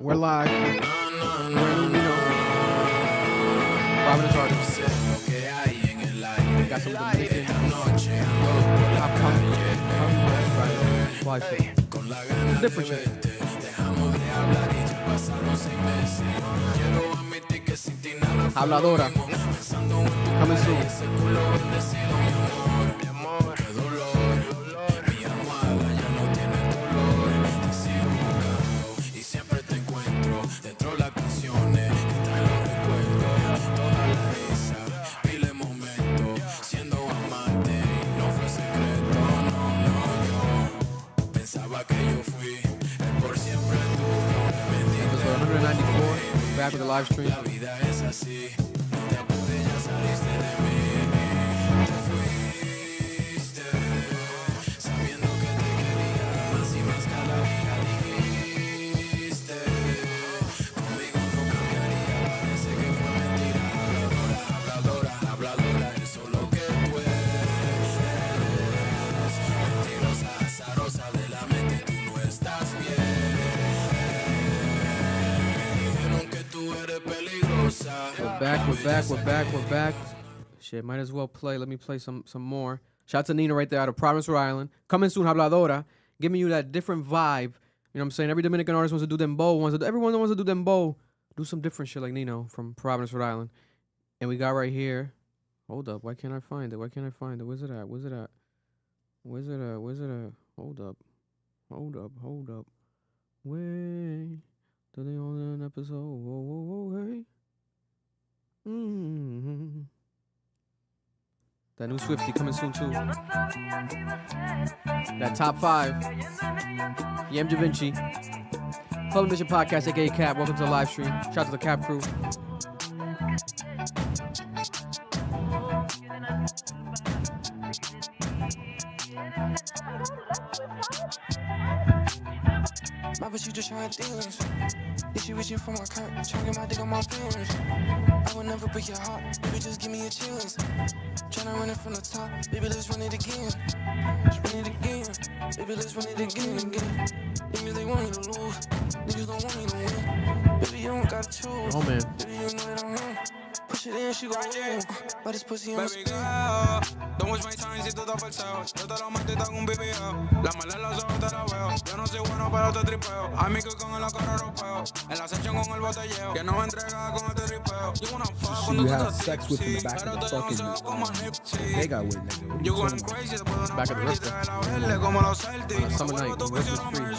We're live. Providence artists. Got some Dominican. Live shit. Different shit. Habladora. Coming soon. Episode 194. Back with the live stream. We're back. Shit, might as well play. Let me play some more. Shout out to Nina right there out of Providence, Rhode Island. Coming soon, Habladora. Giving you that different vibe. You know what I'm saying? Every Dominican artist wants to do dembow. Everyone wants to do dembow. Do some different shit like Nino from Providence, Rhode Island. And we got right here. Hold up. Why can't I find it? Where's it at? Hold up. Wait. Do they own an episode? Whoa, hey. Mm-hmm. That new Swiftie coming soon too. That top 5. Yam Da Vinci. Combs and Kanye podcast, aka Cap. Welcome to the live stream. Shout out to the Cap crew. My bitch, you just trying things. If she reaching for my cock, trying to get my dick on my pants. I would never break your heart, baby, just give me a chance. Tryna run it from the top, baby, let's run it again. Baby, let's run it again. Niggas, they want me to lose. Niggas don't want me to win. Baby, you don't gotta choose. Oh, man. Baby, you know that I'm wrong. Push it in, she gon' win. But this pussy on Baby girl, don't waste my time si tú estás falseo. Yo te lo metí en un video. La mala en los ojos te la veo. Yo no soy bueno pero te tripeo. A mí que con el carro europeo. En la sección con el botelleo. Que no me entrega con este tripeo. You wanna fuck cuando tú estás sex with in the back of the fucking they got with nigga. You going crazy después de una Back of the party. Rista. Trae como los Celtics. Summer night. Rista free.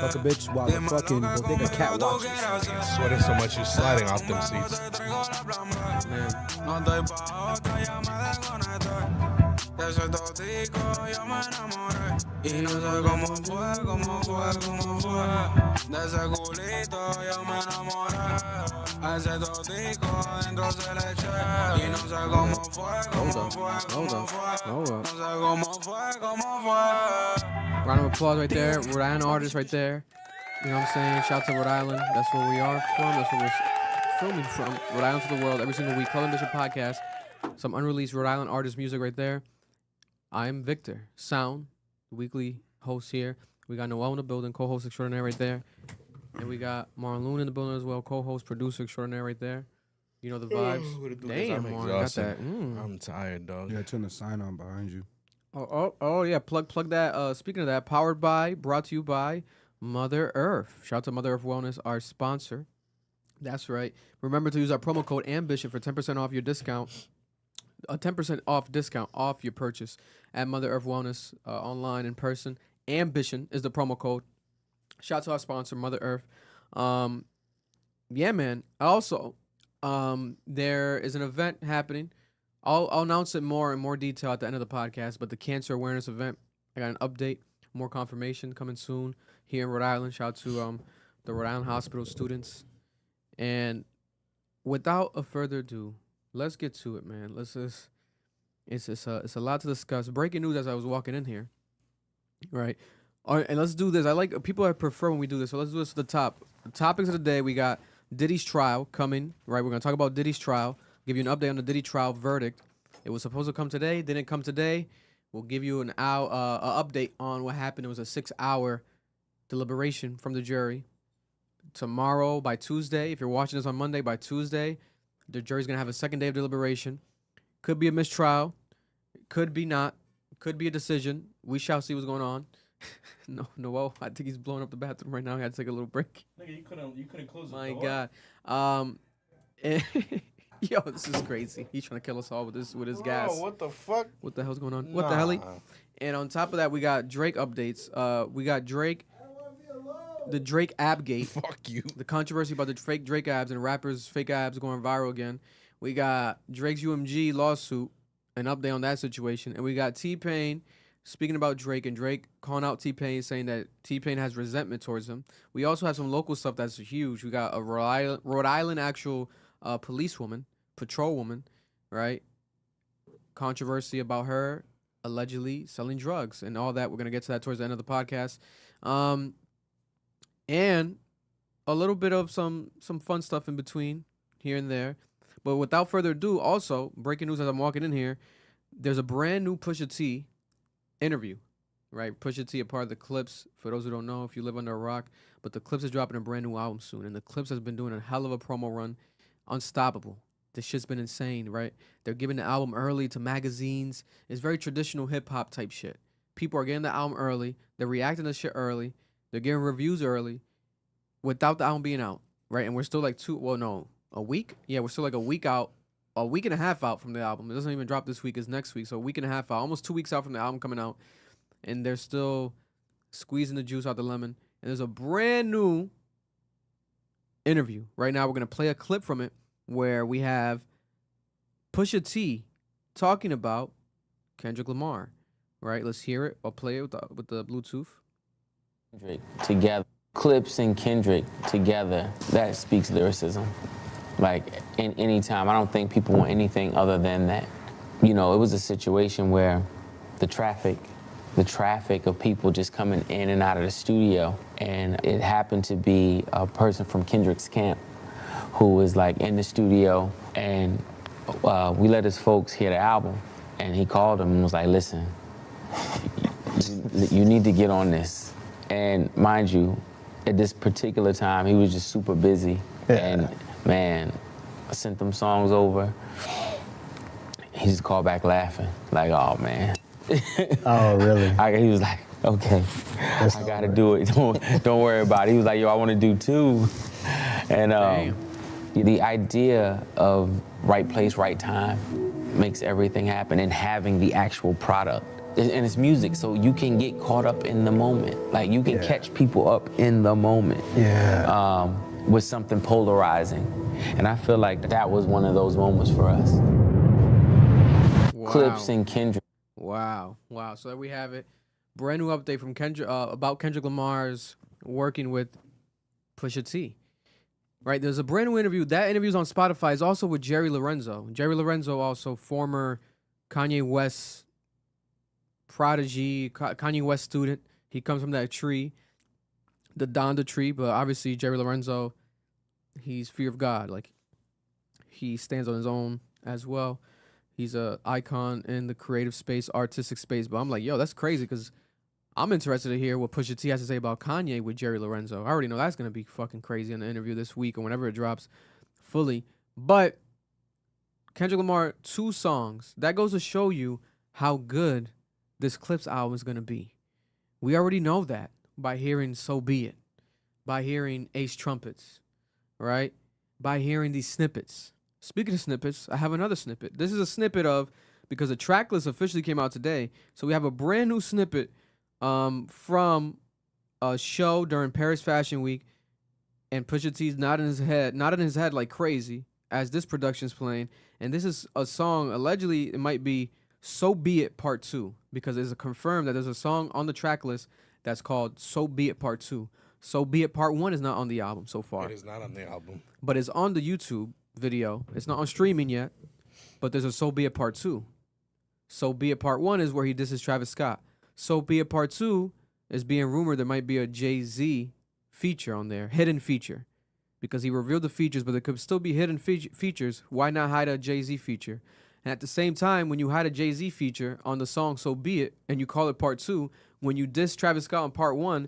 Fuck a bitch while the fucking bodega cat watches. Sweating so much you're sliding off them seats. Man. No estoy pa' otra, ya me desconecté. De ese totico yo me enamoré. Y no sé cómo fue. De ese culito yo me enamoré. A ese totico dentro se le eché. Y no sé cómo fue. Hold up. No sé cómo fue. Round of applause right there. Rhode Island artist right there. You know what I'm saying? Shout out to Rhode Island. That's where we are from. That's where we're filming from. Rhode Island to the world every single week. Combs and Kanye podcast. Some unreleased Rhode Island artist music right there. I'm Victor. Sound, the weekly host here. We got Noel in the building, co-host extraordinaire right there. And we got Marlon in the building as well, co-host, producer extraordinaire right there. You know the vibes. Damn, I'm Marlon, got that. I'm tired, dog. Yeah, turn the sign on behind you. Oh yeah, plug that. Speaking of that, brought to you by Mother Earth. Shout out to Mother Earth Wellness, our sponsor. That's right. Remember to use our promo code AMBITION for 10% off your discount. A 10% off discount off your purchase at Mother Earth Wellness online in person. Ambition is the promo code. Shout out to our sponsor, Mother Earth. Yeah, man. Also, there is an event happening. I'll announce it more in more detail at the end of the podcast, but the cancer awareness event, I got an update, more confirmation coming soon here in Rhode Island. Shout out to the Rhode Island Hospital students. And without a further ado, let's get to it, man. It's a lot to discuss. Breaking news as I was walking in here, right? All right, and let's do this. I like people I prefer when we do this. So let's do this to the top. The topics of the day, we got Diddy's trial coming, right? We're gonna talk about Diddy's trial. Give you an update on the Diddy trial verdict. It was supposed to come today, didn't come today. We'll give you an update on what happened. It was a 6-hour deliberation from the jury tomorrow by Tuesday. If you're watching this on Monday, by Tuesday, the jury's gonna have a second day of deliberation. Could be a mistrial, could be not, could be a decision. We shall see what's going on. Noel, I think he's blowing up the bathroom right now. I had to take a little break. Nigga, you couldn't close the My door. God. Yo, this is crazy. He's trying to kill us all with his gas. What the fuck? What the hell's going on? What the hell? And on top of that, we got Drake updates. We got Drake, the Drake Abgate. Fuck you. The controversy about the fake Drake abs and rappers' fake abs going viral again. We got Drake's UMG lawsuit, an update on that situation. And we got T-Pain speaking about Drake and Drake calling out T-Pain, saying that T-Pain has resentment towards him. We also have some local stuff that's huge. We got a Rhode Island actual policewoman, patrolwoman, right? Controversy about her allegedly selling drugs and all that. We're going to get to that towards the end of the podcast. And a little bit of some fun stuff in between here and there. But without further ado, also, breaking news as I'm walking in here, there's a brand new Pusha T interview, right? Pusha T, a part of the Clips, for those who don't know, if you live under a rock, but the Clips is dropping a brand new album soon, and the Clips has been doing a hell of a promo run, unstoppable. This shit's been insane, right? They're giving the album early to magazines. It's very traditional hip-hop type shit. People are getting the album early. They're reacting to shit early. They're getting reviews early without the album being out, right? And we're still like a week? Yeah, we're still like a week out, a week and a half out from the album. It doesn't even drop this week. It's next week. So a week and a half out, almost 2 weeks out from the album coming out. And they're still squeezing the juice out the lemon. And there's a brand new interview. Right now, we're going to play a clip from it where we have Pusha T talking about Kendrick Lamar. Right? Let's hear it. I'll play it with the Bluetooth. Kendrick together. Clips and Kendrick together. That speaks lyricism. Like, in any time, I don't think people want anything other than that. You know, it was a situation where the traffic of people just coming in and out of the studio, and it happened to be a person from Kendrick's camp who was like in the studio, and we let his folks hear the album, and he called him and was like, listen, you need to get on this. And mind you, at this particular time, he was just super busy. Yeah. And man, I sent them songs over. He just called back laughing, like, oh man. Oh, really? He was like, okay, I gotta do it. Don't worry about it. He was like, yo, I wanna do two. And the idea of right place, right time makes everything happen, and having the actual product. And it's music, so you can get caught up in the moment. Like, you can catch people up in the moment. Yeah. With something polarizing. And I feel like that was one of those moments for us. Wow. Clips and Kendrick. Wow. So there we have it. Brand new update from Kendrick about Kendrick Lamar's working with Pusha T. Right, there's a brand new interview. That interview's on Spotify. It's also with Jerry Lorenzo. Jerry Lorenzo, also former Kanye West prodigy, Kanye West student. He comes from that tree, the Donda tree, but obviously Jerry Lorenzo, he's fear of God. Like, he stands on his own as well. He's a icon in the creative space, artistic space. But I'm like, yo, that's crazy, because I'm interested to hear what Pusha T has to say about Kanye with Jerry Lorenzo. I already know that's going to be fucking crazy in the interview this week or whenever it drops fully. But Kendrick Lamar, 2 songs. That goes to show you how good this Clips album is going to be. We already know that by hearing So Be It, by hearing Ace Trumpets, right? By hearing these snippets. Speaking of snippets, I have another snippet. This is a snippet of, because the track list officially came out today, so we have a brand new snippet from a show during Paris Fashion Week, and Pusha T's nodding his head like crazy as this production's playing, and this is a song, allegedly it might be So Be It Part 2, because it's confirmed that there's a song on the track list that's called So Be It Part 2. So Be It Part 1 is not on the album so far. It is not on the album. But it's on the YouTube video. It's not on streaming yet, but there's a So Be It Part 2. So Be It Part 1 is where he disses Travis Scott. So Be It Part 2 is being rumored there might be a Jay-Z feature on there, hidden feature, because he revealed the features, but there could still be hidden features. Why not hide a Jay-Z feature? And at the same time, when you hide a Jay-Z feature on the song So Be It, and you call it Part 2, when you diss Travis Scott on Part 1,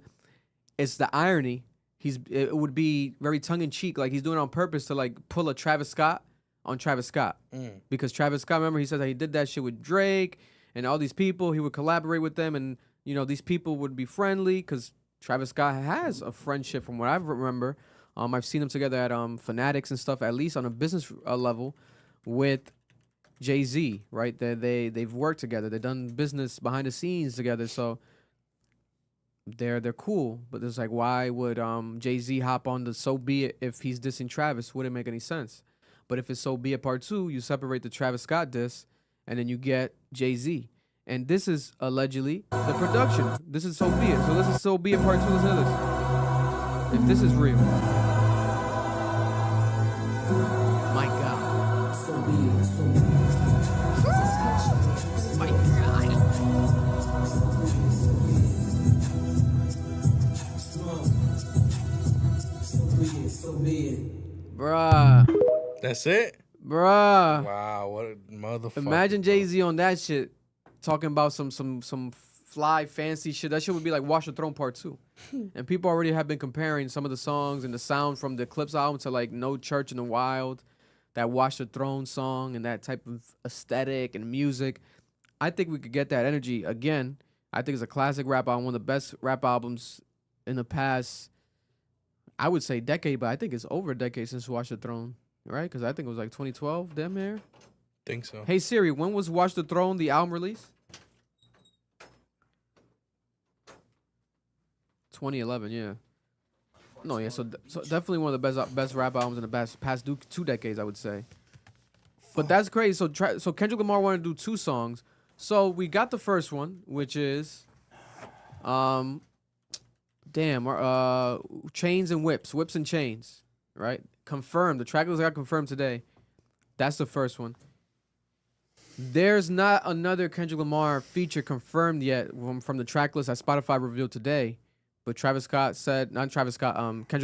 it's the irony it would be very tongue in cheek, like he's doing it on purpose to like pull a Travis Scott on Travis Scott, because Travis Scott, remember, he said that he did that shit with Drake and all these people. He would collaborate with them, and you know these people would be friendly because Travis Scott has a friendship from what I remember. I've seen them together at Fanatics and stuff, at least on a business level, with Jay-Z, right? They've worked together. They've done business behind the scenes together. So they're cool. But it's like, why would Jay-Z hop on the So Be It if he's dissing Travis? Wouldn't make any sense. But if it's So Be It Part 2, you separate the Travis Scott diss, and then you get Jay-Z. And this is allegedly the production. This is So Be It. So this is So Be It Part 2. Listen to this. If this is real. My God. So be it, so be it. My God. So be it. Bruh. That's it? Bruh. Wow, what a motherfucker. Imagine Jay-Z on that shit talking about some fly fancy shit. That shit would be like Watch the Throne Part 2. And people already have been comparing some of the songs and the sound from the Clips album to like No Church in the Wild, that Watch the Throne song, and that type of aesthetic and music. I think we could get that energy again. I think it's a classic rap album, one of the best rap albums in the past, I would say decade, but I think it's over a decade since Watch the Throne, right? Because I think it was like 2012, damn near. Think so. Hey Siri, when was Watch the Throne, the album release? 2011, yeah. No, yeah, so definitely one of the best rap albums in the past 2 decades, I would say. But that's crazy. So Kendrick Lamar wanted to do 2 songs. So we got the first one, which is, Chains and Whips, Whips and Chains, right? Confirmed. The track list got confirmed today. That's the first one. There's not another Kendrick Lamar feature confirmed yet from the track list that Spotify revealed today. But Kendrick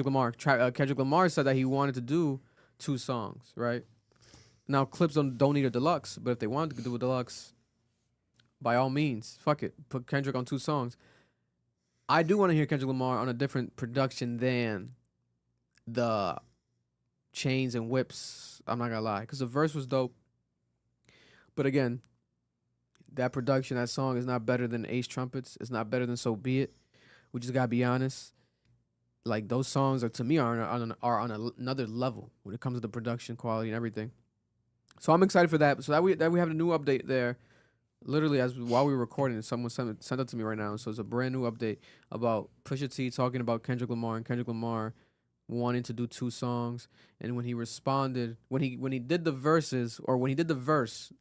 Lamar. Kendrick Lamar said that he wanted to do 2 songs, right? Now, Clips don't need a deluxe, but if they wanted to do a deluxe, by all means, fuck it. Put Kendrick on 2 songs. I do want to hear Kendrick Lamar on a different production than the Chains and Whips. I'm not going to lie, because the verse was dope. But again, that production, that song is not better than Ace Trumpets. It's not better than So Be It. We just gotta be honest. Like, those songs to me are on another level when it comes to the production quality and everything. So I'm excited for that. So that we have a new update there. Literally, while we were recording, someone sent it to me right now. So it's a brand new update about Pusha T talking about Kendrick Lamar, and Kendrick Lamar wanting to do 2 songs. And when he responded, when he did the verses, or when he did the verse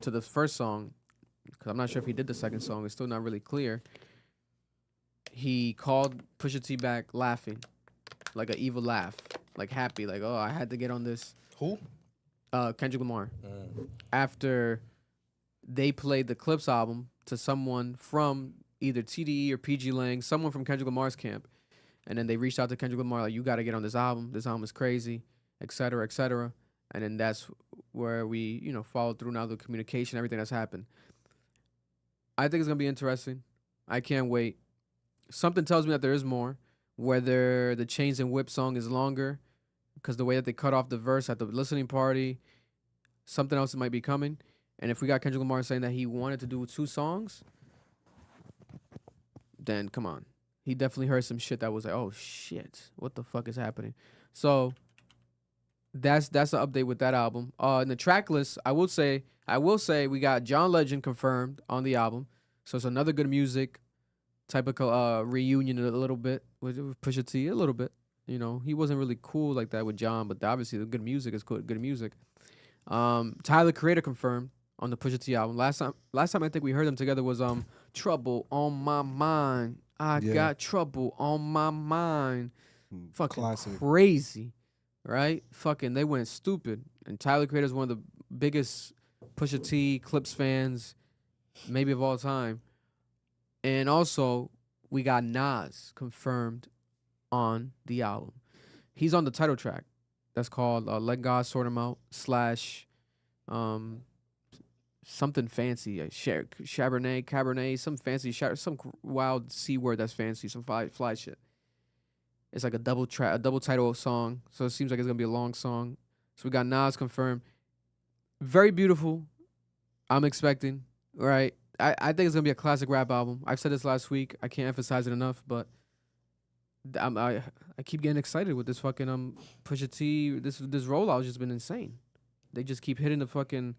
to the first song, because I'm not sure if he did the second song, it's still not really clear. He called Pusha T back laughing, like an evil laugh, like happy, like, oh, I had to get on this. Who? Kendrick Lamar. After they played the Clips album to someone from either TDE or PG Lang, someone from Kendrick Lamar's camp, and then they reached out to Kendrick Lamar like, you got to get on this album. This album is crazy, et cetera, et cetera. And then that's where we, followed through now the communication, everything that's happened. I think it's gonna be interesting. I can't wait. Something tells me that there is more. Whether the Chains and Whip song is longer, because the way that they cut off the verse at the listening party, something else might be coming. And if we got Kendrick Lamar saying that he wanted to do 2 songs, then come on. He definitely heard some shit that was like, oh shit, what the fuck is happening? So that's an update with that album. In the track list, I will say we got John Legend confirmed on the album. So it's another good music type of reunion a little bit with Pusha T, a little bit. He wasn't really cool like that with John, but obviously the good music is good music. Tyler Creator confirmed on the Pusha T album. Last time I think we heard them together was Trouble on My Mind. I got trouble on my mind. Fucking Classic. Crazy, right? Fucking they went stupid. And Tyler Creator is one of the biggest Pusha T Clips fans maybe of all time. And also, we got Nas confirmed on the album. He's on the title track. That's called Let God Sort Him Out / something fancy. Cabernet, some fancy, some wild C word that's fancy, some fly shit. It's like a double title song. So it seems like it's gonna be a long song. So we got Nas confirmed. Very beautiful. I'm expecting. Right. I think it's gonna be a classic rap album. I've said this last week. I can't emphasize it enough, but I keep getting excited with this fucking Pusha T. This rollout has just been insane. They just keep hitting the fucking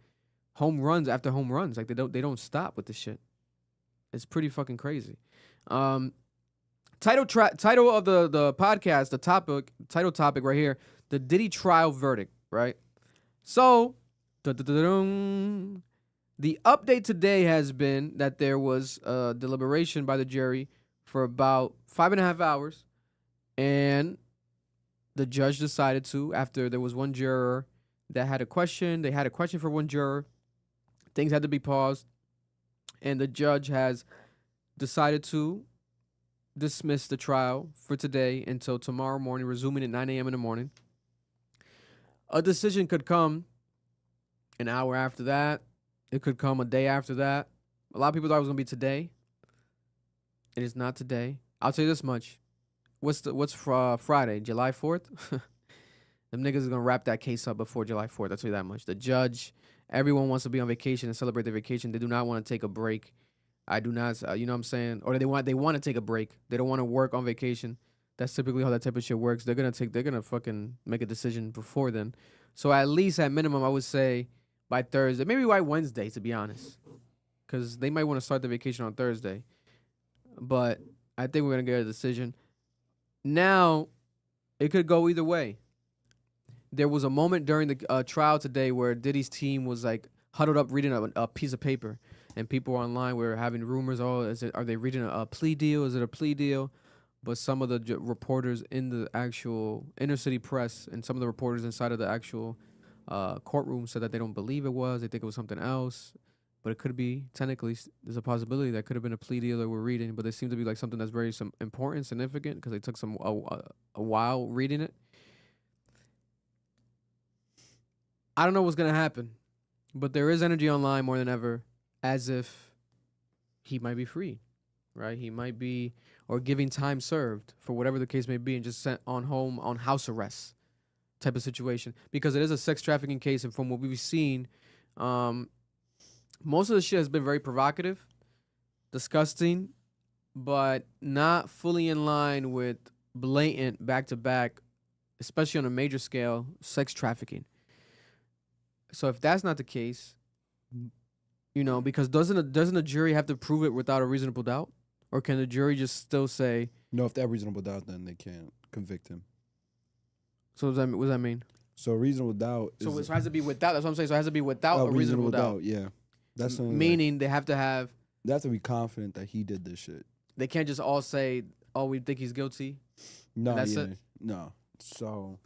home runs after home runs. Like they don't stop with this shit. It's pretty fucking crazy. Title of the podcast, title topic right here, the Diddy trial verdict, right? So, the update today has been that there was a deliberation by the jury for about 5.5 hours, and the judge decided to, after there was one juror that had a question, they had a question for one juror, things had to be paused, and the judge has decided to dismiss the trial for today until tomorrow morning, resuming at 9 a.m. in the morning. A decision could come an hour after that. It could come a day after that. A lot of people thought it was gonna be today. It is not today. I'll tell you this much. What's Friday? July 4th? Them niggas is gonna wrap that case up before July 4th. I'll tell you that much. The judge, everyone wants to be on vacation and celebrate their vacation. They do not want to take a break. I do not, you know what I'm saying? Or they want to take a break. They don't want to work on vacation. That's typically how that type of shit works. They're gonna fucking make a decision before then. So at least at minimum, I would say by Thursday, maybe by Wednesday, to be honest, because they might want to start the vacation on Thursday. But I think we're gonna get a decision. Now, it could go either way. There was a moment during the trial today where Diddy's team was like huddled up reading a piece of paper. And people online were having rumors, are they reading a plea deal? Is it a plea deal? But some of the reporters in the actual inner city press and some of the reporters inside of the actual courtroom said that they don't believe it was. They think it was something else. But it could be, technically, there's a possibility that could have been a plea deal that we're reading. But it seemed to be like something that's very important, significant, because they took a while reading it. I don't know what's going to happen. But there is energy online more than ever, as if he might be free, right? He might be, or giving time served for whatever the case may be, and just sent on home on house arrest type of situation. Because it is a sex trafficking case, and from what we've seen, most of the shit has been very provocative, disgusting, but not fully in line with blatant back-to-back, especially on a major scale, sex trafficking. So if that's not the case, you know, because doesn't a jury have to prove it without a reasonable doubt? Or can the jury just still say... No, if they have reasonable doubt, then they can't convict him. So what does that mean? So reasonable doubt So it has to be without... That's what I'm saying. So it has to be without a reasonable doubt. Yeah. That's meaning they have to have... They have to be confident that he did this shit. They can't just all say, oh, we think he's guilty. No, that's it? No. So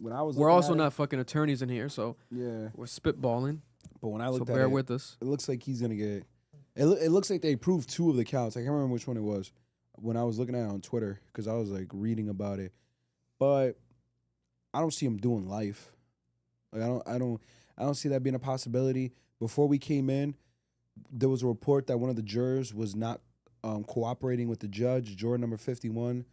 when I was... We're also not fucking attorneys in here, so yeah, we're spitballing. But when I looked at bear it, with us. It looks like he's going to get... It looks like they proved 2 of the counts. I can't remember which one it was when I was looking at it on Twitter because I was like reading about it. But I don't see him doing life. Like I don't see that being a possibility. Before we came in, there was a report that one of the jurors was not cooperating with the judge, juror number 51,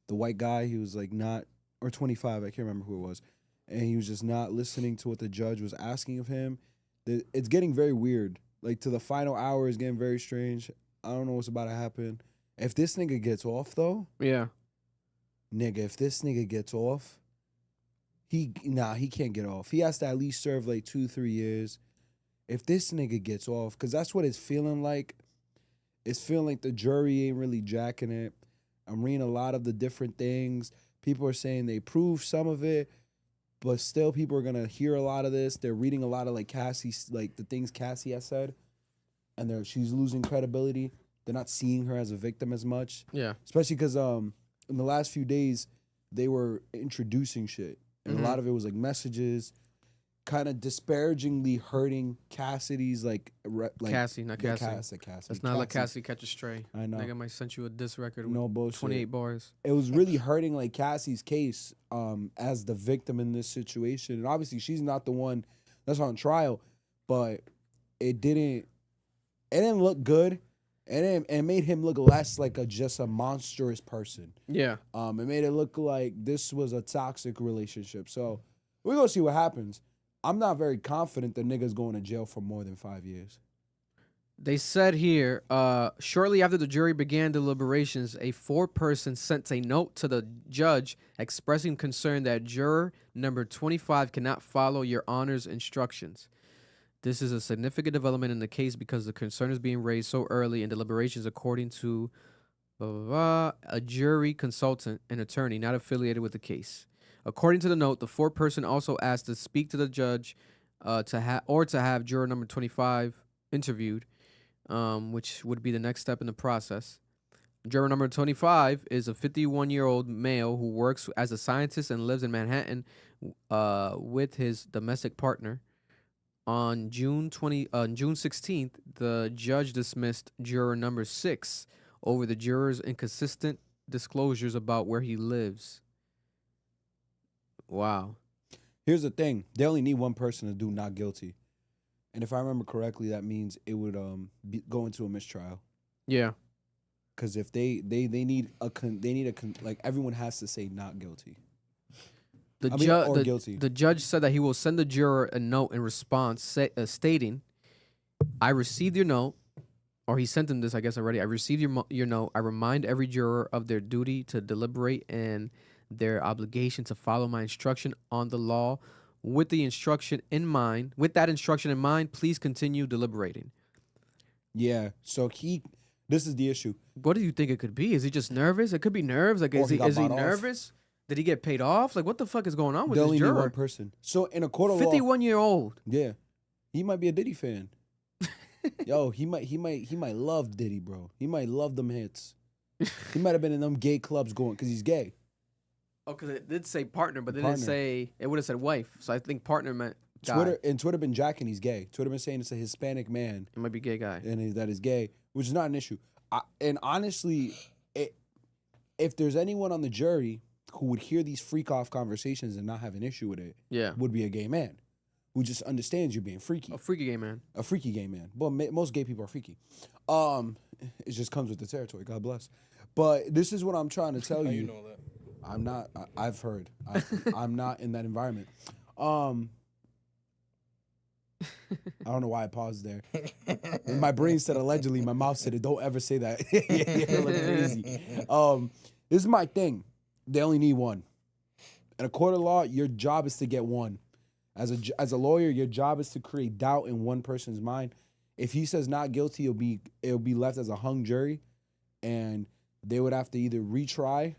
the white guy. He was like not, or 25, I can't remember who it was. And he was just not listening to what the judge was asking of him. It's getting very weird. Like, to the final hour is getting very strange. I don't know what's about to happen. If this nigga gets off, though. Yeah. Nigga, if this nigga gets off, he can't get off. He has to at least serve like 2-3 years. If this nigga gets off, because that's what it's feeling like. It's feeling like the jury ain't really jacking it. I'm reading a lot of the different things. People are saying they proved some of it, but still people are going to hear a lot of this. They're reading a lot of like Cassie, like the things Cassie has said, and she's losing credibility. They're not seeing her as a victim as much. Yeah. Especially because in the last few days, they were introducing shit. And a lot of it was like messages kind of disparagingly hurting Cassidy's Cassie, not Cassie. Cassie. That's not like Cassie catch a stray. I know. Nigga might send you a diss record with No bullshit. 28 bars. It was really hurting like Cassie's case as the victim in this situation. And obviously she's not the one that's on trial, but it didn't look good. And it made him look less like just a monstrous person. Yeah. It made it look like this was a toxic relationship. So we're gonna see what happens. I'm not very confident the nigga's going to jail for more than 5 years. They said here, shortly after the jury began deliberations, a foreperson sent a note to the judge expressing concern that juror number 25 cannot follow your honor's instructions. This is a significant development in the case because the concern is being raised so early in deliberations, according to a jury consultant and attorney not affiliated with the case. According to the note, the foreperson also asked to speak to the judge to have juror number 25 interviewed, which would be the next step in the process. Juror number 25 is a 51-year-old male who works as a scientist and lives in Manhattan with his domestic partner. On June 16th, the judge dismissed juror number 6 over the juror's inconsistent disclosures about where he lives. Wow. Here's the thing. They only need one person to do not guilty. And if I remember correctly, that means it would go into a mistrial. Yeah. Because if they need like everyone has to say not guilty. Guilty. The judge said that he will send the juror a note in response stating, I received your note, or he sent him this, I guess, already. I received your note. I remind every juror of their duty to deliberate and their obligation to follow my instruction on the law. With that instruction in mind, please continue deliberating. Yeah. So this is the issue. What do you think it could be? Is he just nervous? It could be nerves. Like, is he nervous? Did he get paid off? Like, what the fuck is going on with They this only juror? need one person. So in a court of law, 51-year-old. yeah, he might be a Diddy fan. Yo, he might love Diddy, bro. He might love them hits. He might have been in them gay clubs going because he's gay. Oh, because it did say partner, but it didn't say, it would have said wife. So I think partner meant guy. Twitter been jacking he's gay. Twitter been saying it's a Hispanic man. It might be gay guy. And that is gay, which is not an issue. And honestly, if there's anyone on the jury who would hear these freak off conversations and not have an issue with it, would be a gay man who just understands you're being freaky. A freaky gay man. A freaky gay man. Well, most gay people are freaky. It just comes with the territory. God bless. But this is what I'm trying to tell you. How you know that? I'm not. I've heard. I'm not in that environment. I don't know why I paused there. My brain said allegedly. My mouth said it. Don't ever say that. You look crazy. This is my thing. They only need one. In a court of law, your job is to get one. As a lawyer, your job is to create doubt in one person's mind. If he says not guilty, it'll be left as a hung jury, and they would have to either retry,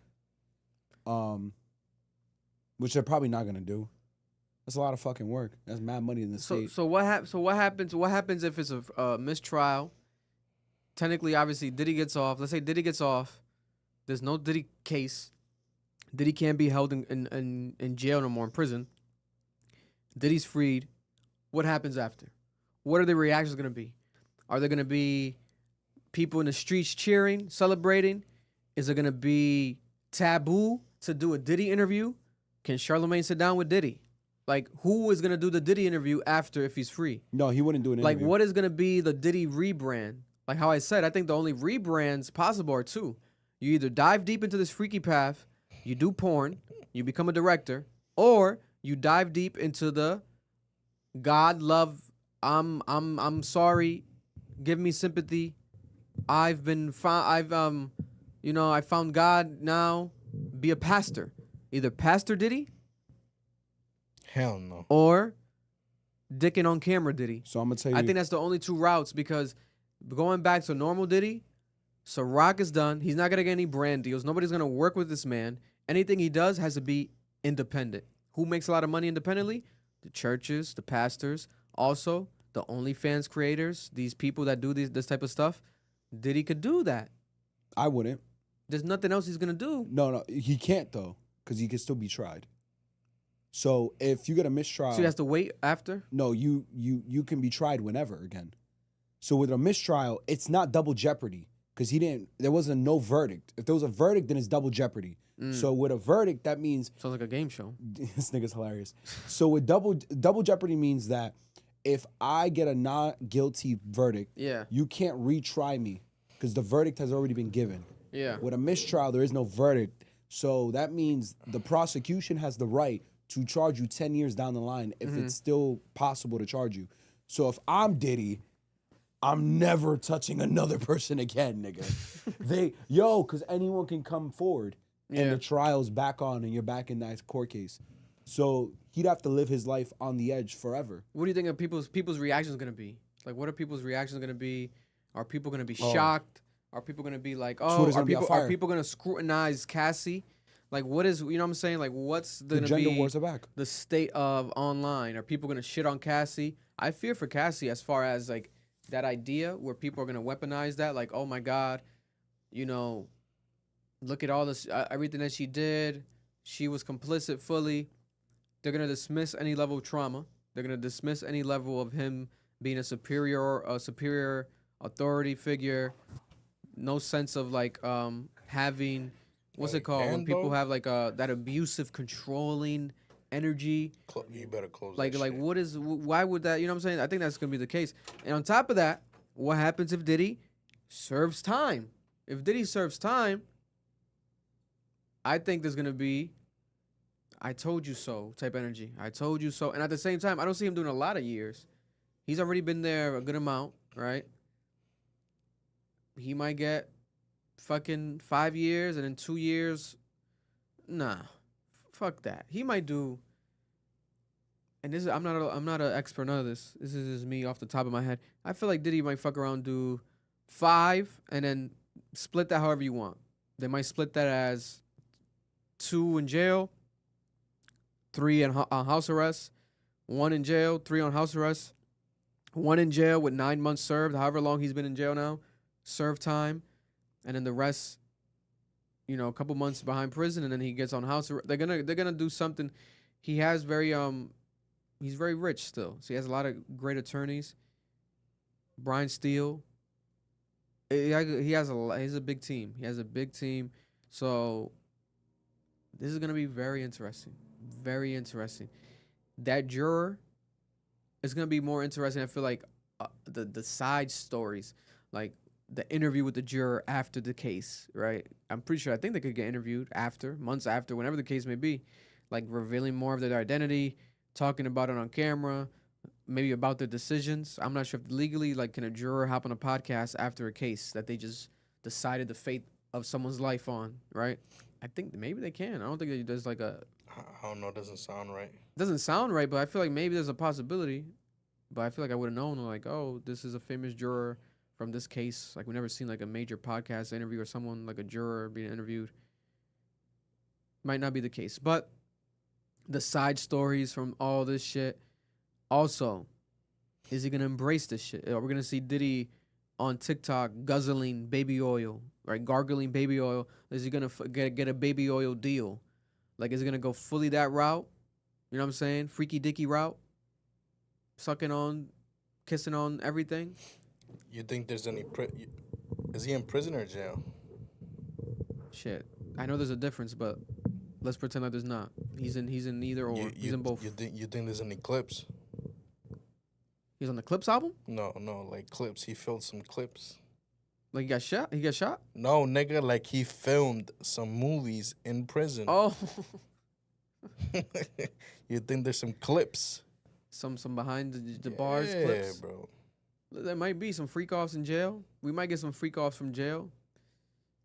which they're probably not gonna do. That's a lot of fucking work. That's mad money in the state. So what happens? What happens if it's a mistrial? Technically, obviously, Diddy gets off. Let's say Diddy gets off. There's no Diddy case. Diddy can't be held in jail no more, in prison. Diddy's freed. What happens after? What are the reactions going to be? Are there going to be people in the streets cheering, celebrating? Is it going to be taboo to do a Diddy interview? Can Charlamagne sit down with Diddy? Like, who is going to do the Diddy interview after if he's free? No, he wouldn't do an interview. Like, what is going to be the Diddy rebrand? Like how I said, I think the only rebrands possible are two. You either dive deep into this freaky path, you do porn, you become a director, or you dive deep into the God, love, I'm sorry, give me sympathy. I found God now. Be a pastor. Either Pastor Diddy Hell no. or dicking on camera Diddy. So I'm gonna tell you. I think that's the only two routes, because going back to normal Diddy, so Rock is done. He's not gonna get any brand deals. Nobody's gonna work with this man. Anything he does has to be independent. Who makes a lot of money independently? The churches, the pastors, also the OnlyFans creators, these people that do this type of stuff. Diddy could do that. I wouldn't. There's nothing else he's gonna do. No, he can't though, because he can still be tried. So if you get a mistrial, So he has to wait after? no, you can be tried whenever again. So with a mistrial, it's not double jeopardy because there wasn't no verdict. If there was a verdict, then it's double jeopardy. So with a verdict, that means Sounds like a game show. this nigga's hilarious. So with double jeopardy means that if I get a not guilty verdict, Yeah. you can't retry me. because the verdict has already been given. Yeah. With a mistrial, there is no verdict. So that means the prosecution has the right to charge you 10 years down the line if it's still possible to charge you. So if I'm Diddy, I'm never touching another person again, nigga. Because anyone can come forward and the trial's back on and you're back in that court case. So he'd have to live his life on the edge forever. What do you think of people's reactions going to be? Like, what are people's reactions going to be? Are people going to be shocked? Are people going to be like, oh, are people going to scrutinize Cassie? Like, what is, you know what I'm saying? Like, what's going to be gender wars are back. The state of online? Are people going to shit on Cassie? I fear for Cassie as far as, like, that idea where people are going to weaponize that. Like, oh, my God, you know, look at all this, everything that she did. She was complicit fully. They're going to dismiss any level of trauma. They're going to dismiss any level of him being a superior authority figure. No sense of like having what's it called when people have like that abusive, controlling energy. You better close. Like that shit. what is? Why would that? You know what I'm saying? I think that's gonna be the case. And on top of that, what happens if Diddy serves time? If Diddy serves time, I think there's gonna be I told you so type energy. I told you so. And at the same time, I don't see him doing a lot of years. He's already been there a good amount, right? He might get fucking 5 years and in 2 years, nah, fuck that. He might do. And this is I'm not an expert on none of this. This is just me off the top of my head. I feel like Diddy might fuck around, do 5, and then split that however you want. They might split that as 2 in jail, 3 on house arrest, 1 in jail, 3 on house arrest, 1 in jail with 9 months served, however long he's been in jail now, serve time, and then the rest, you know, a couple months behind prison, and then he gets on house arrest. They're gonna do something. He has he's very rich still, so he has a lot of great attorneys. Brian Steele, he's a big team. He has a big team, so this is gonna be very interesting. Very interesting. That juror is gonna be more interesting. I feel like the side stories, like the interview with the juror after the case, right? I'm pretty sure. I think they could get interviewed after, months after, whenever the case may be, like revealing more of their identity, talking about it on camera, maybe about their decisions. I'm not sure if legally, like, can a juror hop on a podcast after a case that they just decided the fate of someone's life on, right? I think maybe they can. I don't think there's like a. I don't know. It doesn't sound right. It doesn't sound right, but I feel like maybe there's a possibility. But I feel like I would have known, like, oh, this is a famous juror from this case. Like, we never seen like a major podcast interview or someone like a juror being interviewed. Might not be the case, but the side stories from all this shit. Also, is he gonna embrace this shit? Are we gonna see Diddy on TikTok guzzling baby oil, right? Gargling baby oil. Is he gonna get a baby oil deal? Like, is he gonna go fully that route? You know what I'm saying? Freaky dicky route. Sucking on, kissing on everything. You think there's any? Is he in prison or jail? Shit, I know there's a difference, but let's pretend like there's not. He's in either or. He's in both. You think there's any clips? He's on the Clips album? No, like clips. He filmed some clips. Like he got shot? He got shot? No, nigga, like he filmed some movies in prison. Oh. You think there's some clips? Some behind the bars clips? Yeah, bro. There might be some freak offs in jail. We might get some freak offs from jail.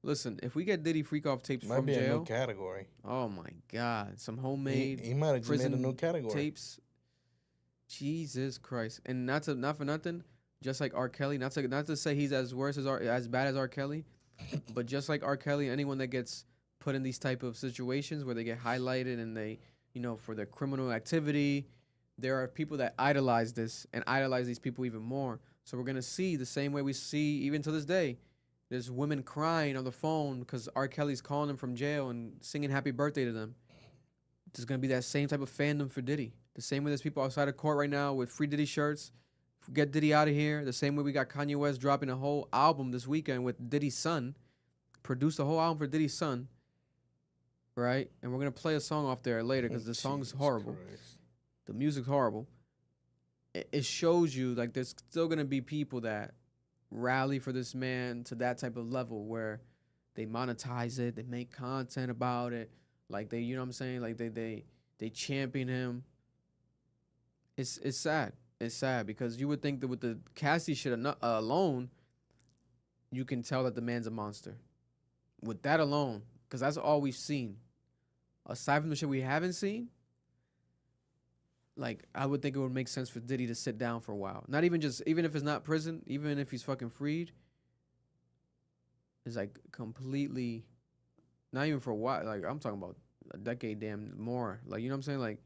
Listen, if we get Diddy freak off tapes might from be jail, a new category. Oh my God, some homemade. He might have just made a new category. Tapes. Jesus Christ, and not for nothing. Just like R. Kelly, not to say he's as bad as R. Kelly, but just like R. Kelly, anyone that gets put in these type of situations where they get highlighted and they, you know, for their criminal activity, there are people that idolize this and idolize these people even more. So we're gonna see the same way we see even to this day. There's women crying on the phone because R. Kelly's calling them from jail and singing happy birthday to them. There's going to be that same type of fandom for Diddy. The same way there's people outside of court right now with free Diddy shirts. Get Diddy out of here. The same way we got Kanye West dropping a whole album this weekend with Diddy's son. Produced a whole album for Diddy's son. Right? And we're going to play a song off there later because the song's horrible. Christ. The music's horrible. It shows you, like, there's still going to be people that rally for this man to that type of level where they monetize it, they make content about it, like they, you know what I'm saying, like they champion him. It's sad. It's sad because you would think that with the Cassie shit alone, you can tell that the man's a monster. With that alone, because that's all we've seen. Aside from the shit we haven't seen, like, I would think it would make sense for Diddy to sit down for a while. Not even even if it's not prison, even if he's fucking freed, it's like completely, not even for a while. Like, I'm talking about a decade, damn more. Like, you know what I'm saying? Like,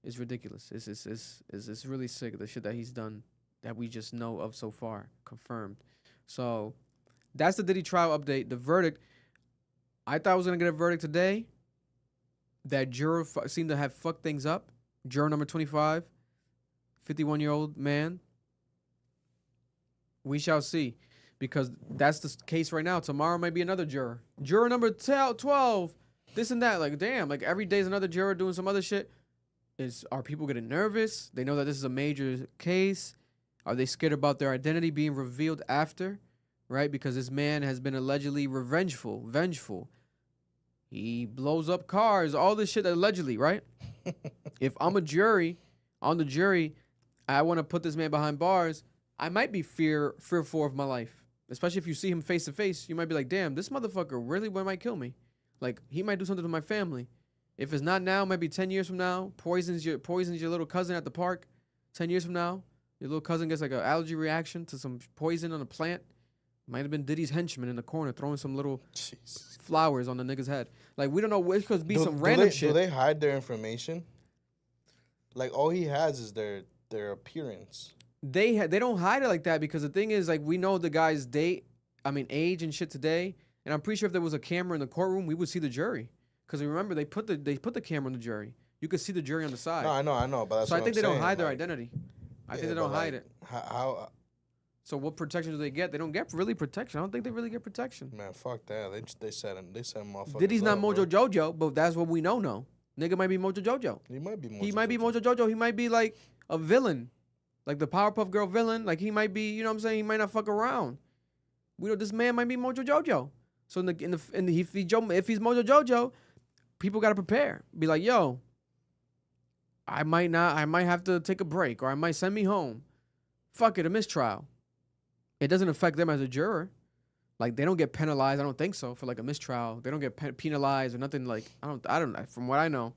it's ridiculous. It's really sick, the shit that he's done that we just know of so far, confirmed. So, that's the Diddy trial update. The verdict, I thought I was going to get a verdict today. That juror seemed to have fucked things up. Juror number 25, 51-year-old man. We shall see, because that's the case right now. Tomorrow might be another juror. Juror number 12, this and that. Like, damn, like every day is another juror doing some other shit. Are people getting nervous? They know that this is a major case. Are they scared about their identity being revealed after? Right? Because this man has been allegedly vengeful. He blows up cars, all this shit allegedly, right? If I'm a jury, on the jury, I want to put this man behind bars, I might be fearful of my life. Especially if you see him face to face, you might be like, damn, this motherfucker really might kill me. Like, he might do something to my family. If it's not now, maybe 10 years from now, poisons your little cousin at the park. 10 years from now, your little cousin gets like an allergy reaction to some poison on a plant. Might have been Diddy's henchman in the corner throwing some little flowers on the nigga's head. Like, we don't know. It could be some random shit. Do they hide their information? Like, all he has is their appearance. They don't hide it like that, because the thing is, like, we know the guy's age and shit today. And I'm pretty sure if there was a camera in the courtroom, we would see the jury. Because remember, they put the camera on the jury. You could see the jury on the side. No, I know. But that's so what I think I'm they don't saying. hide their identity. I think they don't hide it. How? So what protection do they get? They don't get really protection. I don't think they really get protection. Man, fuck that. They said motherfuckers. Diddy's not up, Mojo bro. Jojo, but that's what we know. Nigga might be Mojo Jojo. He might be. He might be Mojo Jojo. He might be like a villain, like the Powerpuff Girl villain. Like, he might be. You know what I'm saying? He might not fuck around. We know this man might be Mojo Jojo. So if he's Mojo Jojo, people gotta prepare. Be like, yo, I might have to take a break, or I might send me home. Fuck it, a mistrial. It doesn't affect them as a juror. Like, they don't get penalized. I don't think so, for like a mistrial. They don't get penalized or nothing. Like, I don't. From what I know,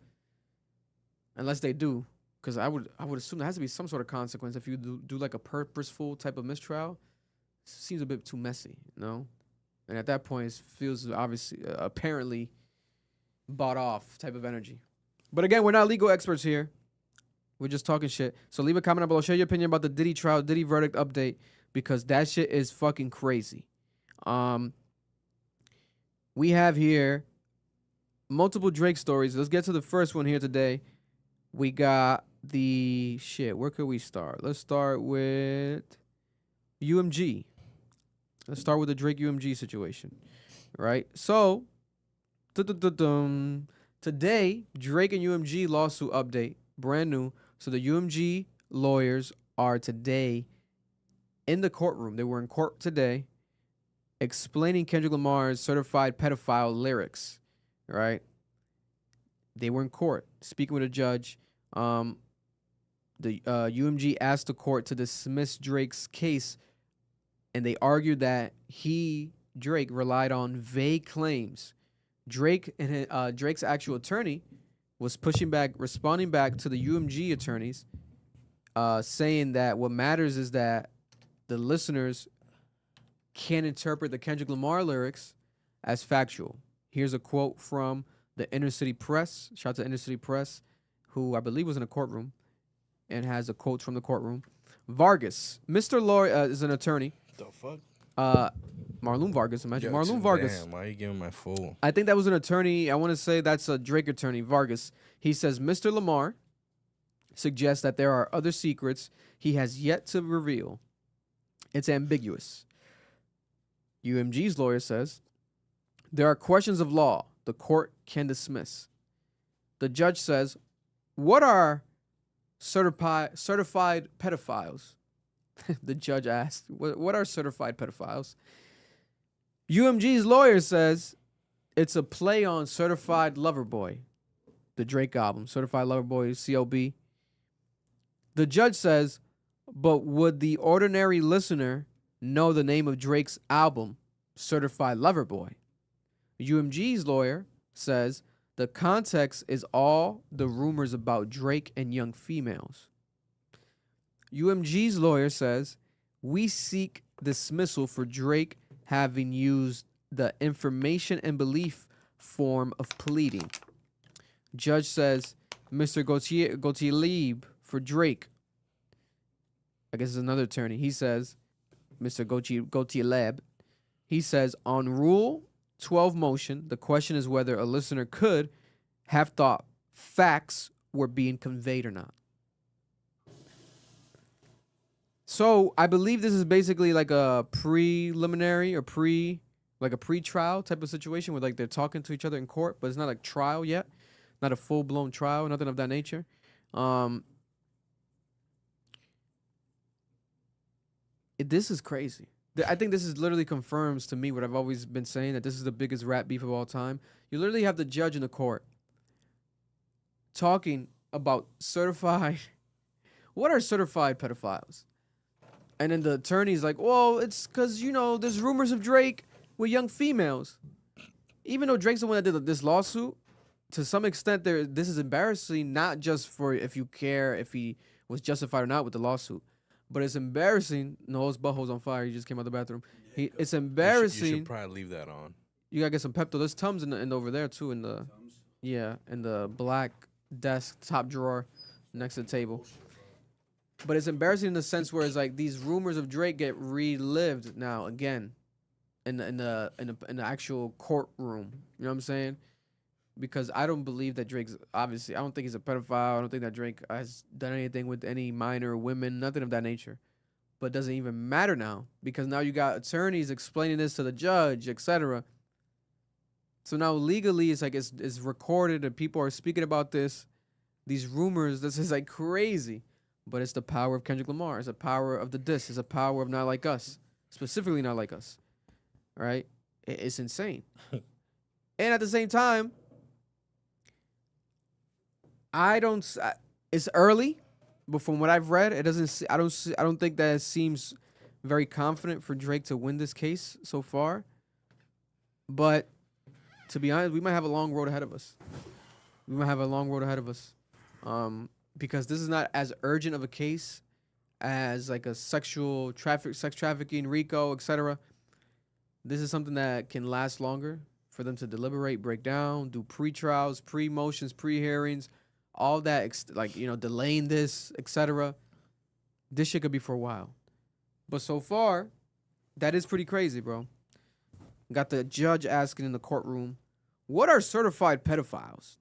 unless they do, because I would assume there has to be some sort of consequence if you do like a purposeful type of mistrial. It seems a bit too messy, you know. And at that point, it feels obviously apparently bought off type of energy. But again, we're not legal experts here. We're just talking shit. So leave a comment down below. Share your opinion about the Diddy trial, Diddy verdict update, because that shit is fucking crazy. We have here multiple Drake stories. Let's get to the first one here today. We got the shit. Where could we start? Let's start with UMG. Let's start with the Drake UMG situation. Right? So, today, Drake and UMG lawsuit update. Brand new. So the UMG lawyers are today in the courtroom. They were in court today explaining Kendrick Lamar's certified pedophile lyrics, right? They were in court speaking with a judge. The UMG asked the court to dismiss Drake's case, and they argued that Drake, relied on vague claims. Drake and Drake's actual attorney was responding back to the UMG attorneys, saying that what matters is that the listeners can't interpret the Kendrick Lamar lyrics as factual. Here's a quote from the Inner City Press. Shout out to Inner City Press, who I believe was in a courtroom and has a quote from the courtroom. Vargas, Mr. Lawyer, is an attorney. The fuck? Marlon Vargas, imagine. Yo, Marlon Vargas. Damn, why are you giving my full? I think that was an attorney. I want to say that's a Drake attorney, Vargas. He says, Mr. Lamar suggests that there are other secrets he has yet to reveal. It's ambiguous. UMG's lawyer says, there are questions of law the court can dismiss. The judge says, what are certified pedophiles? The judge asked, what are certified pedophiles? UMG's lawyer says it's a play on Certified Lover Boy, the Drake album, Certified Lover Boy, CLB. The judge says, but would the ordinary listener know the name of Drake's album, Certified Lover Boy? UMG's lawyer says the context is all the rumors about Drake and young females. UMG's lawyer says we seek dismissal for Drake having used the information and belief form of pleading. Judge says Mr. Gautier Lieb for Drake. I guess it's another attorney. He says, Mr. Gautier Lieb, he says, on Rule 12 motion, the question is whether a listener could have thought facts were being conveyed or not. So I believe this is basically like a preliminary or like a pre-trial type of situation where like they're talking to each other in court, but it's not like trial yet, not a full-blown trial, nothing of that nature. This is crazy. I think this is literally confirms to me what I've always been saying, that this is the biggest rap beef of all time. You literally have the judge in the court talking about certified. What are certified pedophiles? And then the attorney's like, well, it's because, you know, there's rumors of Drake with young females. Even though Drake's the one that did this lawsuit, to some extent, this is embarrassing, not just for if you care if he was justified or not with the lawsuit. But it's embarrassing. No, his butthole's on fire. He just came out the bathroom. It's embarrassing. You should probably leave that on. You gotta get some Pepto. There's Tums in over there too. In the in the black desk top drawer next to the table. But it's embarrassing in the sense where it's like these rumors of Drake get relived now again, in the actual courtroom. You know what I'm saying? Because I don't believe that Drake's obviously. I don't think he's a pedophile. I don't think that Drake has done anything with any minor women, nothing of that nature. But it doesn't even matter now because now you got attorneys explaining this to the judge, etc. So now legally, it's like it's recorded and people are speaking about this. These rumors, this is like crazy. But it's the power of Kendrick Lamar. It's the power of the diss. It's the power of Not Like Us. Specifically Not Like Us. Right? It's insane. And at the same time, it's early, but from what I've read, it doesn't. I don't think that it seems very confident for Drake to win this case so far. But to be honest, we might have a long road ahead of us. Because this is not as urgent of a case as like a sex trafficking, RICO, etc. This is something that can last longer for them to deliberate, break down, do pre-trials, pre-motions, pre-hearings, all that, delaying this, etc. This shit could be for a while. But so far, that is pretty crazy, bro. Got the judge asking in the courtroom, what are certified pedophiles?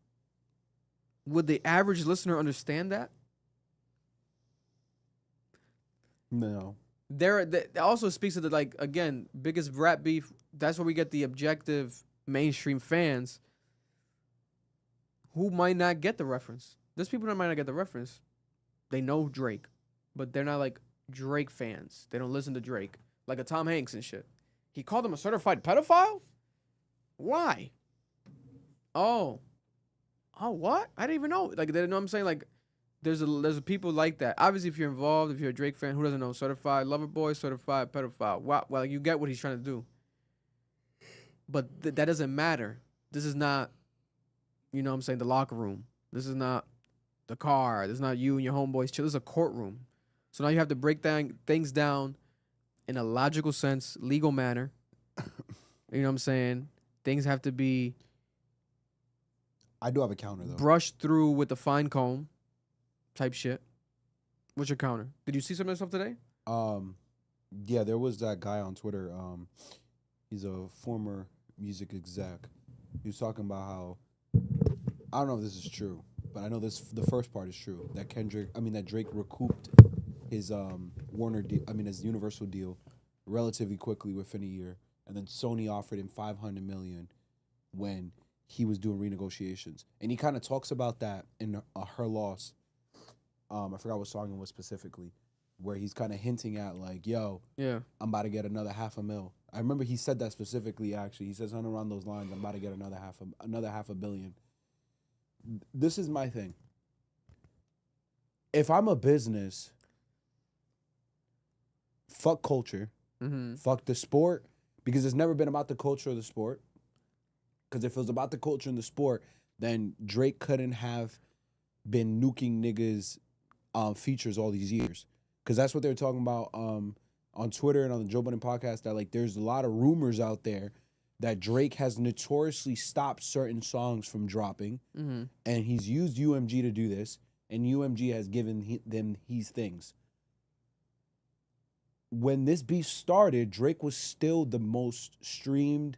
Would the average listener understand that? No. That also speaks to the, biggest rap beef. That's where we get the objective mainstream fans who might not get the reference. There's people that might not get the reference. They know Drake, but they're not like Drake fans. They don't listen to Drake. Like a Tom Hanks and shit. He called him a certified pedophile? Why? Oh, what? I didn't even know. Like, they know what I'm saying? Like, there's a people like that. Obviously, if you're involved, if you're a Drake fan, who doesn't know? Certified lover boy, certified pedophile. Wow. Well, you get what he's trying to do. But that doesn't matter. This is not, you know what I'm saying, the locker room. This is not the car. This is not you and your homeboys chill. This is a courtroom. So now you have to break things down in a logical sense, legal manner. You know what I'm saying? Things have to be... I do have a counter, though. Brushed through with a fine comb type shit. What's your counter? Did you see some of that stuff today? Yeah, there was that guy on Twitter. He's a former music exec. He was talking about how, I don't know if this is true, but I know the first part is true. That Drake recouped his his Universal deal relatively quickly within a year. And then Sony offered him $500 million when he was doing renegotiations. And he kind of talks about that in Her Loss. I forgot what song it was specifically. where he's kind of hinting at like, yo, Yeah. I'm about to get another $500,000. I remember he said that specifically. Actually, he said something around those lines. I'm about to get another half a billion. This is my thing. If I'm a business, fuck culture, fuck the sport, because it's never been about the culture of the sport. Because if it was about the culture and the sport, then Drake couldn't have been nuking niggas' features all these years. Because that's what they were talking about on Twitter and on the Joe Budden podcast, that like there's a lot of rumors out there that Drake has notoriously stopped certain songs from dropping, and he's used UMG to do this, and UMG has given them these things. When this beef started, Drake was still the most streamed,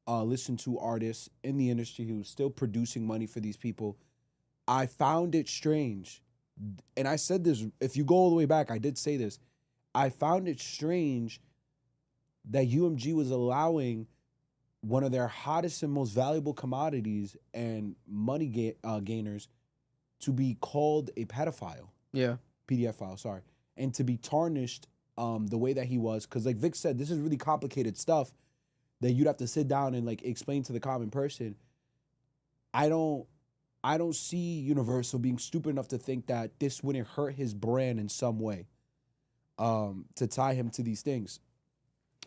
listened to artist in the industry. He was still producing money for these people. I found it strange, and I said this, if you go all the way back, I did say this. I found it strange that UMG was allowing one of their hottest and most valuable commodities and money gainers to be called a pedophile. Yeah. PDF file, sorry. And to be tarnished the way that he was. Because like Vic said, this is really complicated stuff that you'd have to sit down and like explain to the common person. I don't see Universal being stupid enough to think that this wouldn't hurt his brand in some way, to tie him to these things.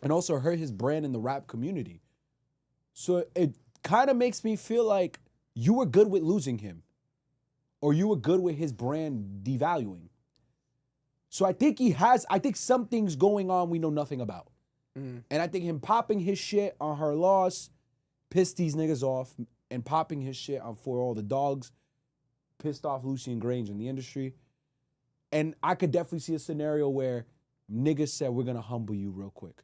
And also hurt his brand in the rap community. So it kind of makes me feel like you were good with losing him, or you were good with his brand devaluing. So I think something's going on we know nothing about. And I think him popping his shit on her loss pissed these niggas off, and popping his shit on For All the Dogs pissed off Lucien Grange in the industry. And I could definitely see a scenario where niggas said, we're going to humble you real quick.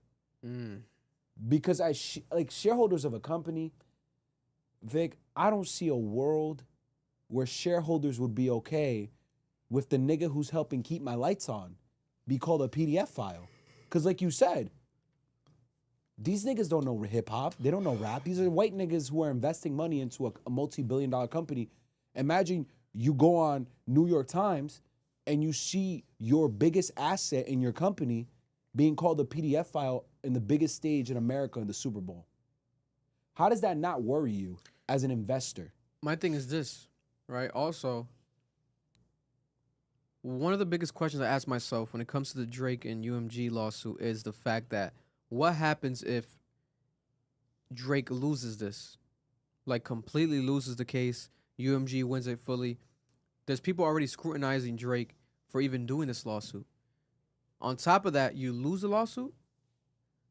Because as shareholders of a company, Vic, I don't see a world where shareholders would be okay with the nigga who's helping keep my lights on be called a PDF file. Because like you said, these niggas don't know hip-hop. They don't know rap. These are white niggas who are investing money into a multi-billion-dollar company. Imagine you go on New York Times and you see your biggest asset in your company being called a PDF file in the biggest stage in America in the Super Bowl. How does that not worry you as an investor? My thing is this, right? Also, one of the biggest questions I ask myself when it comes to the Drake and UMG lawsuit is the fact that what happens if Drake loses this? Like completely loses the case, UMG wins it fully. There's people already scrutinizing Drake for even doing this lawsuit. On top of that, you lose the lawsuit?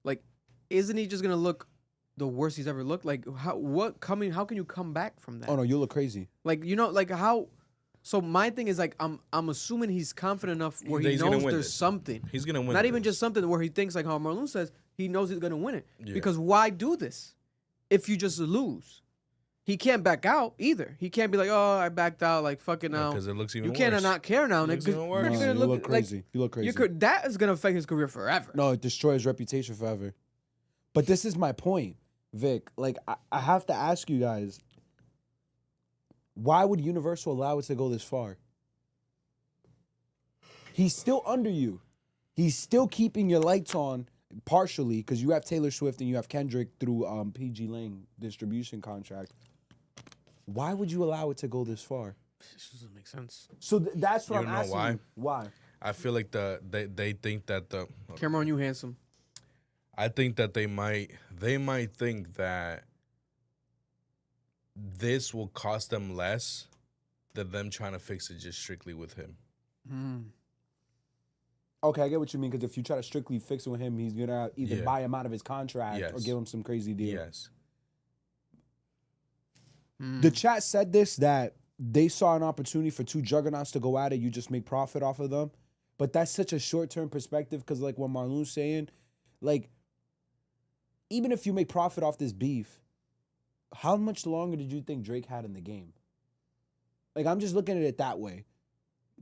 Like, isn't he just gonna look the worst he's ever looked? Like, how can you come back from that? Oh no, you look crazy. Like, you know, like how. So my thing is like I'm assuming he's confident enough where he knows there's something. He's gonna win. Not even just something where he thinks like how Marlon says he knows he's gonna win it. Yeah. Because why do this if you just lose? He can't back out either. He can't be like, oh, I backed out, like fuck it now. Because it looks even you worse. can't not care now, It looks nigga. even worse. You're No, gonna you look crazy. Like, you look crazy. That is gonna affect his career forever. No, it destroys his reputation forever. But this is my point, Vic. Like, I have to ask you guys, why would Universal allow it to go this far? He's still under you. He's still keeping your lights on partially because you have Taylor Swift and you have Kendrick through PG Lang distribution contract. Why would you allow it to go this far? This doesn't make sense. So that's what You I'm know asking. why? You. Why? I feel like they think that Camera on you, handsome. I think that they might think that this will cost them less than them trying to fix it just strictly with him. Okay, I get what you mean, because if you try to strictly fix it with him, he's going to either buy him out of his contract or Yes. give him some crazy deal. Yes. The chat said this, that they saw an opportunity for two juggernauts to go at it. You just make profit off of them. But that's such a short-term perspective because like what Marlone's saying, like, even if you make profit off this beef, how much longer did you think Drake had in the game? Like, I'm just looking at it that way.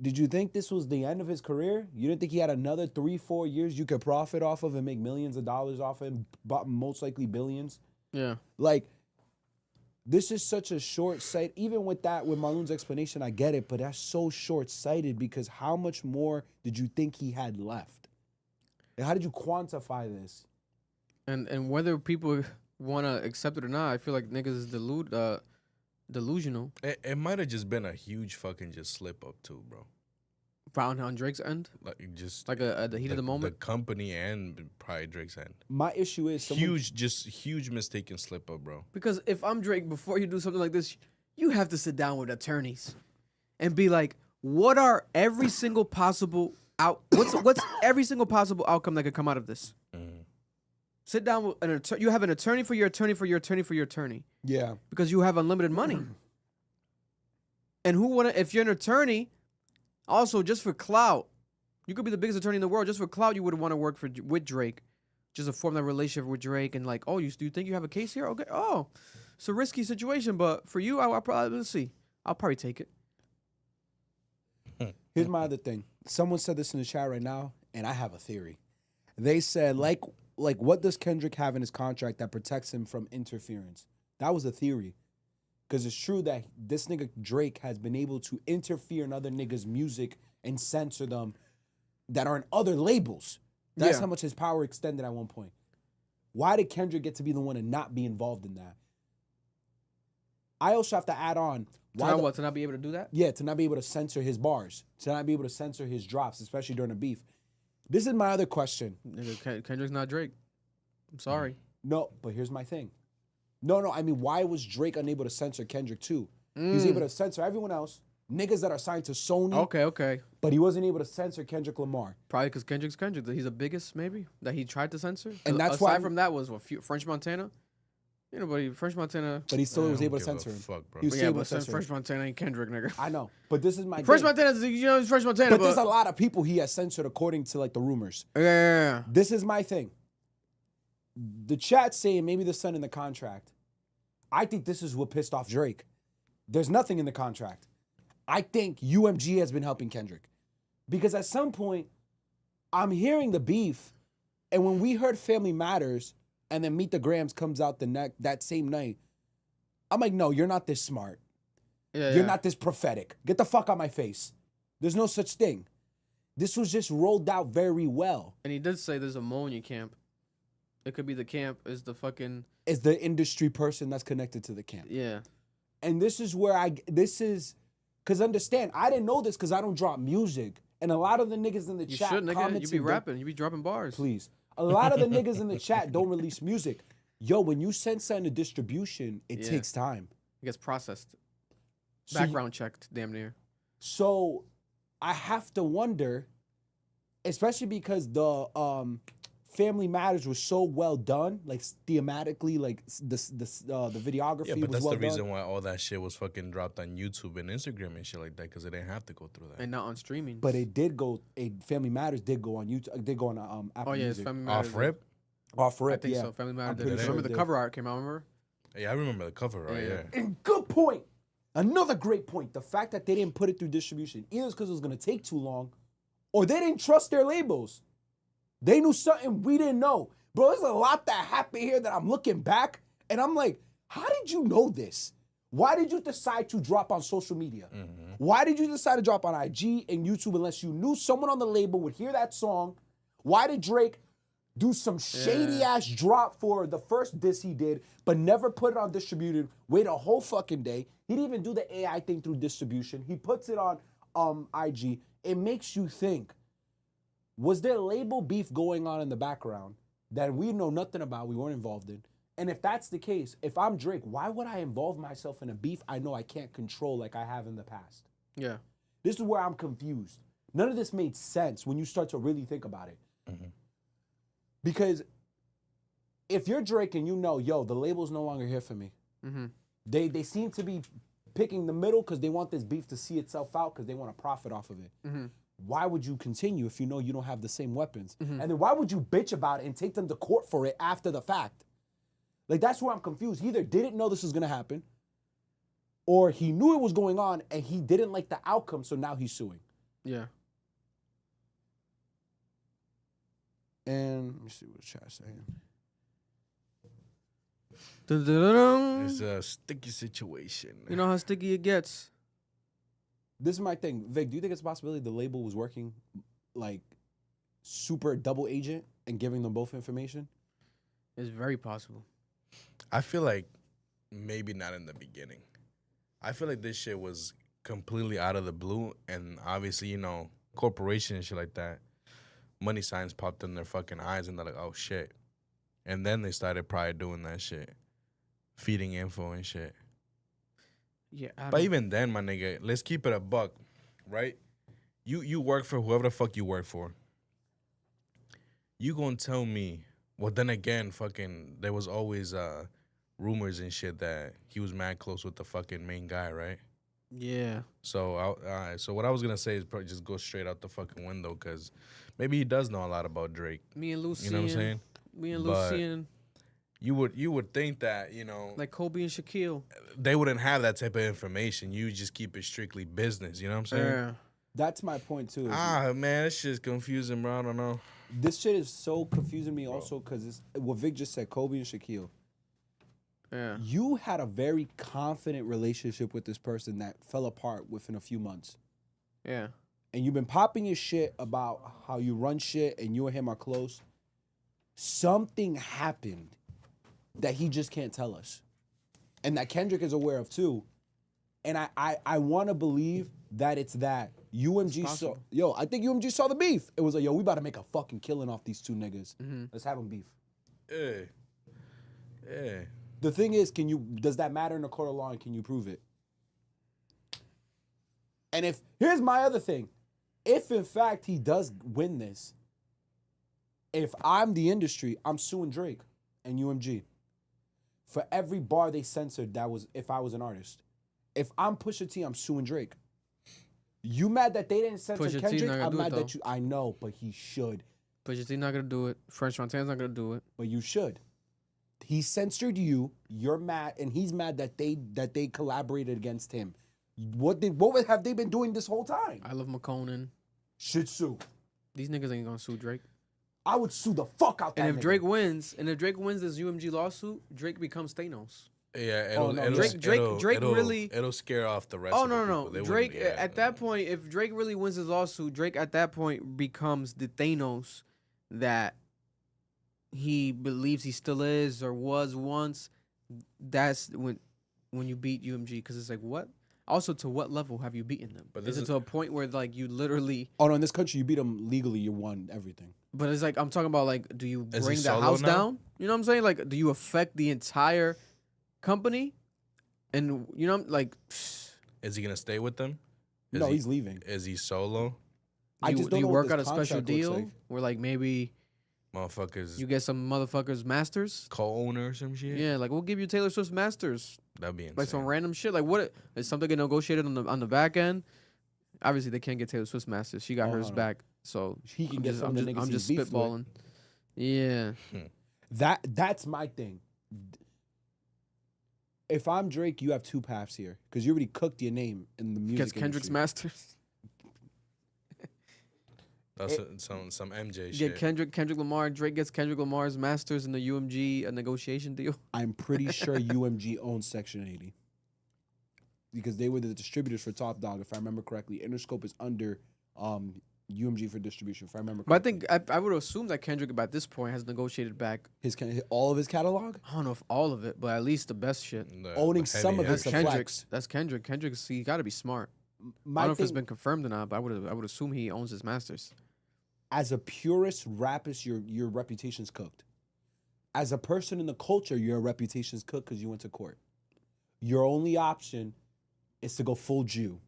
Did you think this was the end of his career? You didn't think he had another 3-4 years you could profit off of and make millions of dollars off him, most likely billions? Yeah. Like, This is such a short sight. Even with Marloon's explanation, I get it, but that's so short sighted because how much more did you think he had left? And how did you quantify this? And whether people want to accept it or not, I feel like niggas is delusional. It might have just been a huge fucking just slip up too, bro. Found on Drake's end, Like just like the heat of the moment. the company and probably Drake's end. My issue is Huge mistaken slip up, bro. Because if I'm Drake, before you do something like this, you have to sit down with attorneys and be like, what are every single possible what's every single possible outcome that could come out of this? Sit down with an attorney. You have an attorney for your attorney for your attorney for your attorney. Yeah. Because you have unlimited money. And if you're an attorney, also just for clout, you could be the biggest attorney in the world. Just for clout, you would want to work with Drake, just to form that relationship with Drake and like, oh, do you think you have a case here? Okay, oh, it's a risky situation, but for you, I'll probably see. I'll probably take it. Here's my other thing. Someone said this in the chat right now, and I have a theory. They said, like, what does Kendrick have in his contract that protects him from interference? That was a theory. Because it's true that this nigga Drake has been able to interfere in other niggas' music and censor them that are in other labels. That's how much his power extended at one point. Why did Kendrick get to be the one to not be involved in that? I also have to add on. To not be able to do that? Yeah, to not be able to censor his bars. To not be able to censor his drops, especially during a beef. This is my other question. Nigga, Kendrick's not Drake. I'm sorry. No, but here's my thing. No, I mean, why was Drake unable to censor Kendrick too? He's able to censor everyone else, niggas that are signed to Sony. Okay. But he wasn't able to censor Kendrick Lamar. Probably because Kendrick's Kendrick. He's the biggest, maybe, that he tried to censor. And that's aside why from that was French Montana. You know, but French Montana. But he still was able to give a censor him. fuck, bro. He was Yeah, still able but to censor French him. Montana ain't Kendrick, nigga. I know, but this is my French thing. Montana, it's French Montana. But there's a lot of people he has censored according to like the rumors. Yeah. This is my thing. The chat saying maybe the son in the contract. I think this is what pissed off Drake. There's nothing in the contract. I think UMG has been helping Kendrick. Because at some point, I'm hearing the beef, and when we heard Family Matters, and then Meet the Grams comes out that same night, I'm like, no, you're not this smart. You're not this prophetic. Get the fuck out my face. There's no such thing. This was just rolled out very well. And he did say there's a ammonia camp. It could be the camp is the fucking... Is the industry person that's connected to the camp. Yeah. And this is where because understand, I didn't know this because I don't drop music. And a lot of the niggas in the You chat should, nigga. commenting, You be rapping. You be dropping bars. Please. A lot of the niggas in the chat don't release music. Yo, when you send something to distribution, it takes time. It gets processed. So Background checked, damn near. So I have to wonder, especially because the Family Matters was so well done, like thematically, like the videography Yeah, but was that's well the reason done. why all that shit was fucking dropped on YouTube and Instagram and shit like that, because it didn't have to go through that. And not on streaming. But it did go. Family Matters did go on YouTube. Did go on Apple Oh, yeah, it's Music. Family Matters. Off rip? Off I rip, think yeah. so. Family I'm Matters. pretty Did. sure Remember it the did. cover art came out, remember? Yeah, I remember the cover, right? Yeah. Yeah. And good point. Another great point. The fact that they didn't put it through distribution, either it's because it was going to take too long, or they didn't trust their labels. They knew something we didn't know. Bro, there's a lot that happened here that I'm looking back, and I'm like, how did you know this? Why did you decide to drop on social media? Why did you decide to drop on IG and YouTube unless you knew someone on the label would hear that song? Why did Drake do some shady-ass drop for the first diss he did, but never put it on distributed, wait a whole fucking day? He didn't even do the AI thing through distribution. He puts it on IG. It makes you think, was there label beef going on in the background that we know nothing about, we weren't involved in? And if that's the case, if I'm Drake, why would I involve myself in a beef I know I can't control like I have in the past? Yeah. This is where I'm confused. None of this made sense when you start to really think about it. Because if you're Drake and you know, yo, the label's no longer here for me. They seem to be picking the middle because they want this beef to see itself out because they want to profit off of it. Why would you continue if you know you don't have the same weapons? And then why would you bitch about it and take them to court for it after the fact? Like, that's where I'm confused. He either didn't know this was going to happen, or he knew it was going on and he didn't like the outcome, so now he's suing. Yeah. And let me see what the chat's saying. Dun-dun-dun-dun. It's a sticky situation. You know how sticky it gets. This is my thing. Vic, do you think it's a possibility the label was working like super double agent and giving them both information? It's very possible. I feel like maybe not in the beginning. I feel like this shit was completely out of the blue, and obviously, you know, corporation and shit like that, money signs popped in their fucking eyes, and they're like, oh shit. And then they started probably doing that shit, feeding info and shit. Yeah, But even then, my nigga, let's keep it a buck, right? You work for whoever the fuck you work for. You gonna tell me? Well, then again, fucking, there was always rumors and shit that he was mad close with the fucking main guy, right? Yeah. So, all right. So what I was gonna say is probably just go straight out the fucking window, because maybe he does know a lot about Drake. Me and Lucian. You know what I'm saying? Me and But Lucian. You would think that, you know, Like Kobe and Shaquille. they wouldn't have that type of information. You just keep it strictly business. You know what I'm saying? Yeah. That's my point too. Man, this shit's confusing, bro. I don't know. This shit is so confusing me also because it's what Vic just said, Kobe and Shaquille. Yeah. You had a very confident relationship with this person that fell apart within a few months. Yeah. And you've been popping your shit about how you run shit and you and him are close. Something happened that he just can't tell us. And that Kendrick is aware of too. And I want to believe that it's that. UMG saw, I think UMG saw the beef. It was like, yo, we about to make a fucking killing off these two niggas. Let's have them beef. Yeah. The thing is, does that matter in a court of law and can you prove it? And here's my other thing. If in fact he does win this, if I'm the industry, I'm suing Drake and UMG. For every bar they censored, that was if I was an artist. If I'm Pusha T, I'm suing Drake. You mad that they didn't censor Pusha T Kendrick? not gonna I'm do it, mad though. that you. I know, but he should. Pusha T not gonna do it. French Montan's not gonna do it. But you should. He censored you. You're mad, and he's mad that they collaborated against him. What have they been doing this whole time? I love McConan. Should sue. These niggas ain't gonna sue Drake. I would sue the fuck out that. And if nigga. Drake wins this UMG lawsuit, Drake becomes Thanos. Yeah, Drake really. It'll scare off the rest. Oh of the no, people. no, They Drake wouldn't- yeah, at that point, if Drake really wins his lawsuit, Drake at that point becomes the Thanos that he believes he still is or was once. That's when you beat UMG, because it's like, what? Also, to what level have you beaten them? But Is this it to a point where like you literally? Oh no, in this country you beat them legally, you won everything. But it's like I'm talking about like, do you Is he bring the solo house now? down? You know what I'm saying? Like, do you affect the entire company? And you know, like, Is he gonna stay with them? No, he's leaving. Is he solo? I just do don't you know what work this out a special contract looks deal like. where like maybe Motherfuckers you get some motherfuckers masters? co-owner or some shit? Yeah, like we'll give you Taylor Swift masters, That'd be insane. like some random shit. Like what is something get negotiated on the back end? Obviously, they can't get Taylor Swift masters. She got Oh, hers no. back, so He can get some of the niggas I'm he's just beefed with. spitballing. Yeah, That's my thing. If I'm Drake, you have two paths here because you already cooked your name in the music gets Kendrick's industry. masters. That's some MJ Get shit. Kendrick Lamar. Drake gets Kendrick Lamar's masters in the UMG negotiation deal. I'm pretty sure UMG owns Section 80 because they were the distributors for Top Dog, if I remember correctly. Interscope is under UMG for distribution, if I remember But I correctly. think I would assume that Kendrick, by this point, has negotiated back. All of his catalog? I don't know if all of it, but at least the best shit. Owning The some of heavy his That's hitters. flex. Kendrick's. That's Kendrick. Kendrick's. He got to be smart. I My don't know if it's thing, been confirmed or not, but I would assume he owns his masters. as a purist rapist, your reputation's cooked. As a person in the culture, your reputation's cooked because you went to court. Your only option is to go full Jew.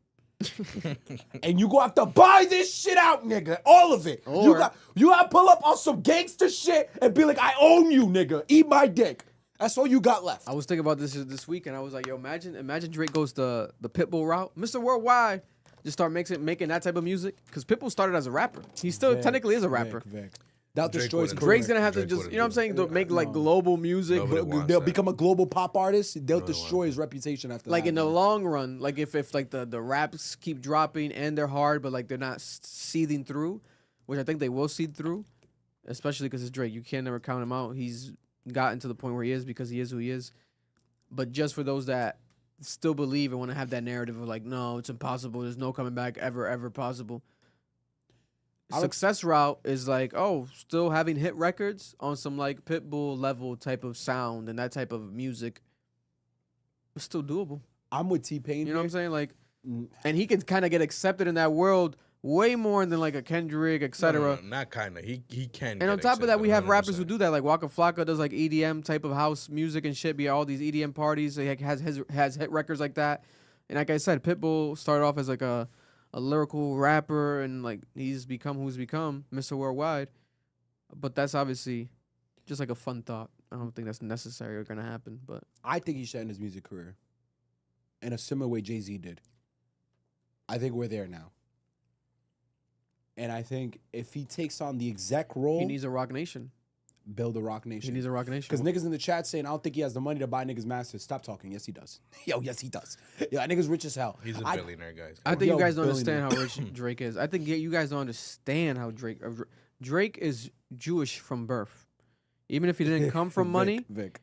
And you gonna have to buy this shit out, nigga. All of it. You Or- got to pull up on some gangster shit and be like, I own you, nigga. Eat my dick. That's all you got left. I was thinking about this week, and I was like, yo, imagine Drake goes the Pitbull route. Mr. Worldwide just start making that type of music. Because Pitbull started as a rapper. He still Vic, technically is a rapper. Vic. That Drake destroys wouldn't. Drake's career. gonna have to Drake just, wouldn't you know what I'm do saying? that. Make like No. global music. Nobody wants They'll that. become a global pop artist. They'll Nobody destroy wants his reputation after Like that. in the man. long run, like if like the raps keep dropping and they're hard, but like they're not seething through, which I think they will seed through, especially because it's Drake. You can't never count him out. He's gotten to the point where he is because he is who he is. But just for those that still believe and want to have that narrative of like, no, it's impossible. There's no coming back ever possible. Success route is like, oh, still having hit records on some like Pitbull level type of sound and that type of music. It's still doable. I'm with T-Pain. You know what I'm saying? Like, and he can kind of get accepted in that world way more than like a Kendrick, etc. No, not kind of. He can. And on top of that, we have rappers who do that. Like Waka Flocka does like EDM type of house music and shit. Be all these EDM parties. He has hit records like that. And like I said, Pitbull started off as like a lyrical rapper, and like he's become who's become, Mr. Worldwide. But that's obviously just like a fun thought. I don't think that's necessary or gonna happen. But I think he should end his music career in a similar way Jay-Z did. I think we're there now. And I think if he takes on the exec role, he needs a Rock Nation. Build a Rock Nation. He needs a Rock Nation. Because niggas in the chat saying, I don't think he has the money to buy niggas masters. Stop talking. Yes, he does. Yo, yes, he does. Yeah, that nigga's rich as hell. He's a billionaire, guys. I think Yo, you guys don't billionaire. understand how rich Drake is. I think you guys don't understand how Drake is Jewish from birth. Even if he didn't come from money, Vic.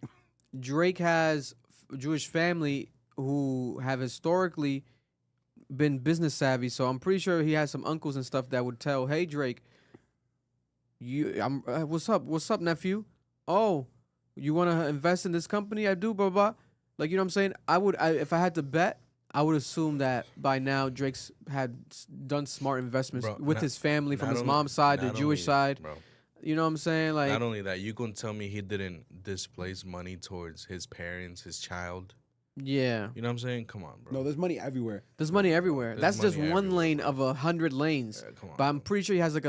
Drake has Jewish family who have historically been business savvy. So I'm pretty sure he has some uncles and stuff that would tell, "Hey Drake, what's up, nephew? Oh, you want to invest in this company? I do, blah, blah, blah." Like, you know what I'm saying? If I had to bet, I would assume that by now Drake's had done smart investments with his family from his mom's side, the Jewish side. Bro. You know what I'm saying? Like, not only that, you gonna tell me he didn't displace money towards his parents, his child? Yeah. You know what I'm saying? Come on, bro. No, there's money everywhere. There's money everywhere. There's That's just money one everywhere, lane bro. of 100 lanes. Yeah, come on, but I'm pretty sure he has like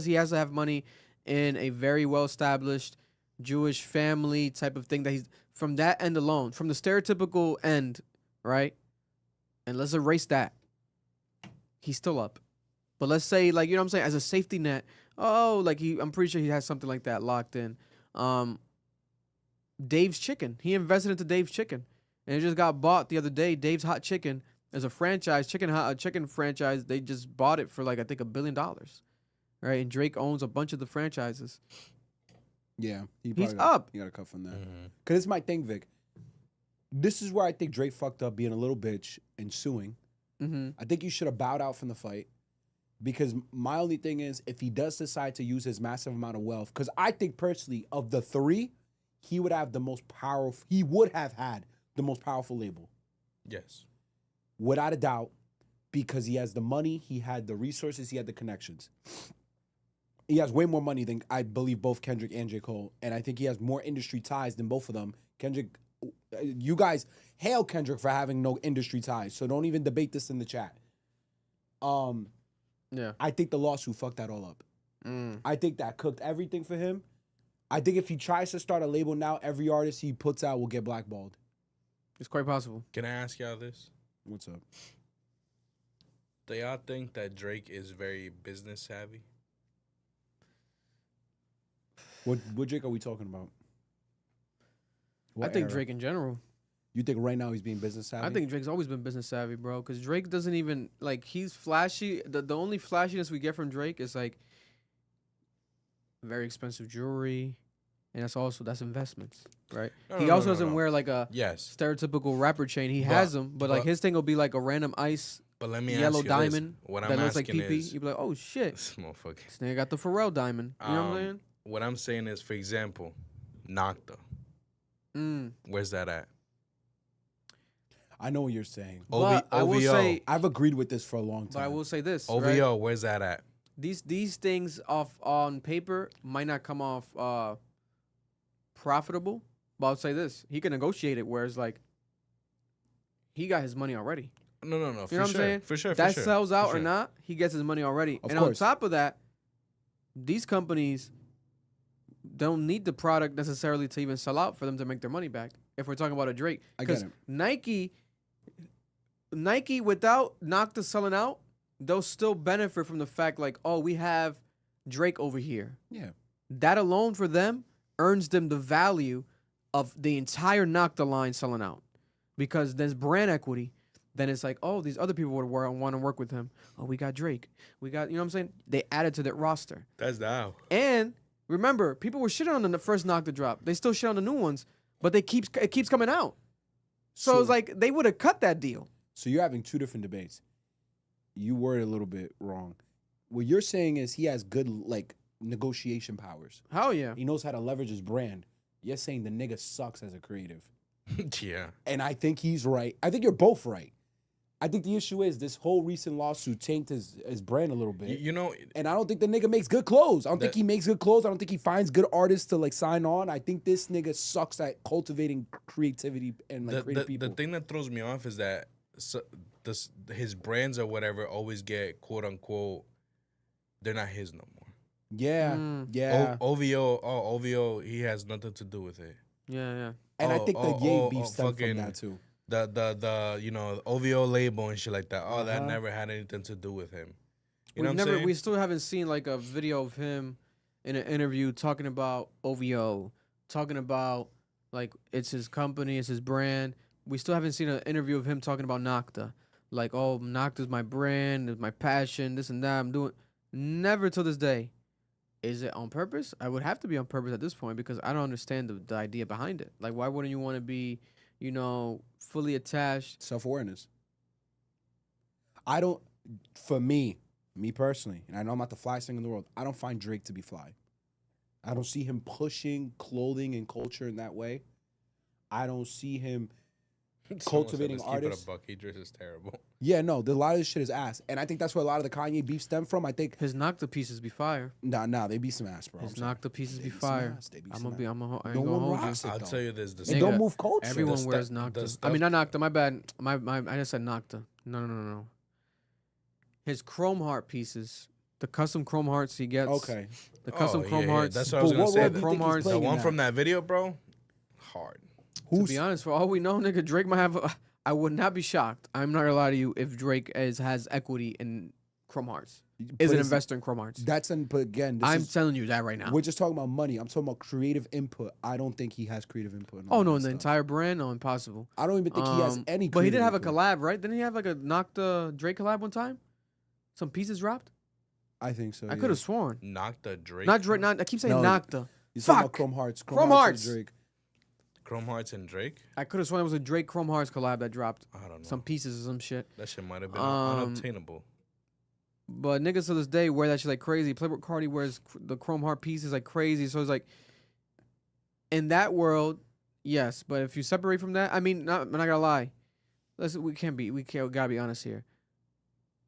he has to have money in a very well established Jewish family type of thing that he's from that end alone, from the stereotypical end, right? And let's erase that. He's still up. But let's say, like, you know what I'm saying, as a safety net, I'm pretty sure he has something like that locked in. Dave's Chicken. He invested into Dave's Chicken. And it just got bought the other day. Dave's Hot Chicken is a franchise, chicken franchise. They just bought it for like, I think, $1 billion. Right? And Drake owns a bunch of the franchises. Yeah. He's up. You got to cut from that. Because it's my thing, Vic. This is where I think Drake fucked up being a little bitch and suing. Mm-hmm. I think you should have bowed out from the fight. Because my only thing is, if he does decide to use his massive amount of wealth, because I think personally, of the three, he would have the most powerful, he would have had the most powerful label. Yes. Without a doubt, because he has the money, he had the resources, he had the connections. He has way more money than, I believe, both Kendrick and J. Cole. And I think he has more industry ties than both of them. Kendrick, you guys hail Kendrick for having no industry ties, so don't even debate this in the chat. Yeah. I think the lawsuit fucked that all up. I think that cooked everything for him. I think if he tries to start a label now, every artist he puts out will get blackballed. It's quite possible. Can I ask y'all this? What's up? Do y'all think that Drake is very business savvy? What Drake are we talking about? I think Drake in general. You think right now he's being business savvy? I think Drake's always been business savvy, bro. Because Drake doesn't even, like, he's flashy. The only flashiness we get from Drake is, like, very expensive jewelry. And that's investments, right? He also doesn't wear, like, a stereotypical rapper chain. He has them, but, like, his thing will be, like, a random ice but let me yellow ask you diamond this. What that I'm looks like asking PP. is, You'd be like, oh, shit. this motherfucker. This nigga got the Pharrell diamond. You know what I'm saying? What I'm saying is, for example, Nocta. Where's that at? I know what you're saying. But I will say, I've agreed with this for a long time. but I will say this. OVO, right? where's that at? These things off on paper might not come off profitable, but I'll say this: he can negotiate it. Whereas, like, he got his money already. No. You know what I'm sure. saying? For sure. That for sure. sells out for or sure. not, he gets his money already. Of And course. on top of that, these companies don't need the product necessarily to even sell out for them to make their money back. If we're talking about a Drake, I get because Nike, without Nocta selling out, they'll still benefit from the fact, like, oh, we have Drake over here. Yeah. That alone for them earns them the value of the entire Nocta line selling out. Because there's brand equity. Then it's like, oh, these other people would want to work with him. Oh, we got Drake. We got, you know what I'm saying? They added to that roster. That's now. And Remember, people were shitting on the first Nocta drop. They still shit on the new ones, but it keeps coming out. So it's like they would have cut that deal. So you're having two different debates. You worded a little bit wrong. What you're saying is he has good like negotiation powers. Hell yeah. He knows how to leverage his brand. You're saying the nigga sucks as a creative. Yeah. And I think he's right. I think you're both right. I think the issue is this whole recent lawsuit tanked his brand a little bit. You know, and I don't think the nigga makes good clothes. I don't think he makes good clothes. I don't think he finds good artists to like sign on. I think this nigga sucks at cultivating creativity and like creative people. The thing that throws me off is that his brands or whatever always get quote unquote, they're not his no more. Yeah, yeah. OVO, he has nothing to do with it. Yeah. And I think the Ying beef stemmed from that too. The you know, OVO label and shit like that. All that never had anything to do with him. You know what I'm saying? We still haven't seen like a video of him in an interview talking about OVO, talking about like it's his company, it's his brand. We still haven't seen an interview of him talking about Nocta. Like, oh, Nocta's my brand, it's my passion, this and that. I'm doing. Never till this day. Is it on purpose? I would have to be on purpose at this point because I don't understand the idea behind it. Like, why wouldn't you want to be, you know, fully attached? Self-awareness. I don't, for me personally, and I know I'm not the flyest thing in the world, I don't find Drake to be fly. I don't see him pushing clothing and culture in that way. I don't see him cultivating artists. Keep it a buck. Idris is terrible. Yeah, no, a lot of this shit is ass. And I think that's where a lot of the Kanye beef stem from. I think his Nocta pieces be fire. Nah, they be some ass, bro. His Nocta pieces be fire. I'm gonna I no ain't gonna one hold rocks you. it, I'll though. tell you this. It don't move culture. Everyone wears Nocta. I mean, not Nocta. My bad. I just said Nocta. No. His chrome heart pieces, the custom chrome hearts he gets. Okay. The custom chrome hearts. That's what I was gonna say. Chrome hearts. The one from that video, bro. Hard. To be honest, for all we know, nigga, Drake might have. I would not be shocked. I'm not gonna lie to you if Drake has equity in Chrome Hearts. Is an investor in Chrome Hearts. But again, I'm telling you that right now. We're just talking about money. I'm talking about creative input. I don't think he has creative input. Oh no, in the entire brand, no, impossible. I don't even think he has any. But he did have a collab, right? Didn't he have like a Nocta Drake collab one time? Some pieces dropped. I think so. Oh, I could have sworn. Nocta Drake. Not Drake. I keep saying Nocta. You're talking about Chrome Hearts. Chrome Hearts. Drake. Chrome Hearts and Drake. I could have sworn it was a Drake Chrome Hearts collab that dropped. I don't know. Some pieces or some shit. That shit might have been unobtainable. But niggas to this day wear that shit like crazy. Playboy Cardi wears the Chrome Heart pieces like crazy. So it's like, in that world, yes. But if you separate from that, I mean, I'm not gonna lie. We gotta be honest here.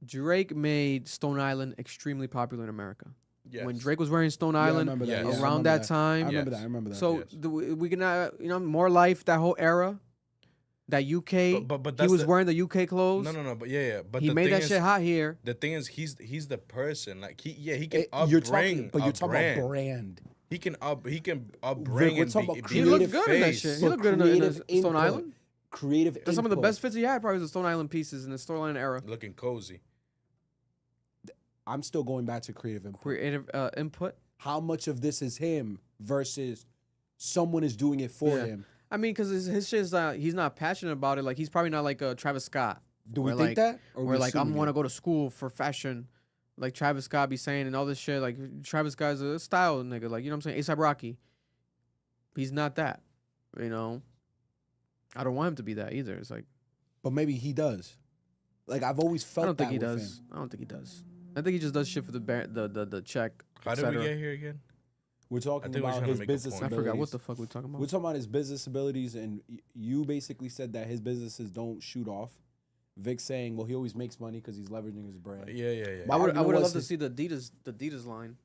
Drake made Stone Island extremely popular in America. Yes. When Drake was wearing Stone Island around that time. I remember that. So we can, More Life, that whole era, that UK. But he was wearing the UK clothes. No. But yeah. But he made that shit hot here. The thing is, he's the person. Like he can upbring. You're talking about brand. He can upbring We're talking about he looked good in that shit. He looked good in the Stone Island. Creative. That's some of the best fits he had. Probably was the Stone Island pieces in the Stone Island era. Looking cozy. I'm still going back to creative input. Creative input. How much of this is him versus someone is doing it for him? I mean, because his shit is he's not passionate about it. Like he's probably not like Travis Scott. Do we think that? Or like I'm want to go to school for fashion, like Travis Scott be saying and all this shit. Like Travis Scott's a style nigga. Like you know what I'm saying? A$AP Rocky. He's not that. You know. I don't want him to be that either. It's like. But maybe he does. Like I've always felt. I don't think he with does. him. I don't think he does. I think he just does shit for the check. How did we get here again? We're talking about his business abilities. I forgot what the fuck we're talking about. We're talking about his business abilities, and you basically said that his businesses don't shoot off. Vic saying, well, he always makes money because he's leveraging his brand. Yeah. I would have loved to see the Adidas line,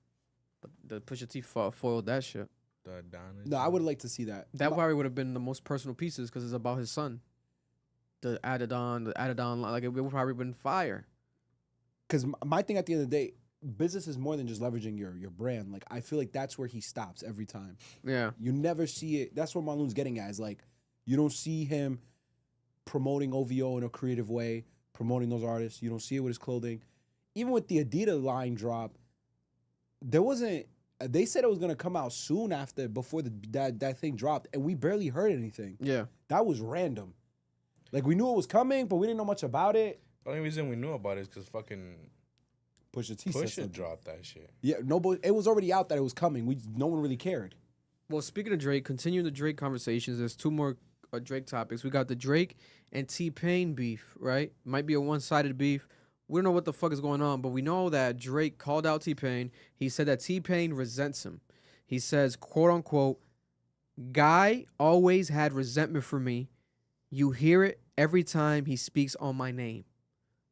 but the Pusha T foiled that shit. No, I would like to see that. That probably would have been the most personal pieces because it's about his son. The added on line, like it would probably been fire. Because my thing at the end of the day, business is more than just leveraging your brand. Like I feel like that's where he stops every time. Yeah, you never see it. That's what Marloon's getting at. Is like you don't see him promoting OVO in a creative way, promoting those artists. You don't see it with his clothing. Even with the Adidas line drop, there wasn't. They said it was gonna come out soon before that thing dropped, and we barely heard anything. Yeah, that was random. Like we knew it was coming, but we didn't know much about it. The only reason we knew about it is because fucking Pusha T said Pusha something. dropped that shit. Yeah, no, but it was already out that it was coming. No one really cared. Well, speaking of Drake, continuing the Drake conversations, there's two more Drake topics. We got the Drake and T-Pain beef, right? Might be a one-sided beef. We don't know what the fuck is going on, but we know that Drake called out T-Pain. He said that T-Pain resents him. He says, quote unquote, "Guy always had resentment for me. You hear it every time he speaks on my name."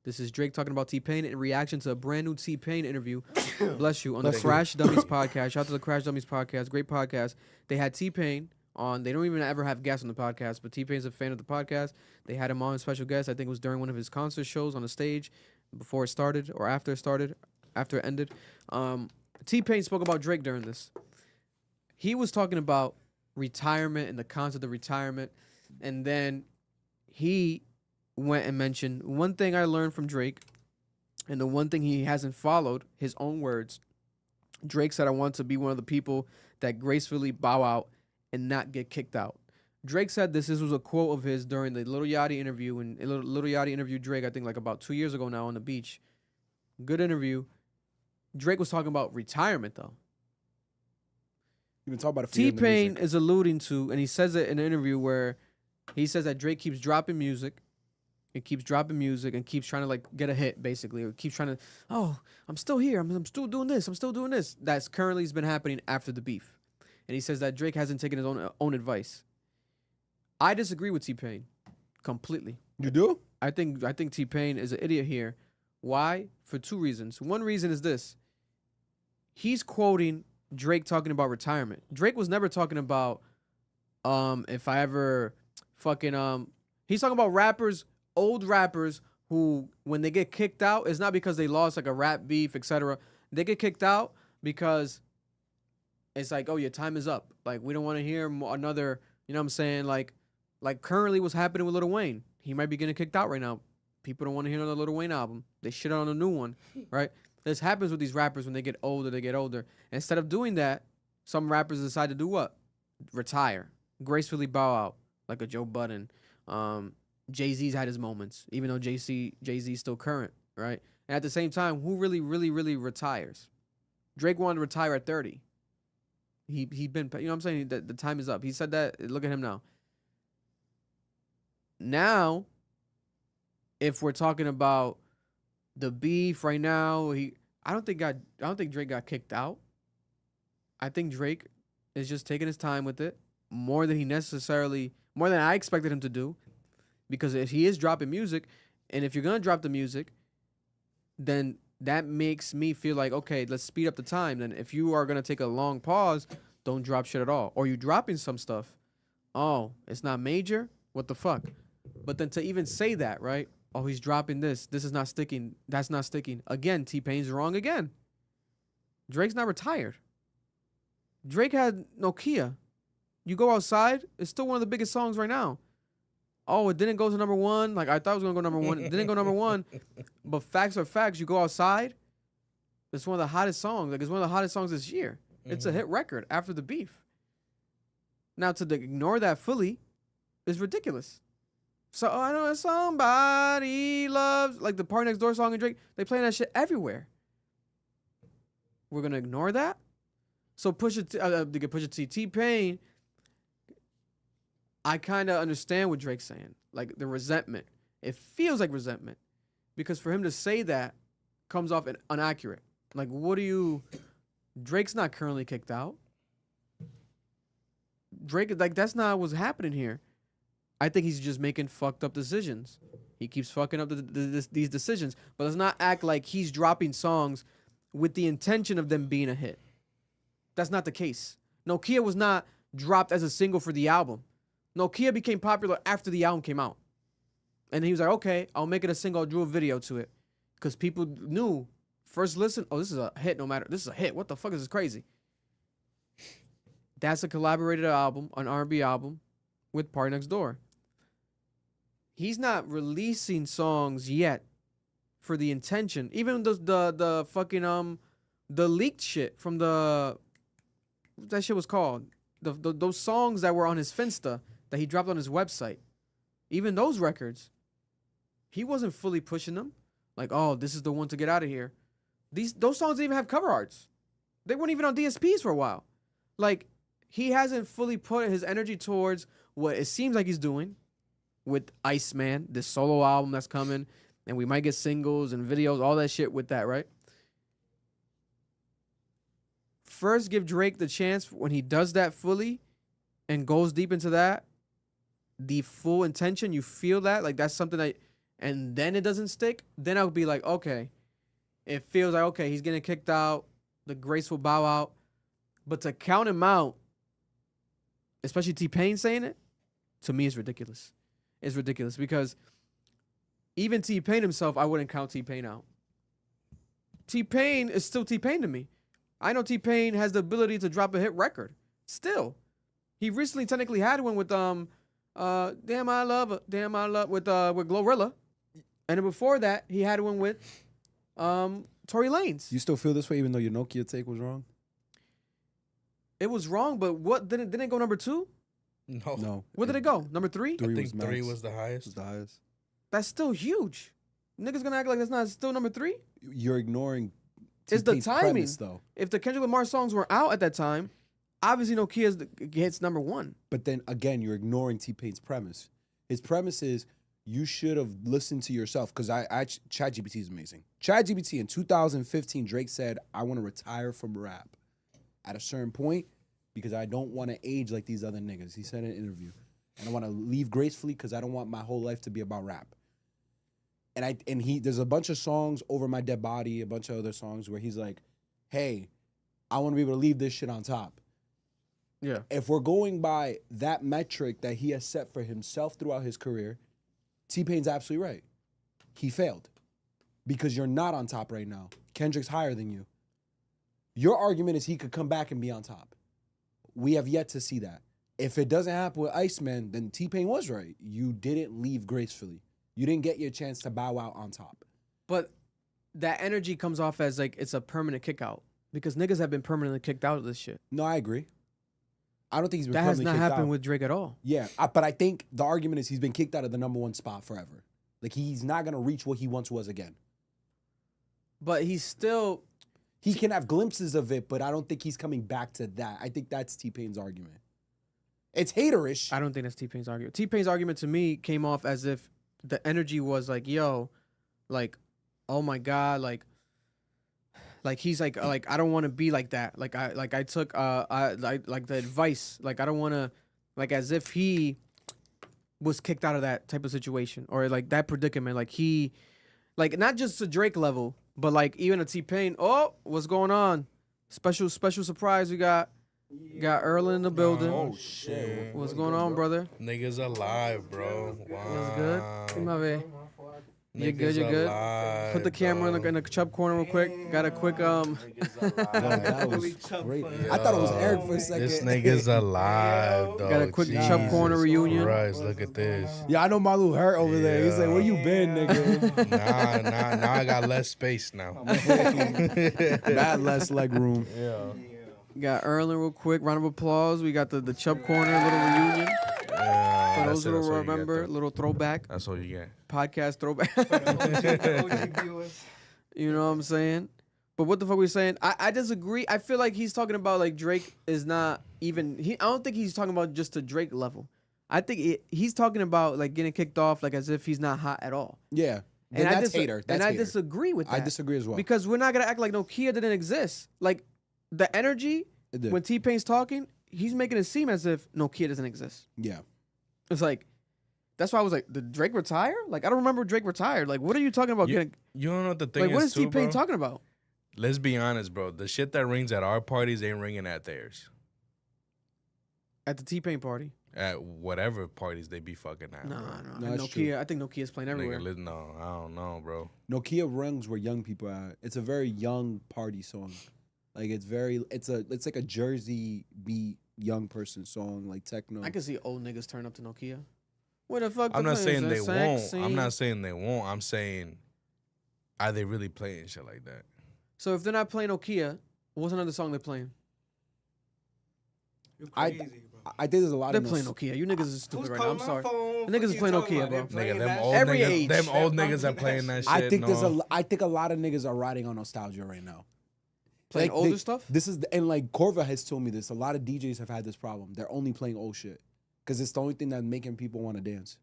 This is Drake talking about T-Pain in reaction to a brand new T-Pain interview. Bless you. On the Crash Dummies podcast. Shout out to the Crash Dummies podcast. Great podcast. They had T-Pain on. They don't even ever have guests on the podcast, but T-Pain's a fan of the podcast. They had him on as special guest. I think it was during one of his concert shows on the stage before it started or after it started, after it ended. T-Pain spoke about Drake during this. He was talking about retirement and the concept of retirement. And then he went and mentioned one thing I learned from Drake, and the one thing he hasn't followed, his own words. Drake said, "I want to be one of the people that gracefully bow out and not get kicked out." Drake said this was a quote of his during the Lil Yachty interview, and Lil Yachty interviewed Drake, I think like about 2 years ago now on the beach. Good interview. Drake was talking about retirement though. You've been talking about it for years in the T-Pain music. is alluding to, and he says it in an interview where he says that Drake keeps dropping music. He keeps dropping music and keeps trying to like get a hit, basically, or keeps trying to, oh, I'm still here. I'm still doing this. I'm still doing this. That's currently has been happening after the beef. And he says that Drake hasn't taken his own advice. I disagree with T-Pain completely. You do? I think T-Pain is an idiot here. Why? For two reasons. One reason is this. He's quoting Drake talking about retirement. Drake was never talking about if I ever fucking he's talking about rappers, old rappers who when they get kicked out, it's not because they lost like a rap beef, etc. They get kicked out because it's like, oh, your time is up. Like we don't want to hear another, you know what I'm saying? Like currently what's happening with Lil Wayne. He might be getting kicked out right now. People don't want to hear another Lil Wayne album. They shit on a new one, right? This happens with these rappers when they get older, Instead of doing that, some rappers decide to do what? Retire. Gracefully bow out, like a Joe Budden. Jay-Z's had his moments, even though Jay-Z's still current, right? And at the same time, who really retires? Drake wanted to retire at 30. He'd been, you know what I'm saying? The time is up. He said that. Look at him now. Now, if we're talking about the beef right now, I don't think Drake got kicked out. I think Drake is just taking his time with it more than I expected him to do. Because if he is dropping music, and if you're gonna drop the music, then that makes me feel like, okay, let's speed up the time. Then if you are gonna take a long pause, don't drop shit at all. Or you dropping some stuff. Oh, it's not major? What the fuck? But then to even say that, right? Oh, he's dropping this. This is not sticking. That's not sticking. Again, T-Pain's wrong again. Drake's not retired. Drake had Nokia. You go outside, it's still one of the biggest songs right now. Oh, it didn't go to number one. Like, I thought it was going to go number one. It didn't go number one. But facts are facts. You go outside, it's one of the hottest songs. Like, it's one of the hottest songs this year. Mm-hmm. It's a hit record after the beef. Now, to ignore that fully is ridiculous. So, I know somebody loves, like the Party Next Door song and Drake, they playing that shit everywhere. We're going to ignore that? So, Pusha T, T-Pain, I kind of understand what Drake's saying. Like, the resentment. It feels like resentment. Because for him to say that comes off inaccurate. Like, Drake's not currently kicked out. Drake, like, that's not what's happening here. I think he's just making fucked up decisions. He keeps fucking up these decisions. But let's not act like he's dropping songs with the intention of them being a hit. That's not the case. Nokia was not dropped as a single for the album. Nokia became popular after the album came out. And he was like, okay, I'll make it a single, I'll do a video to it. Because people knew, first listen, oh, this is a hit this is a hit. What the fuck is this crazy? That's a collaborated album, an R&B album with Party Next Door. He's not releasing songs yet for the intention. Even the fucking the leaked shit from what that shit was called. Those songs that were on his Finsta that he dropped on his website. Even those records, he wasn't fully pushing them. Like, oh, this is the one to get out of here. Those songs didn't even have cover arts. They weren't even on DSPs for a while. Like, he hasn't fully put his energy towards what it seems like he's doing with Iceman, this solo album that's coming, and we might get singles and videos, all that shit with that, right? First, give Drake the chance when he does that fully and goes deep into that, the full intention, you feel that, like that's something that, and then it doesn't stick, then I'll be like, okay, it feels like, okay, he's getting kicked out, the graceful bow out, but to count him out, especially T-Pain saying it, to me is ridiculous. It's ridiculous because even T-Pain himself, I wouldn't count T-Pain out. T-Pain is still T-Pain to me. I know T-Pain has the ability to drop a hit record. Still. He recently technically had one with Damn I Love with Glorilla. And then before that, he had one with Tory Lanez. You still feel this way even though your Nokia take was wrong? It was wrong, but what didn't it go number 2? No. Where did it go? Number 3? I think 3 was the highest. That's still huge. Niggas gonna act like that's not still number 3? You're ignoring It's the T-Pain's timing. premise, though. If the Kendrick Lamar songs were out at that time, obviously Nokia's hits number 1. But then again, you're ignoring T-Pain's premise. His premise is you should have listened to yourself because ChatGPT is amazing. ChatGPT in 2015, Drake said, I want to retire from rap at a certain point because I don't want to age like these other niggas. He said in an interview. And I want to leave gracefully because I don't want my whole life to be about rap. And there's a bunch of songs, Over My Dead Body, a bunch of other songs where he's like, hey, I want to be able to leave this shit on top. Yeah. If we're going by that metric that he has set for himself throughout his career, T-Pain's absolutely right. He failed because you're not on top right now. Kendrick's higher than you. Your argument is he could come back and be on top. We have yet to see that. If it doesn't happen with Iceman, then T-Pain was right. You didn't leave gracefully. You didn't get your chance to bow out on top. But that energy comes off as like it's a permanent kick out because niggas have been permanently kicked out of this shit. No, I agree. I don't think he's been that has permanently not kicked happened out. with Drake at all. Yeah, but I think the argument is he's been kicked out of the number 1 spot forever. Like he's not gonna reach what he once was again. But he's still. He can have glimpses of it, but I don't think he's coming back to that. I think that's T-Pain's argument. It's haterish. I don't think that's T-Pain's argument. T-Pain's argument to me came off as if the energy was like, yo, like, oh my God, like he's like I don't want to be like that. Like I took like the advice. Like I don't want to, like as if he was kicked out of that type of situation or like that predicament. Like he, like not just a Drake level, but like even a T-Pain. Oh, what's going on? Special surprise. We got Earl in the building. Oh shit! What's going on, brother? Niggas alive, bro. Wow. What's good? Come my way. You're good. Niggas You're good. alive, Put the camera in the chub corner real quick. Got a quick That was great. I thought it was Eric for a second. This nigga's alive, though. Got a quick chub corner reunion. Christ, look at this. Yeah, I know Malu hurt over there. He's like, where you been, nigga? Now I got less space now. Not less leg room. Yeah. Got Erlen real quick. Round of applause. We got the chub corner little reunion. For those who don't remember, little throwback. That's all you get. Podcast throwback. You know what I'm saying? But what the fuck we saying? I disagree. I feel like he's talking about like Drake is not even. I don't think he's talking about just a Drake level. I think he's talking about like getting kicked off like as if he's not hot at all. Yeah. And that's hater. That's I hater. disagree with that. I disagree as well. Because we're not gonna act like Nokia didn't exist. Like the energy It did. when T-Pain's talking, he's making it seem as if Nokia doesn't exist. Yeah. It's like that's why I was like, did Drake retire? Like I don't remember Drake retired. Like what are you talking about? You don't know what the thing Like is, what is too, T-Pain bro? talking about? Let's be honest, bro. The shit that rings at our parties ain't ringing at theirs. At the T-Pain party? At whatever parties they be fucking at. No, bro. No, And that's true. Nokia. I think Nokia's playing everywhere. Nigga, listen, no, I don't know, bro. Nokia rings where young people are. It's a very young party song. Like it's like a Jersey beat young person song, like techno. I can see old niggas turn up to Nokia. What the fuck? I'm the not thing saying is? they won't. Sexy. I'm not saying they won't. I'm saying, are they really playing shit like that? So if they're not playing Nokia, what's another song they're playing? I I think there's a lot They're of playing Nokia. You niggas is stupid Who's right now. I'm calling my sorry. phone? The niggas What is you playing talking Nokia, about? bro. They're playing Nigga, them that old shit. Every niggas, age. them old They're niggas are bumping playing that that shit. shit. I think a lot of niggas are riding on nostalgia right now. Playing Like, older stuff? This is and like Corva has told me this. A lot of DJs have had this problem. They're only playing old shit because it's the only thing that's making people want to dance.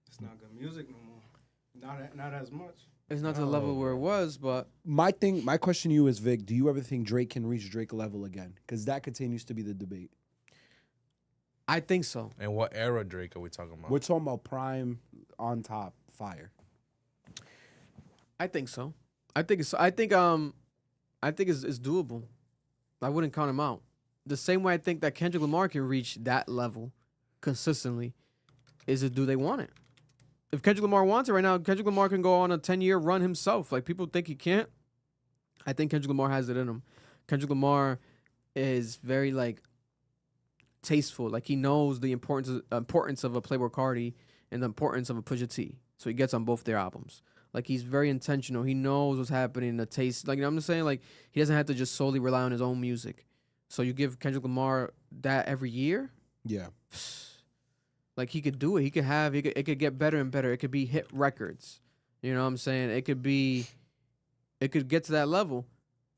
It's not good music no more. Not as much. It's not to the level where it was, but My question to you is, Vic, do you ever think Drake can reach Drake level again? Because that continues to be the debate. I think so. And what era Drake are we talking about? We're talking about prime, on top, fire. I think so. I think it's doable. I wouldn't count him out. The same way I think that Kendrick Lamar can reach that level consistently. Do they want it? If Kendrick Lamar wants it right now, Kendrick Lamar can go on a 10-year run himself. Like, people think he can't. I think Kendrick Lamar has it in him. Kendrick Lamar is very, like, tasteful. Like, he knows the importance of a Playboi Carti and the importance of a Pusha T. So he gets on both their albums. Like, he's very intentional. He knows what's happening, the taste. Like, you know what I'm saying? Like, he doesn't have to just solely rely on his own music. So you give Kendrick Lamar that every year, Yeah. like, he could do it. It could get better and better. It could be hit records. You know what I'm saying? It could get to that level,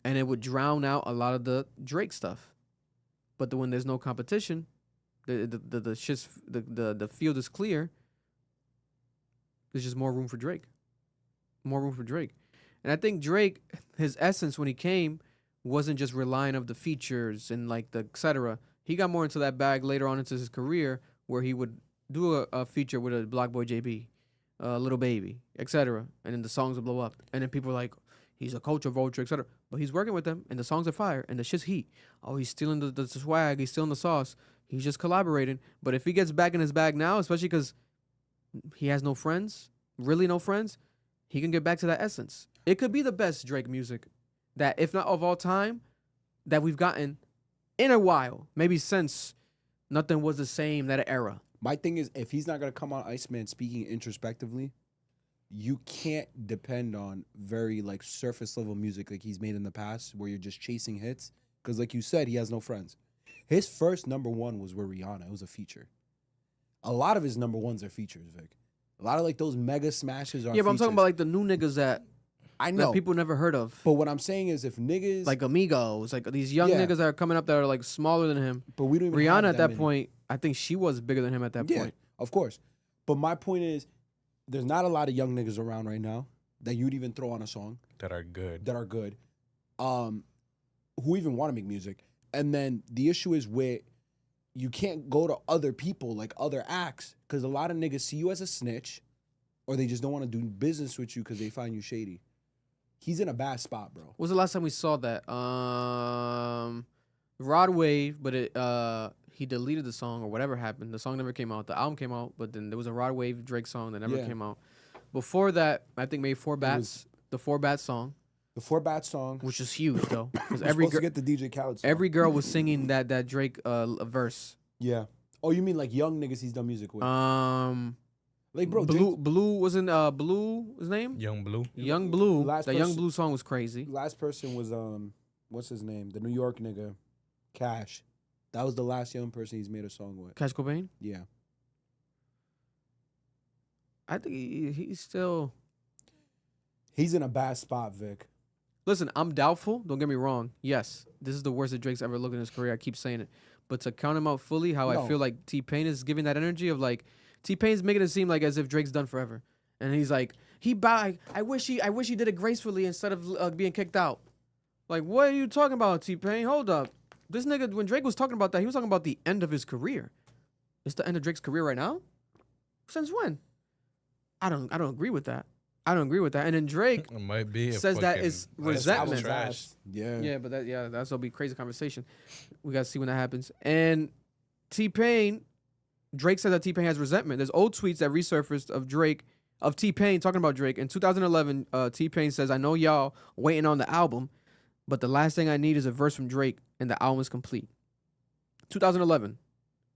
and it would drown out a lot of the Drake stuff. But when there's no competition, the field is clear. There's just more room for Drake. More room for Drake. And I think Drake, his essence when he came wasn't just relying of the features and like the et cetera. He got more into that bag later on into his career where he would do a feature with a Block Boy JB, Little Baby, et cetera. And then the songs would blow up. And then people were like, he's a culture vulture, et cetera. But he's working with them and the songs are fire and the shit's heat. Oh, he's stealing the swag. He's stealing the sauce. He's just collaborating. But if he gets back in his bag now, especially because he has no friends, really no friends, he can get back to that essence. It could be the best Drake music that, if not of all time, that we've gotten in a while. Maybe since Nothing Was the Same, that era. My thing is, if he's not going to come on Iceman speaking introspectively, you can't depend on very, like, surface level music like he's made in the past where you're just chasing hits. Because, like you said, he has no friends. His first number one was with Rihanna. It was a feature. A lot of his number ones are features, Vic. A lot of, like, those mega smashes are Yeah, but I'm features. talking about, like, the new niggas that I know. people never heard of. But what I'm saying is if niggas... Like Amigos, like these young Yeah. niggas that are coming up that are, like, smaller than him. But we don't even have Rihanna at that many. point, I think she was bigger than him at that point. Of course. But my point is, there's not a lot of young niggas around right now that you'd even throw on a song That are good. who even want to make music. And then the issue is where you can't go to other people, like other acts, because a lot of niggas see you as a snitch or they just don't want to do business with you because they find you shady. He's in a bad spot, bro. When was the last time we saw that? Rod Wave, but he deleted the song or whatever happened. The song never came out. The album came out, but then there was a Rod Wave Drake song that never Yeah. came out. Before that, I think maybe Four Bats, the Four Bats song, The 4-Bat song. which is huge though, because We're supposed to get the DJ Khaled song. every girl was singing that Drake verse. Yeah. Oh, you mean like young niggas he's done music with? Like, bro, Blue wasn't Blue his name? Young Blue. Young Blue. Last That Young person- Blue song was crazy. last person was what's his name? The New York nigga, Cash. That was the last young person he's made a song with. Cash Cobain. Yeah. I think he's still. He's in a bad spot, Vic. Listen, I'm doubtful. Don't get me wrong. Yes, this is the worst that Drake's ever looked in his career. I keep saying it. But to count him out fully, how No. I feel like T-Pain is giving that energy of like, T-Pain's making it seem like as if Drake's done forever. And he's like, I wish he did it gracefully instead of being kicked out. Like, what are you talking about, T-Pain? Hold up. This nigga, when Drake was talking about that, he was talking about the end of his career. It's the end of Drake's career right now? Since when? I don't agree with that. And then Drake It might be. says that it's resentment. Trash. Yeah. Yeah, but that's gonna be a crazy conversation. We gotta see when that happens. And T-Pain, Drake said that T-Pain has resentment. There's old tweets that resurfaced of T-Pain talking about Drake. In 2011, T-Pain says, "I know y'all waiting on the album, but the last thing I need is a verse from Drake, and the album is complete." 2011,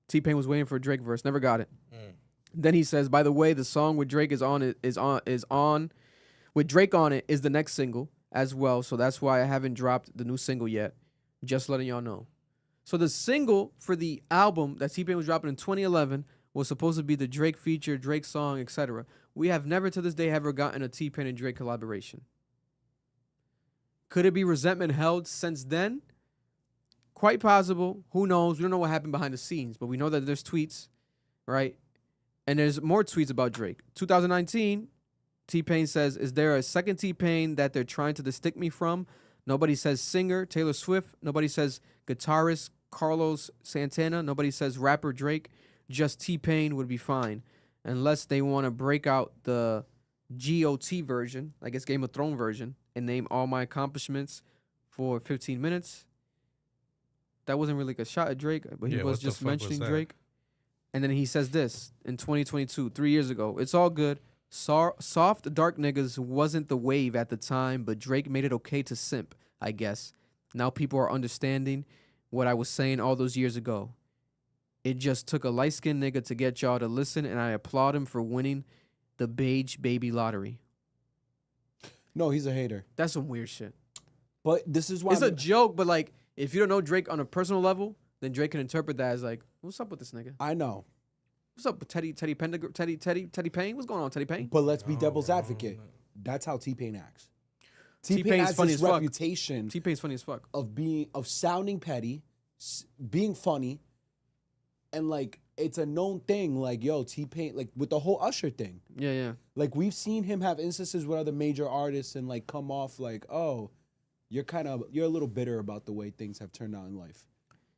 T-Pain was waiting for a Drake verse, never got it. Then he says, "By the way, the song with Drake with Drake on it is the next single as well. So that's why I haven't dropped the new single yet. Just letting y'all know." So the single for the album that T-Pain was dropping in 2011 was supposed to be the Drake feature, Drake song, etc. We have never to this day ever gotten a T-Pain and Drake collaboration. Could it be resentment held since then? Quite possible. Who knows? We don't know what happened behind the scenes, but we know that there's tweets, right? And there's more tweets about Drake. 2019, T-Pain says, is there a second T-Pain that they're trying to distinct me from? Nobody says singer, Taylor Swift. Nobody says guitarist, Carlos Santana. Nobody says rapper Drake. Just T-Pain would be fine. Unless they want to break out the GOT version, I guess Game of Thrones version, and name all my accomplishments for 15 minutes. That wasn't really a shot at Drake, but he was just mentioning Drake. And then he says this in 2022, 3 years ago. It's all good. Soft, dark niggas wasn't the wave at the time, but Drake made it okay to simp, I guess. Now people are understanding what I was saying all those years ago. It just took a light-skinned nigga to get y'all to listen, and I applaud him for winning the Beige Baby Lottery. No, he's a hater. That's some weird shit. But this is why it's a joke, but like, if you don't know Drake on a personal level, then Drake can interpret that as like, what's up with this nigga? I know. What's up with Teddy Payne? What's going on, Teddy Payne? But let's be devil's advocate. That's how T-Pain acts. T-Pain's has funny this as fuck. reputation T-Pain's funny as fuck. of sounding petty, being funny, and like it's a known thing. Like, yo, T-Pain, like with the whole Usher thing. Yeah, yeah. Like we've seen him have instances with other major artists and like come off like, oh, you're a little bitter about the way things have turned out in life.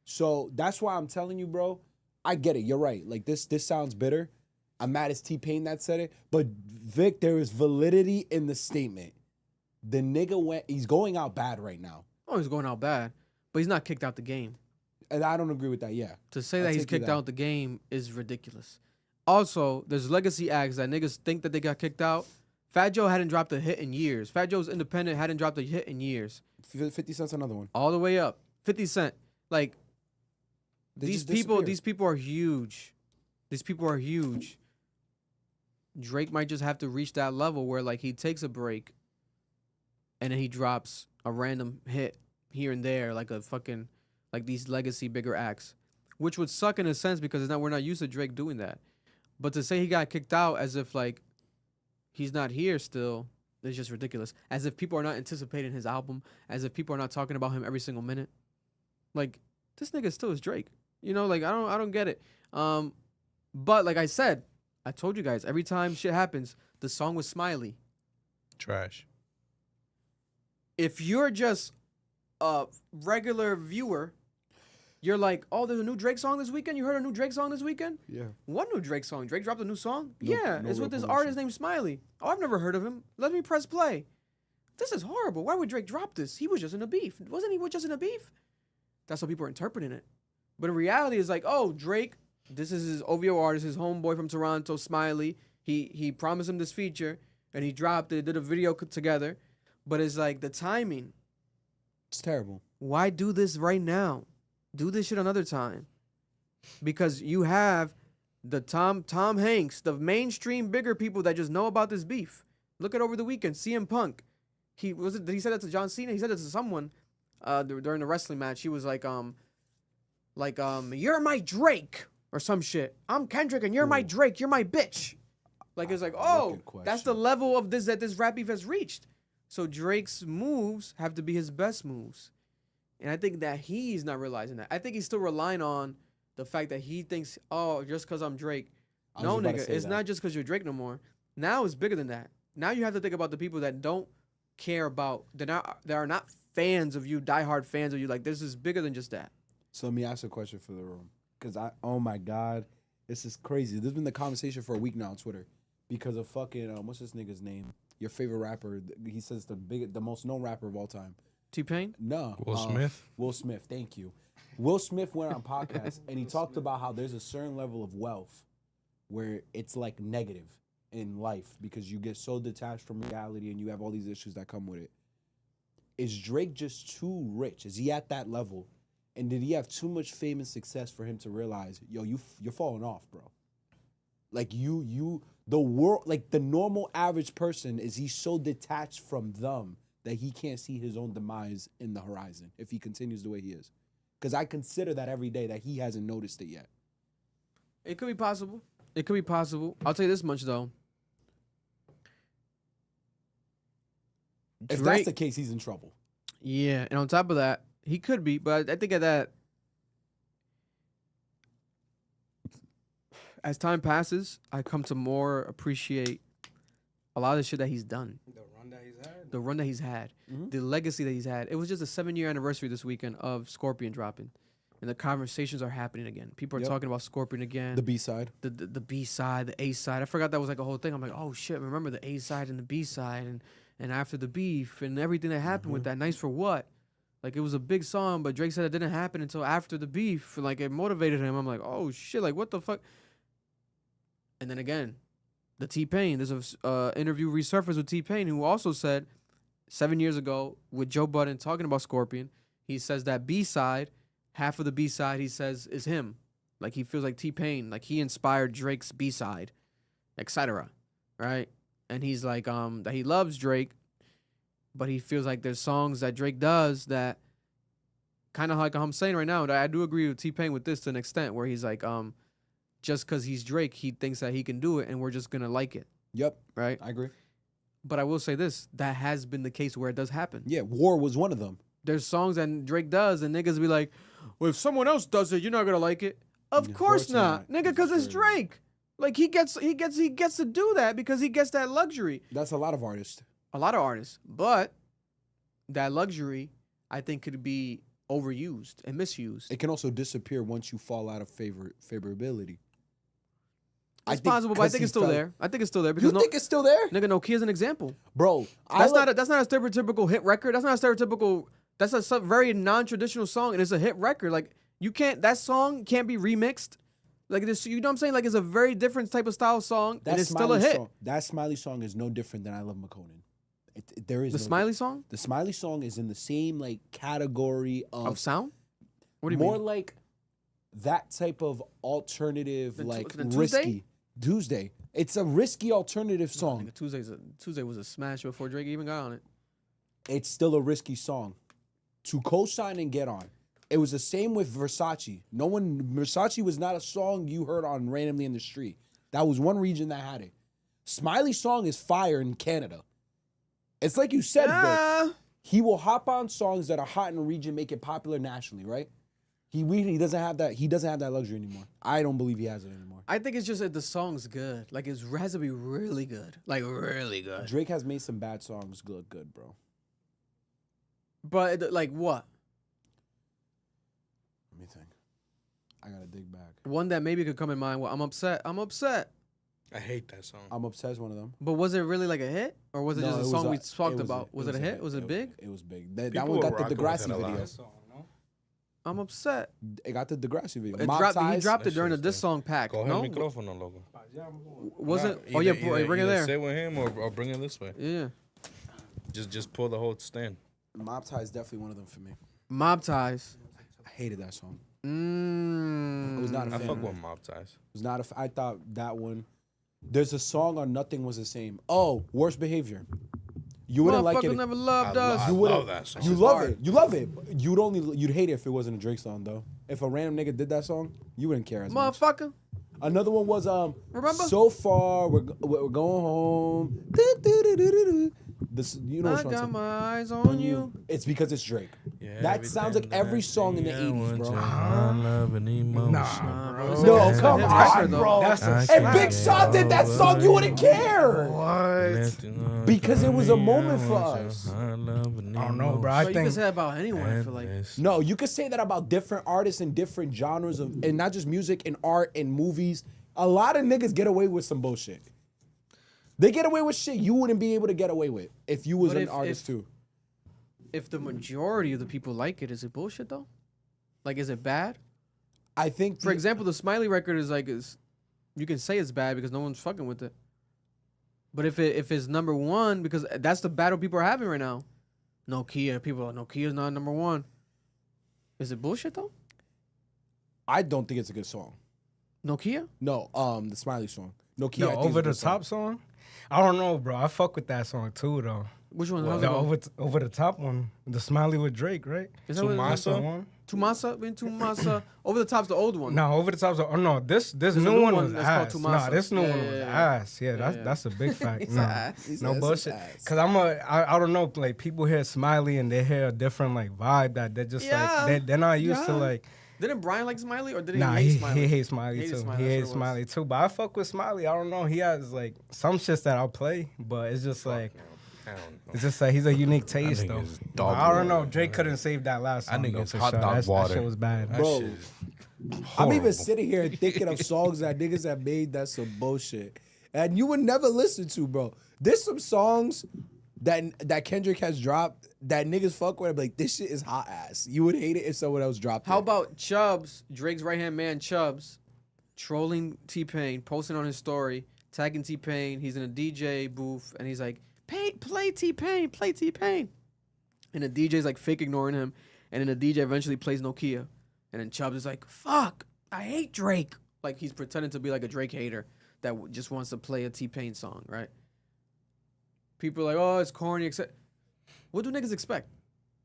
So that's why I'm telling you, bro. I get it. You're right. Like this sounds bitter. I'm mad it's T-Pain that said it. But Vic, there is validity in the statement. The nigga he's going out bad right now. Oh, he's going out bad. But he's not kicked out the game. And I don't agree with that, yeah. To say that he's kicked out the game is ridiculous. Also, there's legacy acts that niggas think that they got kicked out. Fat Joe hadn't dropped a hit in years. Fat Joe's independent, hadn't dropped a hit in years. 50 Cent's another one. All the way up. 50 Cent. Like, these people are huge. These people are huge. Drake might just have to reach that level where like he takes a break and then he drops a random hit here and there, like a fucking like these legacy bigger acts. Which would suck in a sense because we're not used to Drake doing that. But to say he got kicked out as if like he's not here still is just ridiculous. As if people are not anticipating his album, as if people are not talking about him every single minute. Like, this nigga still is Drake. You know, like I don't get it. But like I said, I told you guys, every time shit happens, the song was Smiley. Trash. If you're just a regular viewer, you're like, oh, there's a new Drake song this weekend? You heard a new Drake song this weekend? Yeah. What new Drake song? Drake dropped a new song? No, yeah, no it's real with this promotion. artist named Smiley. Oh, I've never heard of him. Let me press play. This is horrible. Why would Drake drop this? He was just in a beef. Wasn't he just in a beef? That's how people are interpreting it. But in reality, it's like, oh, Drake, this is his OVO artist, his homeboy from Toronto, Smiley. He promised him this feature, and he dropped it, did a video together. But it's like the timing. It's terrible. Why do this right now? Do this shit another time. Because you have the Tom Hanks, the mainstream bigger people that just know about this beef. Look at over the weekend, CM Punk. Did he say that to John Cena? He said that to someone during the wrestling match. He was like, you're my Drake or some shit. I'm Kendrick and you're my Drake. You're my bitch. Like, it's like, oh, that's the level of this that this rap beef has reached. So Drake's moves have to be his best moves. And I think that he's not realizing that. I think he's still relying on the fact that he thinks, oh, just because I'm Drake. No, nigga, it's not just because you're Drake no more. Now it's bigger than that. Now you have to think about the people that don't care about, that are not fans of you, diehard fans of you. Like, this is bigger than just that. So let me ask a question for the room. Because oh my God, this is crazy. This has been the conversation for a week now on Twitter. Because of fucking, what's this nigga's name? Your favorite rapper. He says the most known rapper of all time. T-Pain? No. Will Smith? Will Smith, thank you. Will Smith went on a podcast and he talked about how there's a certain level of wealth where it's like negative in life because you get so detached from reality and you have all these issues that come with it. Is Drake just too rich? Is he at that level? And did he have too much fame and success for him to realize, yo, you're falling off, bro? Like the world, like the normal average person, is he so detached from them that he can't see his own demise in the horizon if he continues the way he is? Because I consider that every day that he hasn't noticed it yet. It could be possible. It could be possible. I'll tell you this much though. If Drake, that's the case, he's in trouble. yeah, and on top of that, he could be, but I think at that, as time passes, I come to more appreciate a lot of the shit that he's done, The run that he's had. the run that he's had, the legacy that he's had. It was just a 7-year anniversary this weekend of Scorpion dropping, and the conversations are happening again. People are talking about Scorpion again. The B-side. The B side, the A side. I forgot that was like a whole thing. I'm like, oh shit, remember the A side and the B side, and after the beef and everything that happened with that. Nice for what? Like it was a big song, but Drake said it didn't happen until after the beef. Like it motivated him. I'm like, oh shit, like what the fuck? And then again, the T-Pain. There's a interview resurfaced with T-Pain, who also said 7 years ago with Joe Budden talking about Scorpion, he says that B side, half of the B side, he says is him. Like he feels like T-Pain, like he inspired Drake's B side, etc. Right? And he's like, that he loves Drake, but he feels like there's songs that Drake does that kind of like I'm saying right now. That I do agree with T-Pain with this to an extent where he's like, just because he's Drake, he thinks that he can do it, and we're just gonna like it. Yep. Right? I agree. But I will say this: that has been the case where it does happen. Yeah, War was one of them. There's songs that Drake does, and niggas be like, "Well, if someone else does it, you're not gonna like it." Of course not, nigga, because it's Drake. Like he gets to do that because he gets that luxury. That's a lot of artists. A lot of artists, but that luxury, I think, could be overused and misused. It can also disappear once you fall out of favorability. It's possible, but I think it's still there. I think it's still there because You think it's still there? nigga, Nokia's an example. Bro, That's not a stereotypical hit record. That's not a stereotypical. That's a very non-traditional song, and it's a hit record. Like you can't. That song can't be remixed. Like this, you know what I'm saying? Like it's a very different type of style song, and it's still a hit. That Smiley song is no different than I Love McConan. There is The Smiley song The Smiley song is in the same like category of sound. What do you more mean? like that type of alternative, like the risky Tuesday. It's a risky alternative song. Nigga, Tuesday was a smash before Drake even got on it. It's still a risky song to co-sign and get on. It was the same with Versace. Versace was not a song you heard on randomly in the street. That was one region that had it. Smiley song is fire in Canada. It's like you said, Vic. He will hop on songs that are hot in a region, make it popular nationally, right? He doesn't have that. He doesn't have that luxury anymore. I don't believe he has it anymore. I think it's just that the song's good. Like it has to be really good. Like really good. Drake has made some bad songs look good, bro. But like what? Let me think. I gotta dig back. One that maybe could come in mind. Well, I'm upset. I hate that song. I'm obsessed. One of them. But was it really like a hit, or was it No, just a it song we was talked about? Was it a hit? Was it big? It was big. That People one got were the rocking with Degrassi it a lot. video. Song, no? I'm upset. It got the Degrassi video. He dropped it during the diss song pack. Coge No, el micrófono, loco. was Nah, it? Oh yeah, bring it there. Sit with him or bring it this way. Yeah, Just pull the whole stand. Mob Tie is definitely one of them for me. Mob Ties. I hated that song. Mm. I was not a I fan. fuck with Mob Ties. I thought that one. There's a song on Nothing Was the Same. Oh, Worst Behavior. You wouldn't like it. Motherfuckers never loved us. I love that song. You love it. You love it. You'd hate it if it wasn't a Drake song though. If a random nigga did that song, you wouldn't care as much. Motherfucker. Another one was Remember? So Far we're going home. This you know I what I'm got saying. my eyes on you. It's because it's Drake. Yeah, That sounds like every song in the 80s, bro. Love and emotion. No, come Hit on, record, though. bro. That's If Big Sean did that song, you wouldn't care. Because it was a moment for us. I don't know, bro. So I you can think say that about anyone. I feel like. No, you could say that about different artists and different genres of, and not just music and art and movies. A lot of niggas get away with some bullshit. They get away with shit you wouldn't be able to get away with if you was But an artist too. If the majority of the people like it, is it bullshit though? Like, is it bad? I think, For example, the Smiley record is you can say it's bad because no one's fucking with it. But if it's number one, because that's the battle people are having right now. Nokia's not number one. Is it bullshit though? I don't think it's a good song. Nokia? No, the Smiley song. Nokia. no, I think is a Over good the Top song. I don't know, bro. I fuck with that song too, though. Which one? The over the top one, the Smiley with Drake, right? Is that what it is? That's the one. Tumasa, been Tumasa. Over the Top's the old one. No, Over the Top's. Oh no, this a new new one one was that's ass. called No, Tumasa. this new Yeah, one yeah, was yeah. ass. Yeah, Yeah. that's a big fact. He's No, ass. He no said bullshit. it's ass. Cause I don't know. Like people hear Smiley and they hear a different like vibe that they're just Yeah. like they're not used to Yeah. like. Didn't Brian like Smiley or did he Nah, hate he Smiley? hates Smiley Hated too. Smiley, He that's hates what it was. Smiley too. But I fuck with Smiley. I don't know. He has like some shits that I'll play, but it's just like I don't know. it's just like he's a unique taste nigga though. is But dog I don't know. water, Drake man. couldn't save that last That song. nigga though, is for hot sure. dog That water. shit was bad. That Bro, shit is I'm horrible. even sitting here thinking of songs that niggas have made that's some bullshit. And you would never listen to, bro. There's some songs that Kendrick has dropped that niggas fuck with. Like, this shit is hot ass. You would hate it if someone else dropped How it. about Chubbs, Drake's right-hand man Chubbs, trolling T-Pain, posting on his story, tagging T-Pain. He's in a DJ booth, and he's like, play T-Pain, play T-Pain. And the DJ's like fake ignoring him, and then the DJ eventually plays Nokia. And then Chubbs is like, fuck, I hate Drake. Like, he's pretending to be like a Drake hater that just wants to play a T-Pain song, right? People are like, oh, it's corny. What do niggas expect?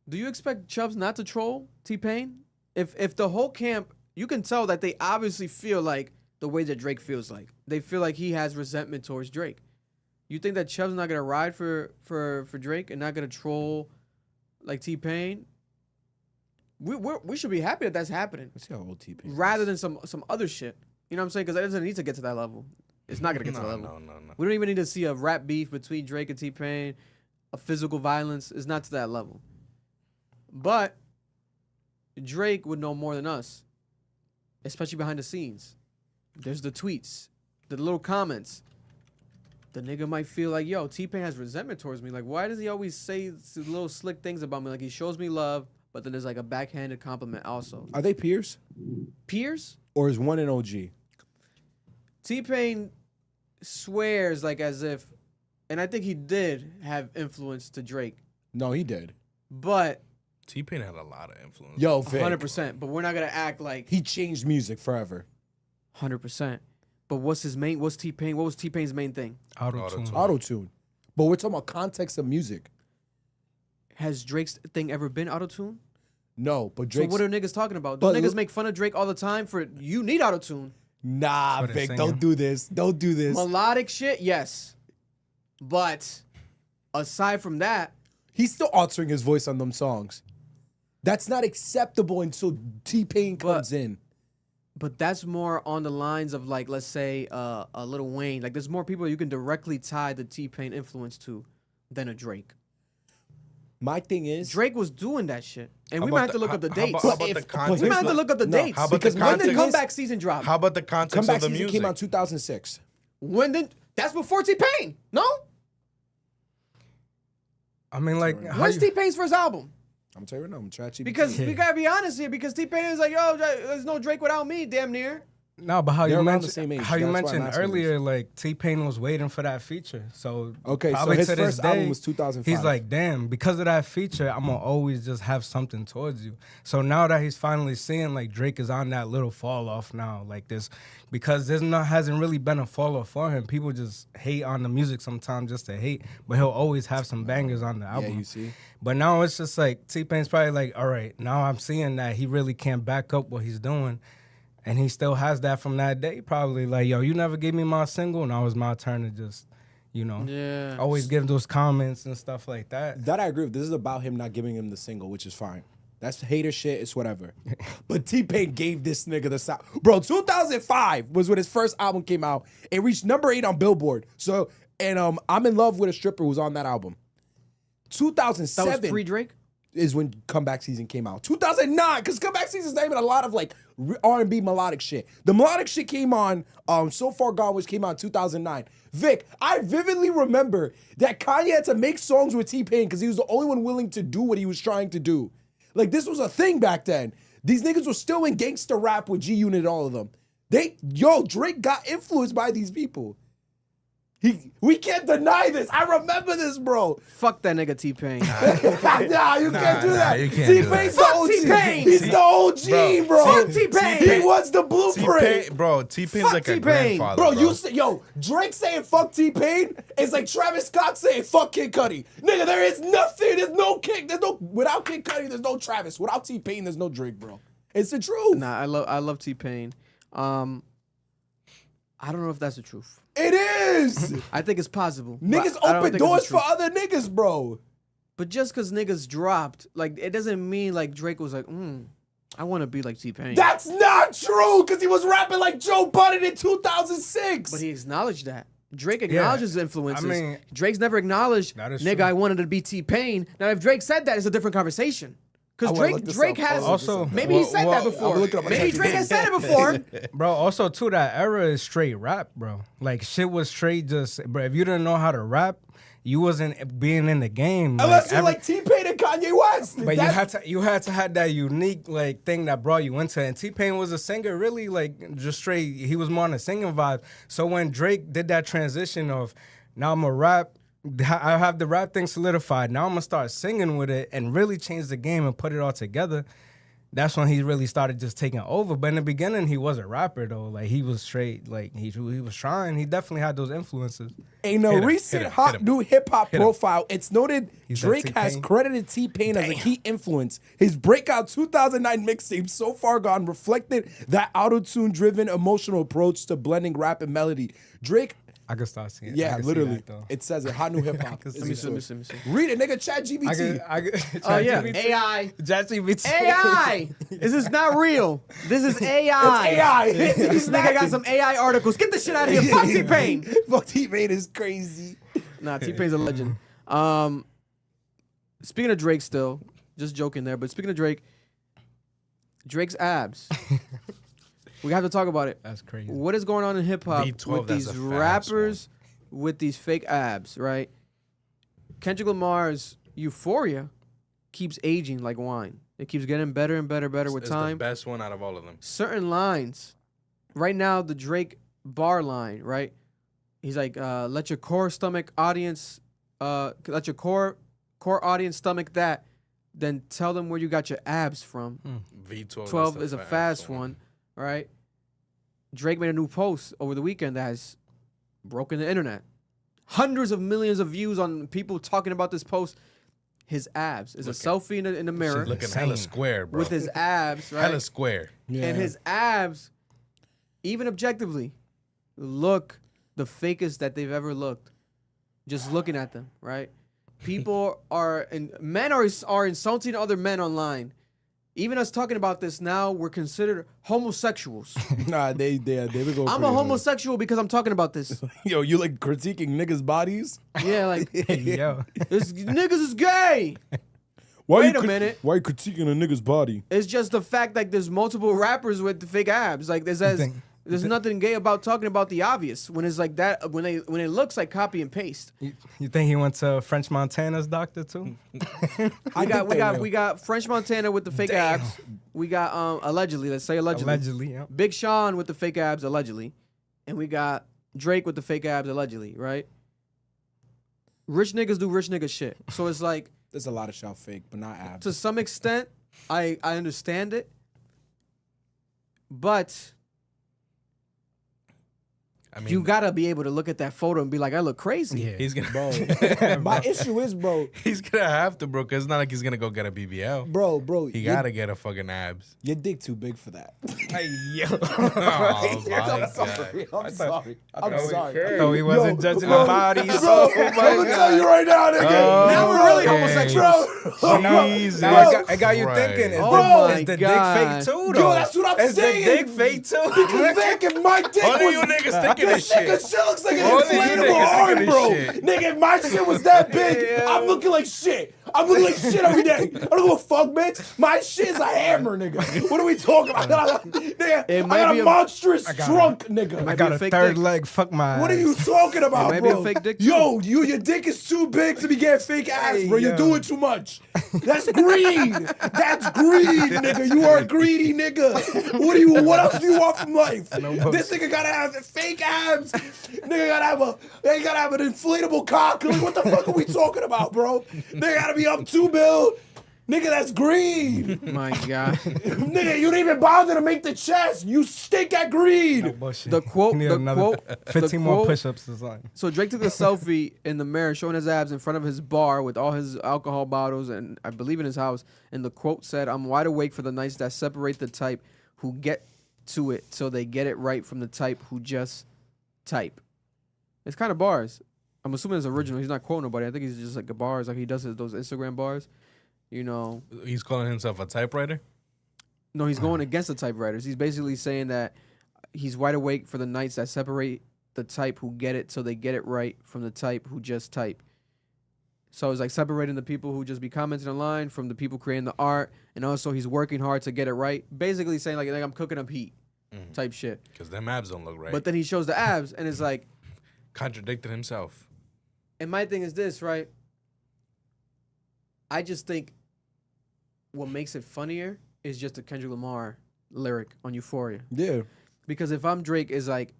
Do you expect Chubbs not to troll T-Pain? If the whole camp, you can tell that they obviously feel like the way that Drake feels like. They feel like he has resentment towards Drake. You think that Chubbs not gonna ride for Drake and not gonna troll like T-Pain? We should be happy that that's happening Let's see how old T-Pain is. rather than some other shit. You know what I'm saying? Because it doesn't need to get to that level. It's not gonna get to that level. No. We don't even need to see a rap beef between Drake and T-Pain, a physical violence. It's not to that level. But Drake would know more than us, especially behind the scenes. There's the tweets, the little comments. The nigga might feel like, yo, T-Pain has resentment towards me. Like, why does he always say little slick things about me? Like, he shows me love, but then there's like a backhanded compliment also. Are they peers? Peers? Or is one an OG? T-Pain swears like as if, and I think he did have influence to Drake, No, he did. but T-Pain had a lot of influence. Yo, Vic. 100%. But we're not gonna act like He changed music forever. 100%. But what was T-Pain's main thing? Auto-tune. Auto-tune. But we're talking about context of music. Has Drake's thing ever been auto-tune? No, but So Drake's... what are niggas talking about? Do But niggas look- make fun of Drake all the time for you need auto-tune? Nah, For the Vic, singing. don't do this. Don't do this. Melodic shit, yes. But aside from that, He's still altering his voice on them songs. That's not acceptable until T-Pain comes in. but that's more on the lines of like, let's say, a Lil Wayne. Like, there's more people you can directly tie the T-Pain influence to than a Drake. My thing is... Drake was doing that shit, and How we about might have to the- look up the how dates. about the If- context? We might have to Here's look up the no, dates. how about the Because when did context? Comeback Season drop? How about the context Comeback of the Season music? came out in 2006. When did? That's before T-Pain. No? I mean, like, how When's you, T-Pain's first album? I'm telling you right now, I'm ChatGPT. Because we gotta be honest here. Because T-Pain is like, yo, there's no Drake without me, damn near. no, but how They're you around the mentioned same age. how you That's why I'm mentioned asking earlier, like T-Pain was waiting for that feature. So Okay, so probably his to this first album day, was 2005. He's like, damn, because of that feature, I'm gonna always just have something towards you. So now that he's finally seeing like Drake is on that little fall off now, like this, because hasn't really been a fall off for him. People just hate on the music sometimes just to hate, but he'll always have some bangers on the album. you see. But now it's just like T-Pain's probably like, all right, now I'm seeing that he really can't back up what he's doing. And he still has that from that day, probably like, yo, you never gave me my single. Now it's my turn to just, you know, Yeah. always give those comments and stuff like that. That I agree with. This is about him not giving him the single, which is fine. That's hater shit. It's whatever. But T-Pain gave this nigga the sound. Bro, 2005 was when his first album came out. It reached number 8 on Billboard. So, and I'm in Love with a Stripper was on that album. That 2007 was pre-Drake? is when Comeback Season came out. 2009, because Comeback Season's not even a lot of like R&B melodic shit. The melodic shit came on So Far Gone, which came out in 2009. Vic, I vividly remember that Kanye had to make songs with T-Pain because he was the only one willing to do what he was trying to do. Like, this was a thing back then. These niggas were still in gangster rap with G-Unit, all of them. Drake got influenced by these people. We can't deny this. I remember this, bro. Fuck that nigga T-Pain. Nah, you can't do that. you can't do T-Pain's that. the OG. T-Pain. He's the OG, bro. Fuck T-Pain. He was the blueprint. T-Pain, bro, T-Pain's Fuck like a T-Pain. grandfather, Bro, bro. you say, Drake saying fuck T-Pain is like Travis Scott saying fuck Kid Cudi. Nigga, there is nothing. There's no without Kid Cudi, there's no Travis. Without T-Pain, there's no Drake, bro. It's the truth. Nah, I love T-Pain. I don't know if that's the truth. It is. I think it's possible. Niggas but I don't open think it's doors the for truth. other niggas, bro. But just because niggas dropped, like, it doesn't mean like Drake was like, I want to be like T-Pain. That's not true, because he was rapping like Joe Budden in 2006. But he acknowledged that. Drake acknowledges I influences. mean, Drake's never acknowledged, that is nigga, true. I wanted to be T-Pain. Now, if Drake said that, it's a different conversation. I Because wanna look this Drake up. has... Also, maybe he said that before. I'm looking up my Maybe text. Drake has said it before. bro, also too, that era is straight rap, bro. Like shit was straight just, bro. If you didn't know how to rap, you wasn't being in the game. Unless you're like T-Pain and Kanye West. But you had to have that unique like thing that brought you into it. And T-Pain was a singer, really like just straight. He was more on a singing vibe. So when Drake did that transition of now I'm a rap, I have the rap thing solidified. Now I'm gonna start singing with it and really change the game and put it all together. That's when he really started just taking over. But in the beginning, he was a rapper though. Like he was straight. Like he was trying. He definitely had those influences. In a recent hit hot him. new hip hop Hit him. profile, it's noted He said Drake has T-Pain. credited T-Pain as a key influence. His breakout 2009 mixtape, So Far Gone, reflected that auto-tune driven emotional approach to blending rap and melody. Drake, I could start seeing. I yeah, could see literally, that, though. it says it. Hot new hip hop. Let Let me see. Read it, nigga. Chat GBT. Oh, yeah. AI. ChatGPT. AI. This is not real. This is AI. It's AI. This nigga got some AI articles. Get this shit out of here. Fuck T-Pain. Fuck T-Pain is crazy. Nah, T-Pain's a legend. Speaking of Drake still, just joking there, but speaking of Drake, Drake's abs. We have to talk about it. That's crazy. What is going on in hip hop V12, with that's these a fast rappers with these fake abs, right? Kendrick Lamar's Euphoria keeps aging like wine. It keeps getting better and better with It's time. the best one out of all of them. Certain lines, right now, the Drake bar line, right? He's like, let your core audience stomach that, then tell them where you got your abs from. V12 12 is a fast one, right? Drake made a new post over the weekend that has broken the internet. Hundreds of millions of views on people talking about this post. His abs is a selfie in the mirror She's looking hella square, bro. with his abs, right? Hella square. And his abs, even objectively, look the fakest that they've ever looked. Just looking at them, right? People men are insulting other men online. Even us talking about this now, we're considered homosexuals. Nah, they would go. I'm a homosexual because I'm talking about this. Yo, you like critiquing niggas' bodies? Yeah, like Yo. this niggas is gay. Why Wait a minute. Why you critiquing a nigga's body? It's just the fact like there's multiple rappers with the fake abs. Like there's nothing gay about talking about the obvious when it's like that. When it looks like copy and paste. You think he went to French Montana's doctor too? We got French Montana with the fake abs. We got allegedly, let's say allegedly. Allegedly, yeah. Big Sean with the fake abs allegedly, and we got Drake with the fake abs allegedly, right? Rich niggas do rich nigga shit. So it's like There's a lot of shit fake, but not abs. to some extent, I understand it, but I mean, you gotta be able to look at that photo and be like, I look crazy. Yeah. he's gonna, Bro, my issue is, bro, he's gonna have to, bro, because it's not like he's gonna go get a BBL. bro, He gotta get a fucking abs. your dick too big for that. Hey, yo. Oh, my I'm God. sorry. I'm sorry. I'm thought we sorry. So he wasn't Yo, judging bro, the bodies. Bro, Oh, I'm gonna tell you right now, nigga. Now we're really Okay. homosexuals. Bro, Jesus Now it got you Christ. thinking, is Oh the my dick God. fake too, though? Yo, that's what I'm is saying. the dick fake too? You think if my dick All of was you niggas thinking this this shit. nigga shit looks like an All of you inflatable niggas arm, thinking bro. this shit. Nigga, if my shit was that big, I'm looking like shit. I'm looking like shit every day. I don't give a fuck, bitch. My shit's a hammer, nigga. What are we talking about? Nigga, I got a monstrous trunk, nigga. I got a third dick. leg. Fuck my What are ass. you talking about, It might be bro? a fake dick, too. Yo, your dick is too big to be getting fake ass, bro. You're doing too much. That's greed. That's greed, nigga. You are a greedy nigga. What else do you want from life? This nigga gotta have fake abs. Nigga gotta have an inflatable cock. Like, what the fuck are we talking about, bro? Nigga gotta be up 2 mil. Nigga, that's greed. My God. Nigga, you didn't even bother to make the chest. You stink at greed. The quote. You need The another quote. 15 more quote- push-ups is on. So Drake took a selfie in the mirror showing his abs in front of his bar with all his alcohol bottles and I believe in his house. And the quote said, "I'm wide awake for the nights that separate the type who get to it so they get it right from the type who just type." It's kind of bars. I'm assuming it's original. He's not quoting nobody. I think he's just like a bars, like he does those Instagram bars. You know, He's calling himself a typewriter. no, he's going against the typewriters. He's basically saying that he's wide awake for the nights that separate the type who get it so they get it right from the type who just type. So it's like separating the people who just be commenting online from the people creating the art, and also he's working hard to get it right. Basically saying like I'm cooking up heat type shit. Because them abs don't look right. But then he shows the abs, and it's like, Contradicted himself. and my thing is this, right? I just think what makes it funnier is just the Kendrick Lamar lyric on Euphoria. Yeah. Because if I'm Drake, is like,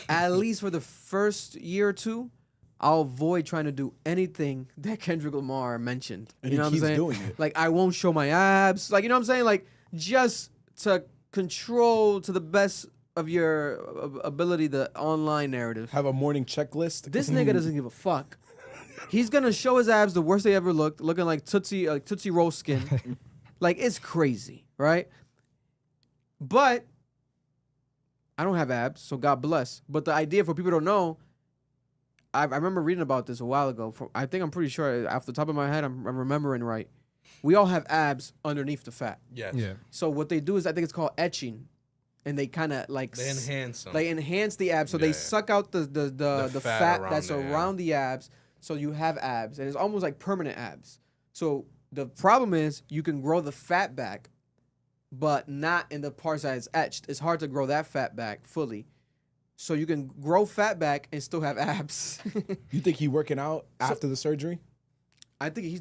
at least for the first year or two, I'll avoid trying to do anything that Kendrick Lamar mentioned. And you know he what I'm keeps saying? doing it. Like, I won't show my abs. Like, you know what I'm saying? Like, just to control to the best of your ability the online narrative. Have a morning checklist. This nigga doesn't give a fuck. He's gonna show his abs the worst they ever looked, looking like Tootsie Roll skin. Like, it's crazy, right? But I don't have abs, so God bless. But the idea for people to know, I remember reading about this a while ago. I think I'm pretty sure, off the top of my head, I'm remembering right. We all have abs underneath the fat. Yes. Yeah. So what they do is, I think it's called etching, and they kind of like They enhance them. They enhance the abs, so they Yeah. suck out the fat around that's there, yeah. around the abs, so you have abs, and it's almost like permanent abs. So the problem is you can grow the fat back, but not in the parts that is etched. It's hard to grow that fat back fully. So you can grow fat back and still have abs. You think he working out after the surgery? I think he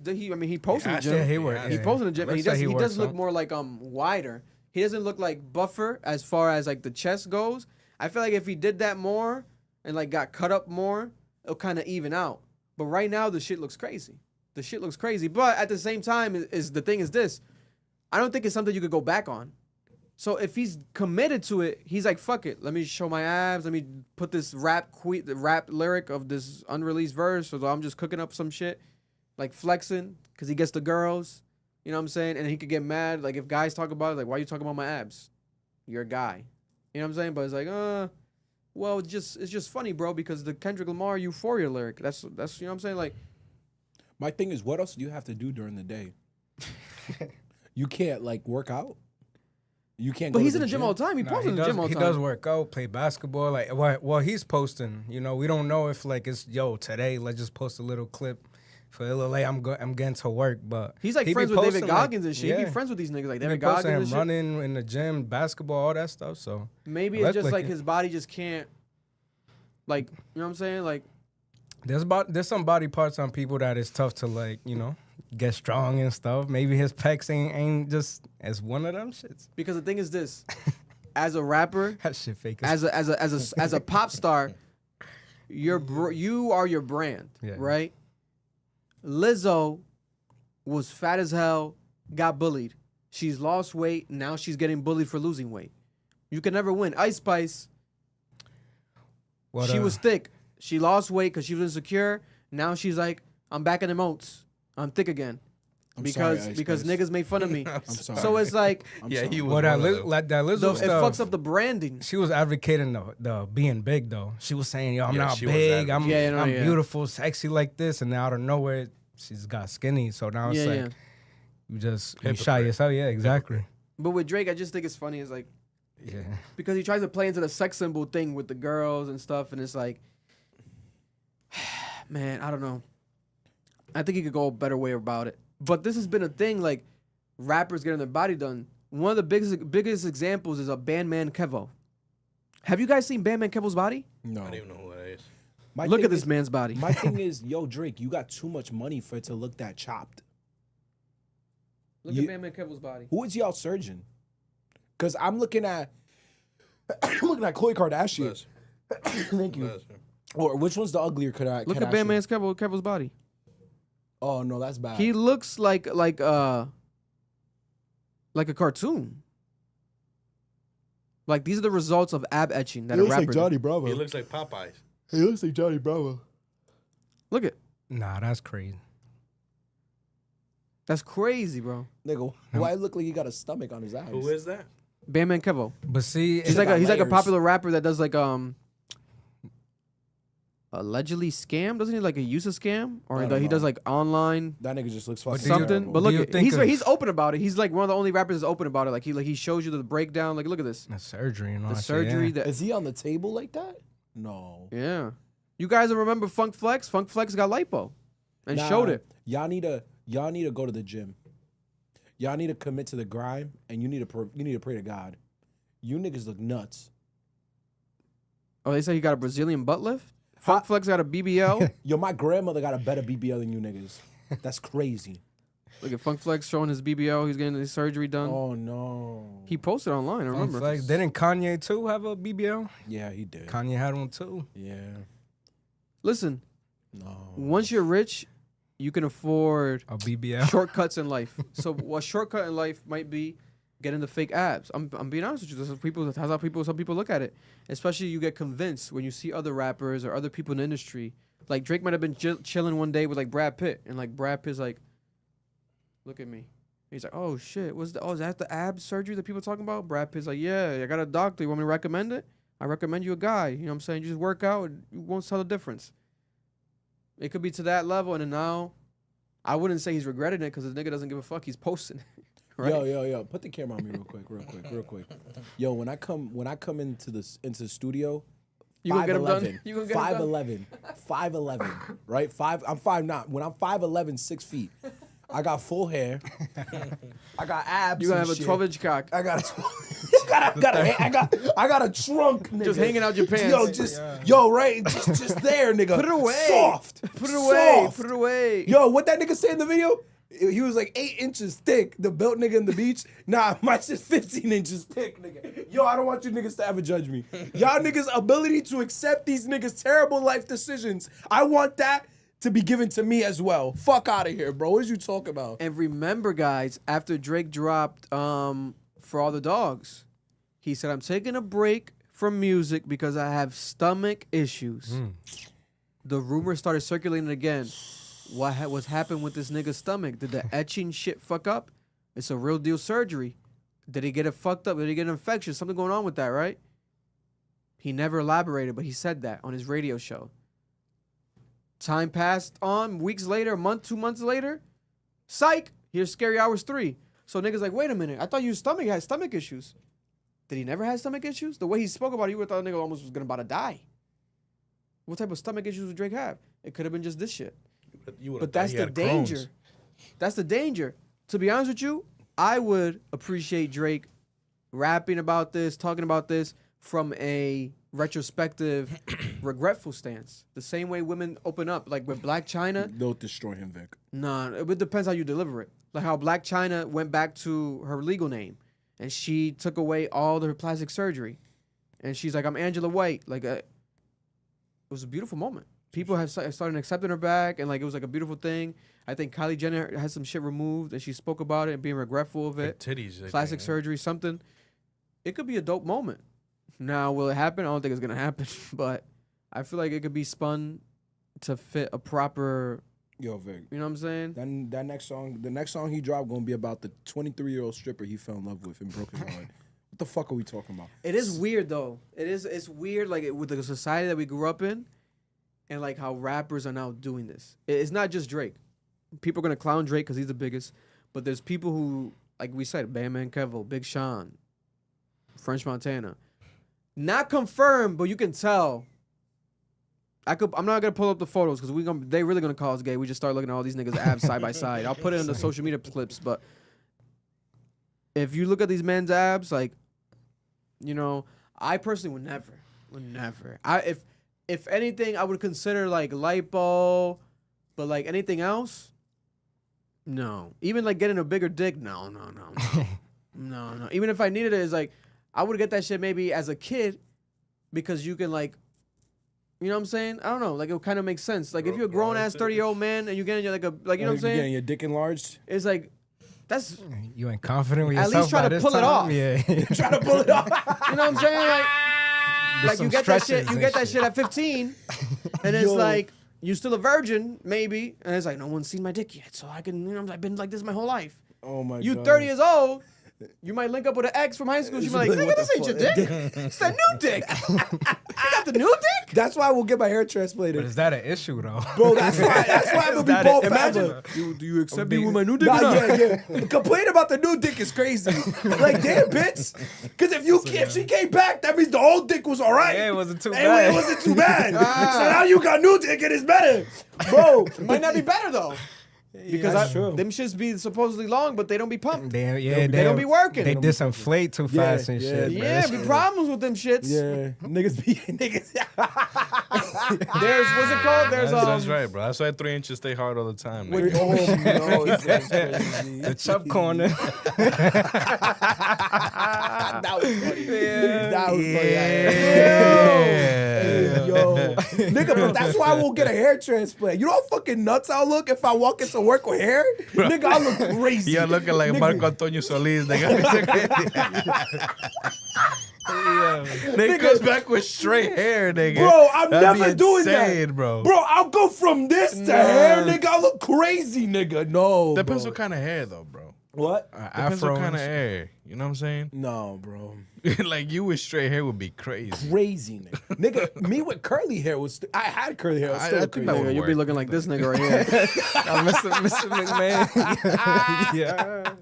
posted in the has to. gym. Yeah, he Yeah. worked. He posted in the gym. And Looks like he works does look out. more like wider. He doesn't look like buffer as far as like the chest goes. I feel like if he did that more and like got cut up more, it'll kind of even out. But right now the shit looks crazy. The shit looks crazy. But at the same time, is the thing is this. I don't think it's something you could go back on. So if he's committed to it, he's like, fuck it. Let me show my abs. Let me put this rap lyric of this unreleased verse. So I'm just cooking up some shit, like flexing, because he gets the girls. You know what I'm saying? And he could get mad. Like if guys talk about it, like, why are you talking about my abs? You're a guy. You know what I'm saying? But it's like, well, it's just funny, bro, because the Kendrick Lamar Euphoria lyric. That's you know what I'm saying? Like, My thing is, what else do you have to do during the day? You can't like work out. You can't. but go he's to in the gym all the time. He posts in the gym all the He time. does work out, play basketball. Like, well, he's posting. You know, we don't know if like it's today. Let's just post a little clip for LLA. I'm getting to work, but He's like he be friends with David posting, like, Goggins and shit. He yeah. be friends with these niggas like He David be posting Goggins and him shit. running in the gym, basketball, all that stuff. So Maybe it's just like his body just can't, like, you know what I'm saying? Like, there's some body parts on people that is tough to like, get strong and stuff. Maybe his pecs ain't just as one of them shits. because the thing is this, as a rapper, That shit fake. as a pop star, you are your brand, Yeah. right? Lizzo was fat as hell, got bullied. She's lost weight, now she's getting bullied for losing weight. You can never win. Ice Spice, she was thick. She lost weight because she was insecure. Now she's like, I'm back in the moats. I'm thick again. I'm because sorry, Ice because Spice. niggas made fun of me. I'm sorry. So it's like, Yeah, he was. Well, one that of them. like that Lizzo it stuff. fucks up the branding. She was advocating the being big though. She was saying, "Yo, I'm Yeah, not she was big. I'm advocating. beautiful, sexy like this." And now out of nowhere, she's got skinny. So now it's Yeah, like yeah. you shot Hypocrite. yourself. Yeah, exactly. But with Drake, I just think it's funny. It's like, Yeah. because he tries to play into the sex symbol thing with the girls and stuff, and it's like, man, I don't know. I think he could go a better way about it. But this has been a thing, like rappers getting their body done. One of the biggest examples is a Bandman Kevo. Have you guys seen Bandman Kevo's body? No. I don't even know who that is. Look at this man's body. My thing is, yo, Drake, you got too much money for it to look that chopped. Look at Bandman Kevo's body. Who is y'all surgeon? Because I'm looking at Khloe Kardashian. Bless. Thank you. Bless. Or which one's the uglier Kardashian? Look at Bandman Kevo's body. Oh no, that's bad. He looks like a cartoon. Like these are the results of ab etching that a rapper. like Johnny Bravo. He looks like Popeyes. He looks like Johnny Bravo. Look at. Nah, that's crazy. That's crazy, bro. Nigga, why it look like he got a stomach on his eyes? Who is that? Bandman Kevo. But see, He's like a layers. popular rapper that does like allegedly scam. Doesn't he like a use a scam or I don't he does know. like online That nigga just looks fucking something? terrible. But Do you look, think of- he's open about it. He's like one of the only rappers that's open about it. Like he shows you the breakdown. Like look at this, the surgery and all the that surgery. shit, yeah. That Is he on the table like that? No. yeah. You guys remember Funk Flex? Funk Flex got lipo and Nah, showed it. Y'all need to go to the gym. Y'all need to commit to the grind, and you need to pray to God. You niggas look nuts. Oh, they say he got a Brazilian butt lift. Funk Flex got a BBL. Yo, my grandmother got a better BBL than you niggas. That's crazy. Look at Funk Flex showing his BBL. He's getting his surgery done. Oh no. He posted online. I remember. Flex. Didn't Kanye too have a BBL? Yeah, he did. Kanye had one too. Yeah. Listen, No. once you're rich, you can afford A BBL. shortcuts in life. So what shortcut in life might be getting the fake abs. I'm being honest with you. That's how some people look at it. Especially you get convinced when you see other rappers or other people in the industry. Like Drake might have been chilling one day with like Brad Pitt, and like Brad Pitt's like, "Look at me." He's like, "Oh shit, is that the ab surgery that people talking about?" Brad Pitt's like, "Yeah, I got a doctor. You want me to recommend it? I recommend you a guy. You know what I'm saying? You just work out, and you won't tell the difference." It could be to that level, and then now, I wouldn't say he's regretting it because the nigga doesn't give a fuck. He's posting it, right? Yo, put the camera on me real quick. Yo, when I come into the studio, You gonna get him done? 5'11", You gonna get him done? 5'11", right? I'm 5'9". When I'm 5'11", 6 feet, I got full hair. I got abs. You gonna and have a shit. 12-inch cock. I got a trunk, nigga. Just hanging out your pants. Yo, right? Just there, nigga. Put it away. Soft. Put it away. Soft. Put it away. Yo, what that nigga say in the video? He was like 8 inches thick, the built nigga in the beach. Nah, my shit's 15 inches thick, nigga. Yo, I don't want you niggas to ever judge me. Y'all niggas' ability to accept these niggas' terrible life decisions, I want that to be given to me as well. Fuck out of here, bro. What is you talking about? And remember, guys, after Drake dropped For All the Dogs, he said, "I'm taking a break from music because I have stomach issues." The rumor started circulating again. What was happened with this nigga's stomach? Did the etching shit fuck up? It's a real deal surgery. Did he get it fucked up? Did he get an infection? Something going on with that, right? He never elaborated, but he said that on his radio show. Time passed on, weeks later, a month, 2 months later, psych, here's Scary Hours 3. So niggas like, wait a minute, I thought your stomach had stomach issues. Did he never have stomach issues? The way he spoke about it, you would have thought the nigga almost was about to die. What type of stomach issues would Drake have? It could have been just this shit. But that's the danger. That's the danger. To be honest with you, I would appreciate Drake rapping about this, talking about this from a retrospective, regretful stance. The same way women open up, like with Black China. Don't destroy him, Vic. Nah, it depends how you deliver it. Like how Black China went back to her legal name, and she took away all her plastic surgery, and she's like, "I'm Angela White." Like, it was a beautiful moment. People have started accepting her back, and like it was like a beautiful thing. I think Kylie Jenner had some shit removed, and she spoke about it and being regretful of it. Like titties, plastic surgery, something. It could be a dope moment. Now, will it happen? I don't think it's gonna happen, but I feel like it could be spun to fit a proper. Yo, Vic. You know what I'm saying? Then that next song, the next song he dropped, gonna be about the 23-year-old stripper he fell in love with and broke his heart. What the fuck are we talking about? It is weird though. It's weird, like with the society that we grew up in, and like how rappers are now doing this. It's not just Drake. People are gonna clown Drake because he's the biggest, but there's people who, like we said, Bandman Kevo, Big Sean, French Montana. Not confirmed, but you can tell I'm not gonna pull up the photos because they really gonna call us gay. We just start looking at all these niggas' abs side by side. I'll put it in the social media clips, but if you look at these men's abs, like, you know, I personally would never. If anything, I would consider like lipo, but like anything else, no. Even like getting a bigger dick, no. No. Even if I needed it, it's like I would get that shit maybe as a kid because you can like. You know what I'm saying? I don't know. Like, it kind of makes sense. Like, if you're a grown-ass 30-year-old man and you're getting, like, you know what I'm saying? You're getting your dick enlarged? It's like, that's... You ain't confident with at yourself least try by to this pull it time? off. Yeah. Try to pull it off. You know what I'm saying? Like some you get that shit. stretches You and get that shit. shit at 15, and it's like, you're still a virgin, maybe. And it's like, no one's seen my dick yet, so I can, you know, I've been like this my whole life. Oh, my God. You 30 years old... You might link up with an ex from high school. She might be like, nigga, this ain't your dick. It's that new dick. You got the new dick? That's why I will get my hair transplanted. But is that an issue, though? Bro, that's why I'm gonna be bald forever. Do you accept me with my new dick? Nah, yeah. Complain about the new dick is crazy. Like, damn, bitch. Because if she came back, that means the old dick was all right. Yeah, it wasn't too bad. It wasn't too bad. So now you got new dick and it's better. Bro, It might not be better though. Because true. them shits be supposedly long, but they don't be pumped. They don't be working. They disinflate too fast and shit. Yeah, be problems with them shits. Yeah, niggas. There's what's it called? There's That's right, bro. That's why 3 inches stay hard all the time. Oh, nigga. no, that's crazy. The chub corner. That was funny. Yeah. That was funny. Yeah. Yo, nigga, but that's why I won't get a hair transplant. You know how fucking nuts I'll look if I walk into work with hair? Nigga, I look crazy. You're looking like Nigga. Marco Antonio Solis, nigga. Nigga comes back with straight hair, nigga. Bro, I'm That'd never be doing insane, that. bro. Bro, I'll go from this to hair, nigga. I look crazy, nigga. No, Depends bro. what kind of hair, though, bro. What? Depends Afro what kind of and hair. You know what I'm saying? No, bro. Like, you with straight hair would be crazy. Crazy, nigga. Nigga, me with curly hair was... I had curly hair. I was I still think crazy. that would You'll be work. looking like this nigga right here. Mr. McMahon. Yeah.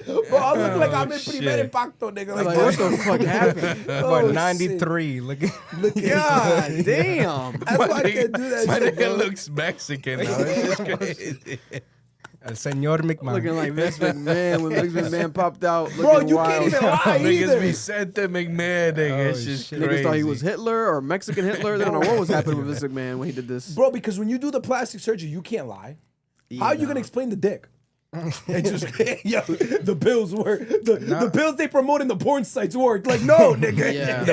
Bro, I'm looking like I'm in shit. primer impacto, nigga. Like, what the fuck happened? What, Oh, 93. Look at God damn. That's why I can't do that My shit, nigga bro. looks Mexican now. It's just crazy. Senor McMahon. Looking like Vince McMahon when Vince McMahon popped out. Bro, looking you wild. can't even lie Niggas either. Vicente McMahon, nigga. It's just crazy. Niggas thought he was Hitler or Mexican Hitler. They don't know what was happening with Vince McMahon when he did this. Bro, because when you do the plastic surgery, you can't lie. How are you going to explain the dick? It just, yo, the pills work. The pills they promote in the porn sites work. Like, no, nigga. Yeah.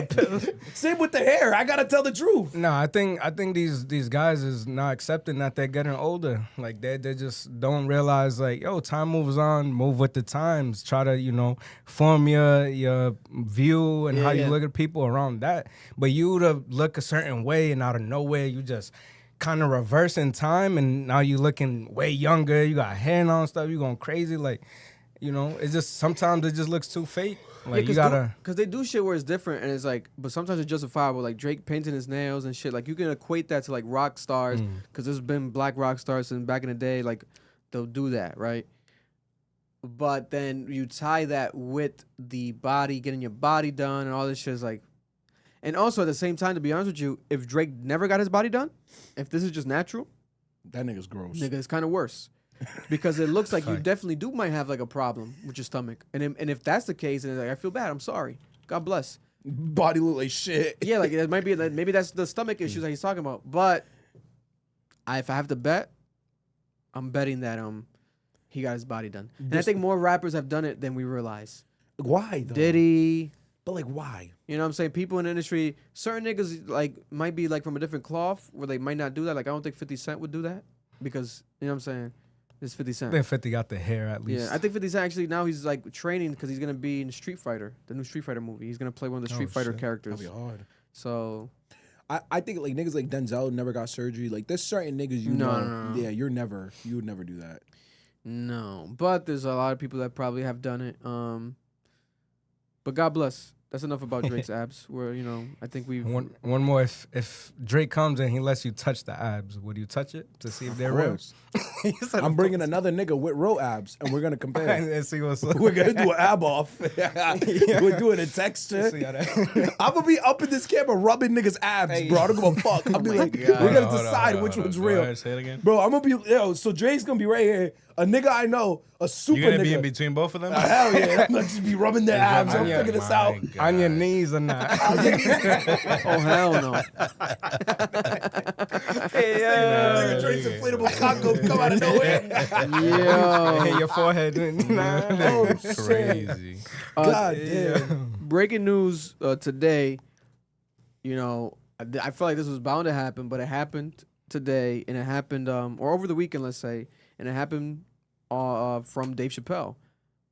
Same with the hair. I gotta tell the truth. No, I think these guys is not accepting that they're getting older. Like they just don't realize like, yo, time moves on, move with the times. Try to, you know, form your view and how you look at people around that. But you to look a certain way and out of nowhere you just kind of reverse in time and now you looking way younger. You got hair on stuff. You going crazy. Like, you know, it's just sometimes it just looks too fake. Like you gotta, because they do shit where it's different and it's like, but sometimes it's justifiable. Like Drake painting his nails and shit. Like you can equate that to like rock stars because there's been black rock stars and back in the day, like they'll do that, right? But then you tie that with the body, getting your body done and all this shit is like, and also at the same time, to be honest with you, if Drake never got his body done, if this is just natural, That nigga's gross. nigga, it's kind of worse. Because it looks like you definitely might have like a problem with your stomach. And if that's the case, and like, I feel bad, I'm sorry. God bless. Body look like shit. Yeah, like it might be like, maybe that's the stomach issues that he's talking about. But if I have to bet, I'm betting that he got his body done. And I think more rappers have done it than we realize. Why though? Diddy. But like why? You know what I'm saying? People in the industry, certain niggas like might be like from a different cloth where they might not do that. Like I don't think 50 Cent would do that because, you know what I'm saying? It's 50 I Cent. think 50 got the hair at least. Yeah, I think 50 Cent actually now he's like training because he's gonna be in Street Fighter, the new Street Fighter movie. He's gonna play one of the Street Fighter characters. That'd be hard. So I think like niggas like Denzel never got surgery. Like there's certain niggas you No, know. no, no. Yeah, you would never do that. no, but there's a lot of people that probably have done it. But God bless. That's enough about Drake's abs. Where I think we've One more. If Drake comes and he lets you touch the abs, would you touch it to see if they're real? course. I'm bringing another nigga with real abs, and we're gonna compare. and see what's up. We're gonna do an ab off. We're doing a texture. See how that- I'm gonna be up in this camera rubbing niggas' abs, bro. I don't give a fuck. I'll be like, God. we're gonna Hold on, decide hold on, which hold on. one's Go real. ahead, say it again. Bro, I'm gonna be so Drake's gonna be right here. A nigga I know, a super You gonna nigga. be in between both of them? Hell yeah. I'm gonna just be rubbing their abs. I'm Yeah, figuring this out. On your knees or not? oh hell no. Nigga Drake's inflatable cock gonna come out of nowhere. Yo. Hit your forehead. Nah. Oh, shit. Crazy. God damn. Breaking news today. I feel like this was bound to happen, but it happened today, and it happened or over the weekend, let's say, and it happened from Dave Chappelle.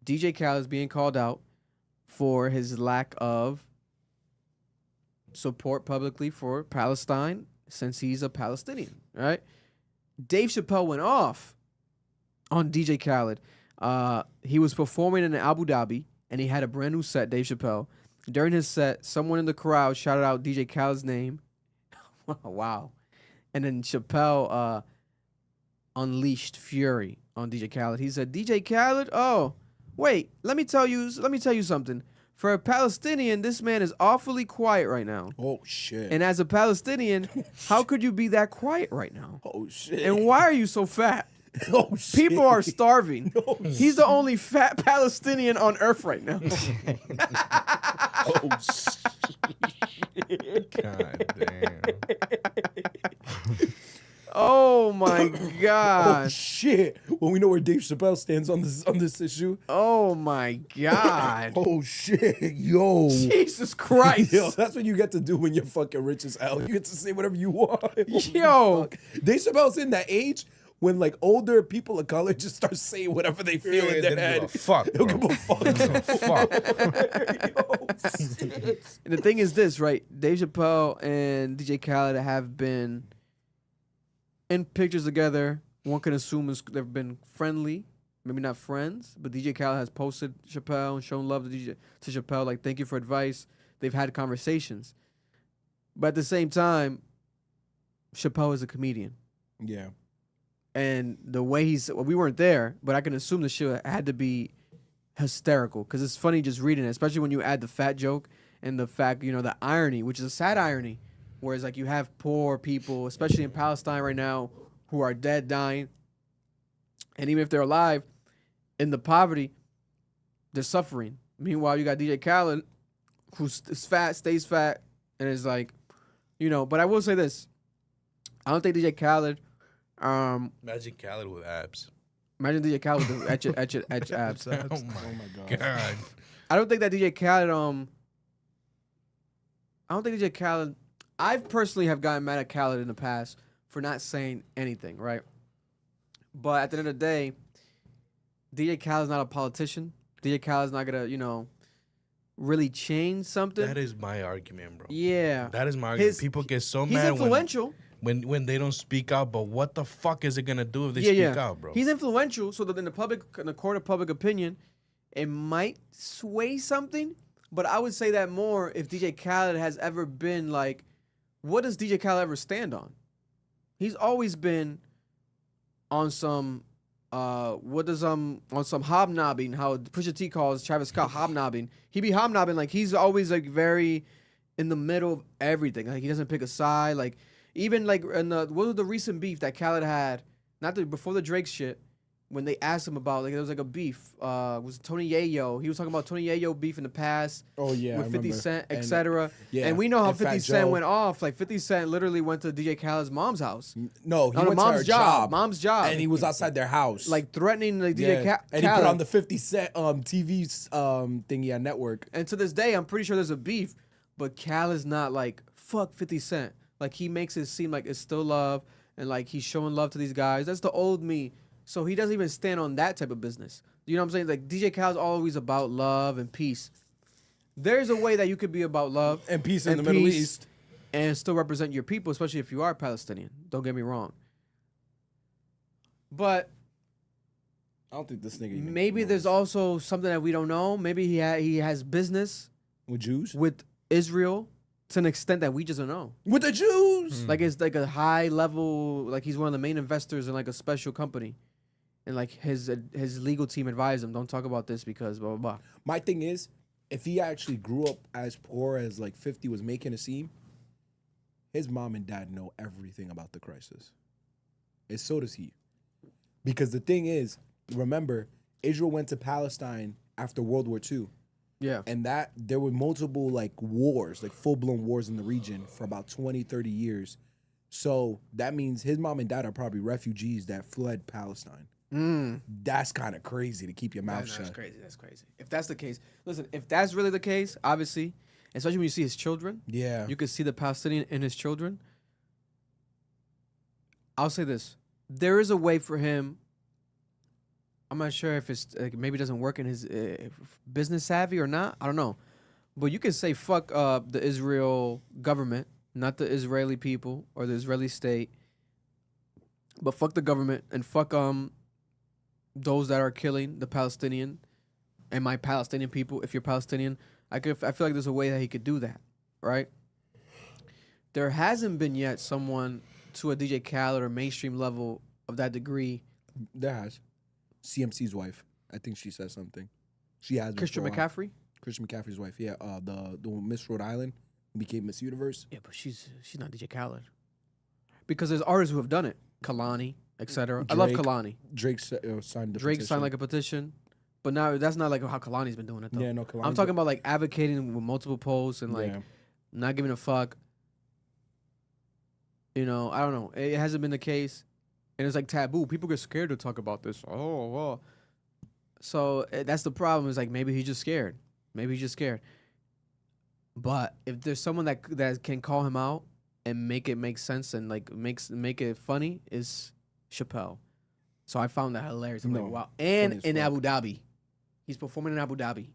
DJ Khaled is being called out for his lack of support publicly for Palestine since he's a Palestinian, right? Dave Chappelle went off on DJ Khaled. He was performing in Abu Dhabi, and he had a brand new set, Dave Chappelle. During his set, someone in the crowd shouted out DJ Khaled's name. Wow. And then Chappelle unleashed fury on DJ Khaled. He said, DJ Khaled, oh, wait, let me tell you something. For a Palestinian, this man is awfully quiet right now. Oh shit. And as a Palestinian, how could you be that quiet right now? Oh shit. And why are you so fat? Oh shit. People are starving. He's the only fat Palestinian on earth right now. Oh shit. God damn. Oh my Oh God. shit. Well, we know where Dave Chappelle stands on this issue. Oh my God. Oh shit. Yo. Jesus Christ. Yo, that's what you get to do when you're fucking rich as hell. You get to say whatever you want. Holy Yo. fuck. Dave Chappelle's in that age when like older people of color just start saying whatever they feel in their head. Fuck. They don't give a fuck. Fuck. Yo, shit. And the thing is this, right? Dave Chappelle and DJ Khaled have been in pictures together. One can assume they've been friendly, maybe not friends, but DJ Khaled has posted Chappelle and shown love to Chappelle, like, thank you for advice. They've had conversations. But at the same time, Chappelle is a comedian. Yeah. And the way we weren't there, but I can assume the shit had to be hysterical because it's funny just reading it, especially when you add the fat joke and the fact, the irony, which is a sad irony. Whereas, like, you have poor people, especially in Palestine right now, who are dead, dying. And even if they're alive, in the poverty, they're suffering. Meanwhile, you got DJ Khaled, who's fat, stays fat, and is like, But I will say this. I don't think DJ Khaled... Imagine Khaled with abs. Imagine DJ Khaled with etch abs. Oh my God. I don't think that DJ Khaled, I don't think DJ Khaled... I've personally have gotten mad at Khaled in the past for not saying anything, right? But at the end of the day, DJ Khaled's not a politician. DJ Khaled's not gonna, really change something. That is my argument, bro. Yeah. That is my argument. People get so He's mad influential. when they don't speak out, but what the fuck is it gonna do if they speak out, bro? He's influential, so that in the court of public opinion, it might sway something. But I would say that more if DJ Khaled has ever been like, what does DJ Khaled ever stand on? He's always been on some on some hobnobbing, how Pusha T calls Travis Scott hobnobbing. He be hobnobbing, like he's always like very in the middle of everything. Like he doesn't pick a side. Like even like in what was the recent beef that Khaled had, before the Drake shit, when they asked him about, like, there was like a beef, was Tony Yayo. He was talking about Tony Yayo beef in the past. Oh yeah, with 50 Cent, and, etc. Yeah, and we know how and 50 Fat Cent Joe. went off. Like 50 Cent literally went to DJ Khaled's mom's house. No, he On went to mom's her job. Mom's job. and he was outside their house, Like threatening like DJ Khaled. and he put on the 50 Cent TV thingy on network. And to this day, I'm pretty sure there's a beef, but Khaled's not like, fuck 50 Cent. Like he makes it seem like it's still love and like he's showing love to these guys. That's the old me. So he doesn't even stand on that type of business. You know what I'm saying? Like DJ Khaled's always about love and peace. There's a way that you could be about love And peace in the Middle East. and still represent your people, especially if you are Palestinian. Don't get me wrong. But I don't think this nigga. even maybe knows. there's also something that we don't know. Maybe he has business With Jews? with Israel to an extent that we just don't know. With the Jews? Like it's like a high level, like he's one of the main investors in like a special company, and like his legal team advised him, don't talk about this because blah blah blah. My thing is, if he actually grew up as poor as like 50 was making it seem, his mom and dad know everything about the crisis. And so does he. Because the thing is, remember, Israel went to Palestine after World War II. Yeah. And that there were multiple like wars, like full-blown wars in the region for about 20, 30 years. So that means his mom and dad are probably refugees that fled Palestine. That's kind of crazy to keep your mouth shut. That's crazy. That's crazy. If that's the case, listen, if that's really the case, obviously, especially when you see his children, Yeah. you can see the Palestinian in his children. I'll say this. There is a way for him. I'm not sure if it's like, maybe it doesn't work in his business savvy or not. I don't know. But you can say fuck the Israel government, not the Israeli people or the Israeli state, but fuck the government and fuck those that are killing the Palestinian and my Palestinian people. If you're Palestinian, I feel like there's a way that he could do that, right? There hasn't been yet someone to a DJ Khaled or mainstream level of that degree. There has. CMC's wife. I think she said something. She has been Christian for a while. McCaffrey? Christian McCaffrey's wife, yeah. The Miss Rhode Island who became Miss Universe. Yeah, but she's not DJ Khaled. Because there's artists who have done it. Kalani, etc. I love Kalani. Drake signed the Drake petition. signed like a petition. But now that's not like how Kalani's been doing it though. Yeah, no, I'm Kalani's talking about like advocating with multiple posts and like Yeah. not giving a fuck. You know, I don't know. It hasn't been the case. And it's like taboo. People get scared to talk about this. Oh, well. So that's the problem. Is like maybe he's just scared. Maybe he's just scared. But if there's someone that can call him out and make it make sense and like make it funny, is Chappelle. So I found that hilarious. I'm like, wow. And in Abu Dhabi. He's performing in Abu Dhabi.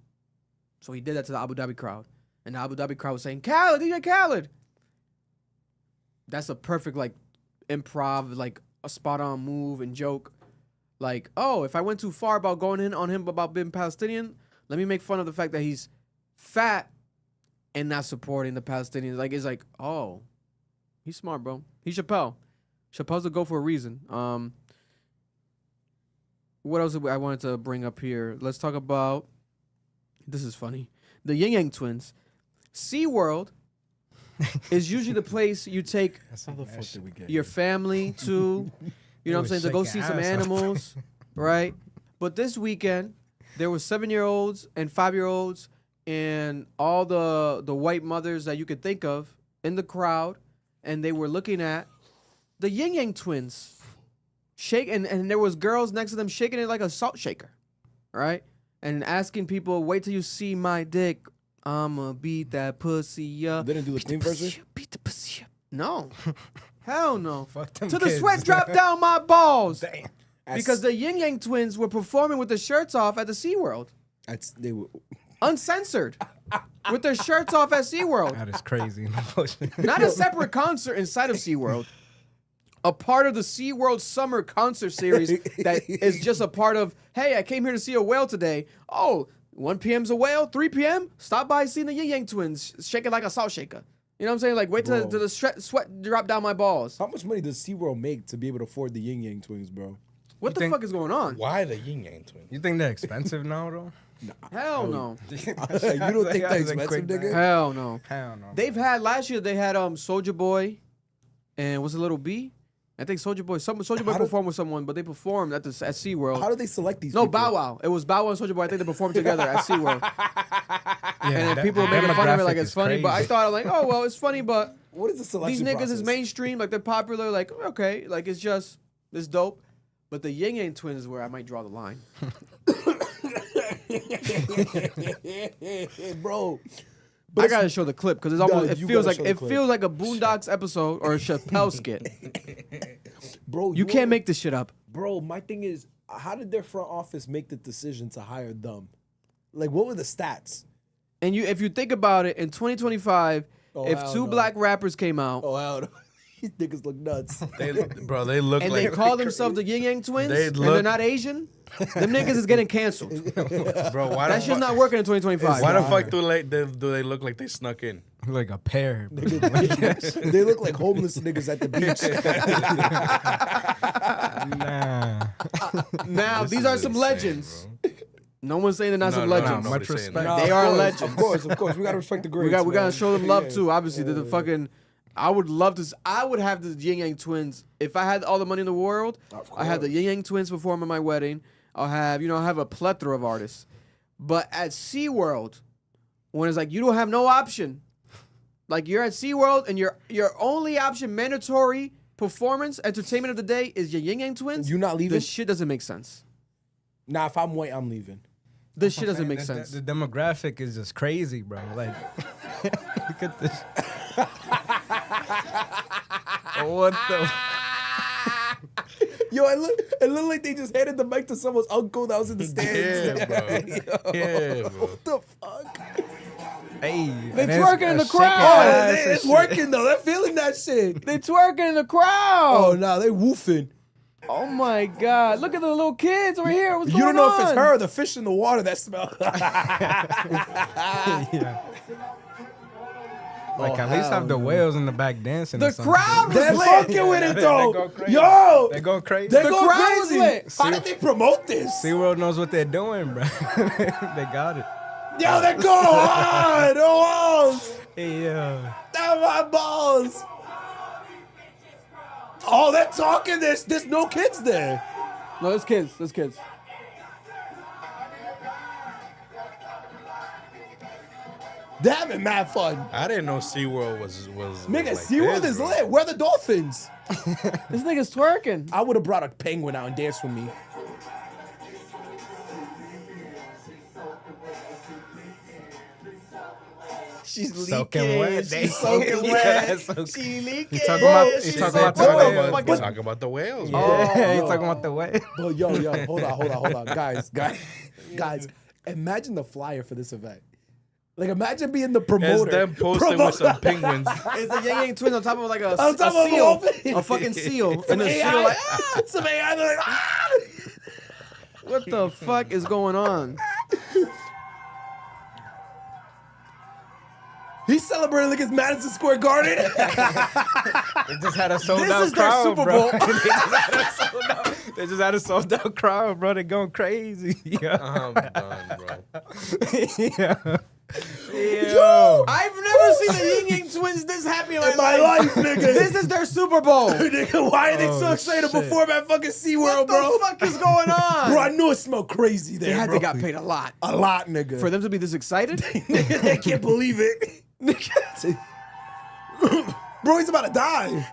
So he did that to the Abu Dhabi crowd. And the Abu Dhabi crowd was saying, Khaled, DJ Khaled. That's a perfect like improv, like a spot on move and joke. Like, oh, if I went too far about going in on him about being Palestinian, let me make fun of the fact that he's fat and not supporting the Palestinians. Like, it's like, oh, he's smart, bro. He's Chappelle. Chappelle's a go for a reason. What else I wanted to bring up here? Let's talk about, this is funny, the Ying Yang twins. SeaWorld is usually the place you take How the fuck did we get your family to, you know what I'm saying, to go see some animals, right? But this weekend, there was 7-year-olds and 5-year-olds and all the white mothers that you could think of in the crowd, and they were looking at the Ying Yang twins. And there was girls next to them shaking it like a salt shaker, right? And asking people, wait till you see my dick. I'ma beat that pussy up. They didn't do the clean version? Beat the pussy up. No. Hell no. Fuck them Till the kids. sweat dropped down my balls. Damn. Because the Ying Yang twins were performing with their shirts off at the SeaWorld. They were Uncensored. With their shirts off at SeaWorld. That is crazy. Not a separate concert inside of SeaWorld. A part of the SeaWorld summer concert series that is just a part of, hey, I came here to see a whale today. Oh, 1 p.m.'s a whale, 3 p.m.? Stop by seeing the Ying Yang twins shaking like a salt shaker. You know what I'm saying? Like, wait till the sweat drop down my balls. How much money does SeaWorld make to be able to afford the Ying Yang twins, bro? What the fuck is going on? Why the Yin Yang twins? You think they're expensive now, though? Hell no. You don't think they're expensive, nigga? Hell no. Hell no. They've had, last year, they had Soulja Boy and was it Little B? I think Soulja Boy performed with someone, but they performed at SeaWorld. How do they select these No, people? Bow Wow. It was Bow Wow and Soulja Boy. I think they performed together at SeaWorld. Yeah, And then people were making fun of it like it's funny, but I crazy. thought, like, oh, well, it's funny, but What is the selection these niggas process? is mainstream, like, they're popular, like, okay, like, it's dope. But the Ying Yang twins is where I might draw the line. Bro. I gotta show the clip because it's almost you feels gotta like show the clip. a Boondocks episode or a Chappelle skit. Bro, You can't make this shit up. Bro, my thing is, how did their front office make the decision to hire them? Like, what were the stats? And if you think about it, in 2025, Oh, if hell two no. black rappers came out, Oh, hell no. These niggas look nuts. They look And like they call themselves the Ying Yang Twins, They and look- they're not Asian. Them niggas is getting canceled. bro. Why That shit's not working in 2025. Why the fuck do they look like they snuck in? Like a pair. They look like homeless niggas at the beach. Nah. Now, these are some legends. No one's saying they're not some legends. Much respect. They are legends. Of course. We gotta respect the greats. We gotta man. show them love Yeah. too. Obviously, they're the fucking. I would love to. I would have the Ying Yang Twins if I had all the money in the world. I have the Ying Yang Twins perform at my wedding. I'll have a plethora of artists. But at SeaWorld, when it's like you don't have no option, like you're at SeaWorld and your only option, mandatory performance, entertainment of the day is your Ying Yang Twins. You not leaving? This shit doesn't make sense. Nah, if I'm white, I'm leaving. This shit doesn't make The- sense. The demographic is just crazy, bro. Like, look at this. What the? Yo, it looked like they just handed the mic to someone's uncle that was in the stands. Yeah, bro. Yeah, bro. What the fuck? Hey, They and it's twerking in a the shaking crowd. ass and It's shit. working though. They're feeling that shit. They twerking in the crowd. Oh, nah, they woofing. Oh my God! Look at the little kids over here. What's You going don't know on? if it's her or the fish in the water that smell. Yeah. Like, at least have the whales in the back dancing. The or something. crowd was They're lit. fucking with it They though. go crazy. Yo, They go crazy. they're The going crowd was crazy. lit. How did they promote this? SeaWorld knows what they're doing, bro. They got it. Yo, they're going hard. Oh, Yeah. damn my balls. Oh, they're talking this. There's no kids there. No, there's kids. There's kids. They're having mad fun. I didn't know SeaWorld was Nigga, like SeaWorld this, is bro. lit. Where are the dolphins? This nigga's twerking. I would have brought a penguin out and danced with me. She's leaking. Soaking wet. She's soaking Yeah, wet. soaking- She leaking. He's talking about the What whales. the talking about the whales, bro. Yeah, he's yo. talking about the whales. But yo, hold on. Guys, imagine the flyer for this event. Like, imagine being the It's promoter. them posted with some penguins. It's the Yang Yang Twins on top of like a On top of seal, a a fucking seal, Some and the AI, seal like, some AI, they're like, ah! what the fuck is going on? He's celebrating like it's Madison Square Garden. They just had a sold This out is their crowd, Super bro. Bowl. They just had a sold out crowd, bro. They going crazy. Yeah. I'm done, bro. Yeah. Yo, I've never seen the Ying Yang Twins this happy in in my life, nigga. This is their Super Bowl. Nigga, why are they so excited to perform at fucking SeaWorld, What the bro? fuck is going on? Bro, I knew it smelled crazy there, They had bro. to got paid a lot a lot, nigga. for them to be this excited. They can't believe it. Bro, he's about to die.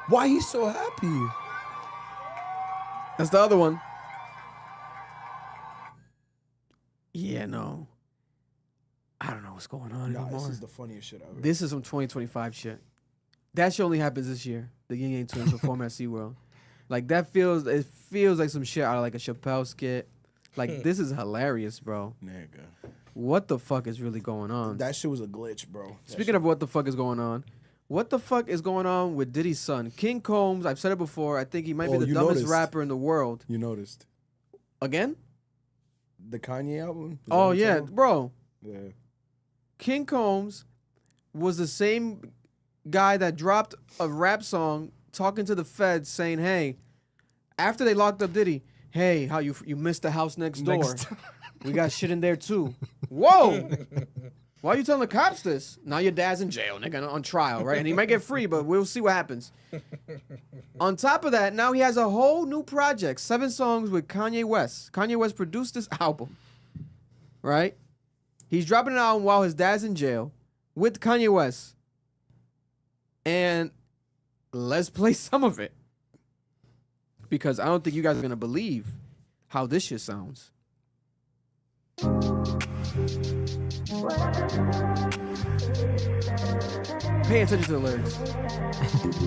Why he's so happy? That's the other one. Yeah, no. I don't know what's going on Nah, anymore. this is the funniest shit ever. This is some 2025 shit. That shit only happens this year. The Ying Yang Twins perform at SeaWorld. Like, it feels like some shit out of like a Chappelle skit. Like, this is hilarious, bro. Nigga. What the fuck is really going on? That shit was a glitch, bro. Speaking of what the fuck is going on, what the fuck is going on with Diddy's son? King Combs, I've said it before, I think he might be Oh, the you dumbest noticed. rapper in the world. You noticed. Again? The Kanye album? Is that Oh, what you're yeah, talking bro. about? Yeah. King Combs was the same guy that dropped a rap song talking to the feds saying, hey, after they locked up Diddy, hey, how you missed the house next door. We got shit in there too. Whoa! Why are you telling the cops this? Now your dad's in jail, nigga, on trial, right? And he might get free, but we'll see what happens. On top of that, now he has a whole new project, 7 songs with Kanye West. Kanye West produced this album, right? He's dropping an album while his dad's in jail with Kanye West. And let's play some of it. Because I don't think you guys are going to believe how this shit sounds. Pay attention to the lyrics.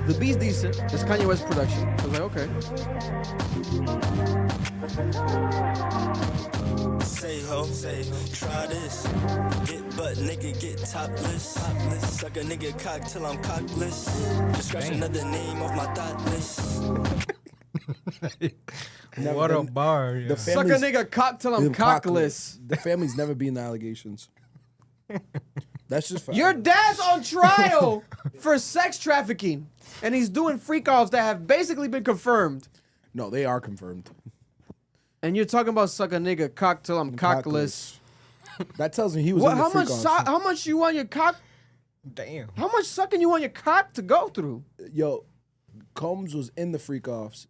The the beat's decent. It's Kanye West production. I was like, okay. Say ho, try this. Get butt, nigga, get topless. Suck a nigga cock till I'm cockless. Just scratch another name off my thought list. What a bar. Yeah. Suck a nigga cock till I'm cockless. The family's never been the allegations. That's just fact. Your dad's on trial for sex trafficking, and he's doing freak-offs that have basically been confirmed. No, they are confirmed. And you're talking about suck a nigga cock till I'm cockless. That tells me he was What? in the How much? freak-offs. How much you want your cock? Damn. How much sucking you want your cock to go through? Yo, Combs was in the freak-offs,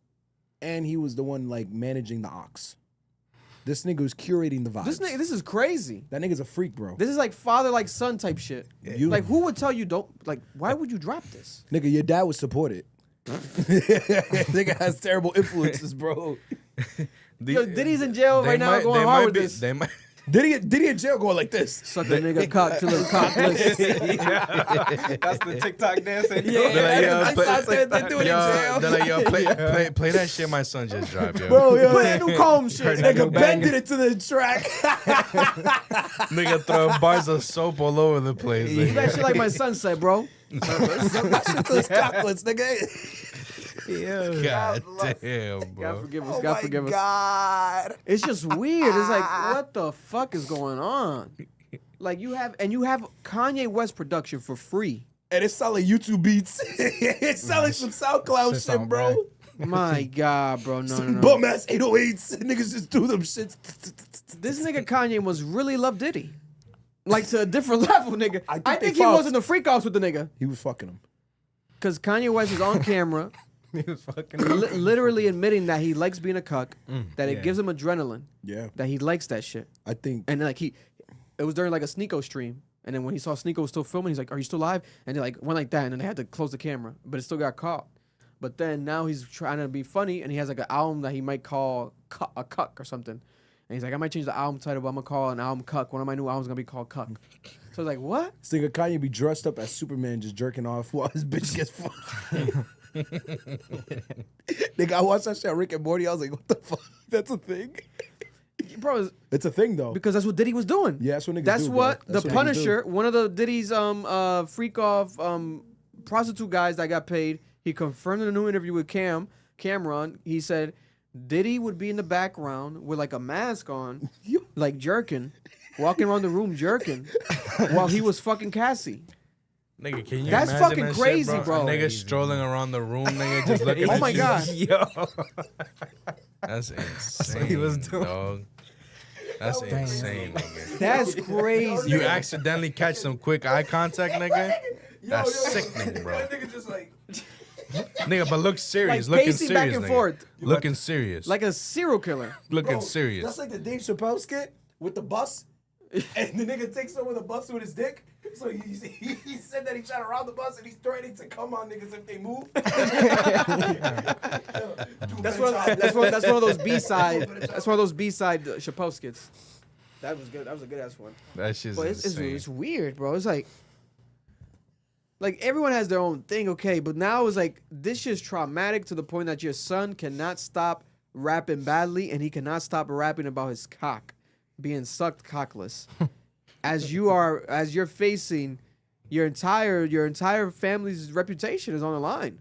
and he was the one like managing the ox. This nigga was curating the vibes. This is crazy. That nigga's a freak, bro. This is like father like son type shit. You- Like who would tell you don't like? Why would you drop this? Nigga, your dad would support it. Nigga has terrible influences, bro. Yo, Diddy's in jail right now going hard with this. They might. Diddy in jail going like this. Suck a nigga cock till I'm cockless. That's the TikTok dance. They're like, yo, play that shit my son just dropped, yo. Bro, yo, Play a new Combs shit. nigga bended it to the track. Nigga throwing bars of soap all over the place. Do that shit like my son said, bro. That shit to his chocolates, nigga. God damn, bro. God forgive us. God forgive us. God. It's just weird. It's like, what the fuck is going on? Like you have Kanye West production for free. And it sound like YouTube beats. It sound like some SoundCloud Shit's shit, on bro. My God, bro. No, no, no. Bum ass 808s. Niggas just do them shits. This nigga Kanye must really love Diddy. Like to a different level, nigga. I think I they think he fucked. was in the freak offs with the nigga. He was fucking him. Because Kanye West is on camera He was fucking. literally admitting that he likes being a cuck, that it yeah. gives him adrenaline, Yeah. that he likes that shit. I think. And like it was during like a Sneeko stream. And then when he saw Sneeko was still filming, he's like, "Are you still live?" And they like went like that, and then they had to close the camera, but it still got caught. But then now he's trying to be funny, and he has like an album that he might call a cuck or something. And he's like, "I might change the album title, but I'm gonna call an album Cuck. One of my new albums gonna be called Cuck." So I was like, "What?" This nigga Kanye be dressed up as Superman just jerking off while his bitch gets fucked. Nigga, I watched that shit on Rick and Morty. I was like, what the fuck? That's a thing? Bro, It's a thing, though. because that's what Diddy was doing. Yeah, that's what niggas That's do, what bro. the That's what niggas Punisher, do. one of the Diddy's freak off prostitute guys that got paid, he confirmed in a new interview with Cameron. He said Diddy would be in the background with like a mask on, like jerking, walking around the room jerking, while he was fucking Cassie. Nigga, can you That's imagine fucking that crazy, shit, bro. A nigga strolling around the room, nigga, just looking Oh at my you. God. Yo. That's insane, what he was doing. dog. That's insane, nigga. That's crazy. You accidentally catch some quick eye contact, nigga? That's sickening, bro. Nigga just like... Nigga, but look serious. Like Looking pacing serious, back and nigga. forth. Looking serious. Like a serial killer. Looking Bro, serious. That's like the Dave Chappelle skit with the bus. And the nigga takes over the bus with his dick. So he said that he tried to rob the bus and he's threatening to come on niggas if they move. That's one of those B-side. That's one of those B-side Chappelle skits. That was good. That was a good ass one. That shit's But insane. it's weird, bro. It's like everyone has their own thing, okay? But now it's like this shit's traumatic to the point that your son cannot stop rapping badly, and he cannot stop rapping about his cock being sucked cockless. As you're facing your entire family's reputation is on the line.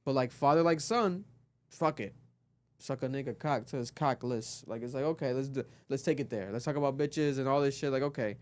But like father like son, fuck it. Suck a nigga cock to his cockless. Like it's like, okay, let's take it there. Let's talk about bitches and all this shit. Like, okay.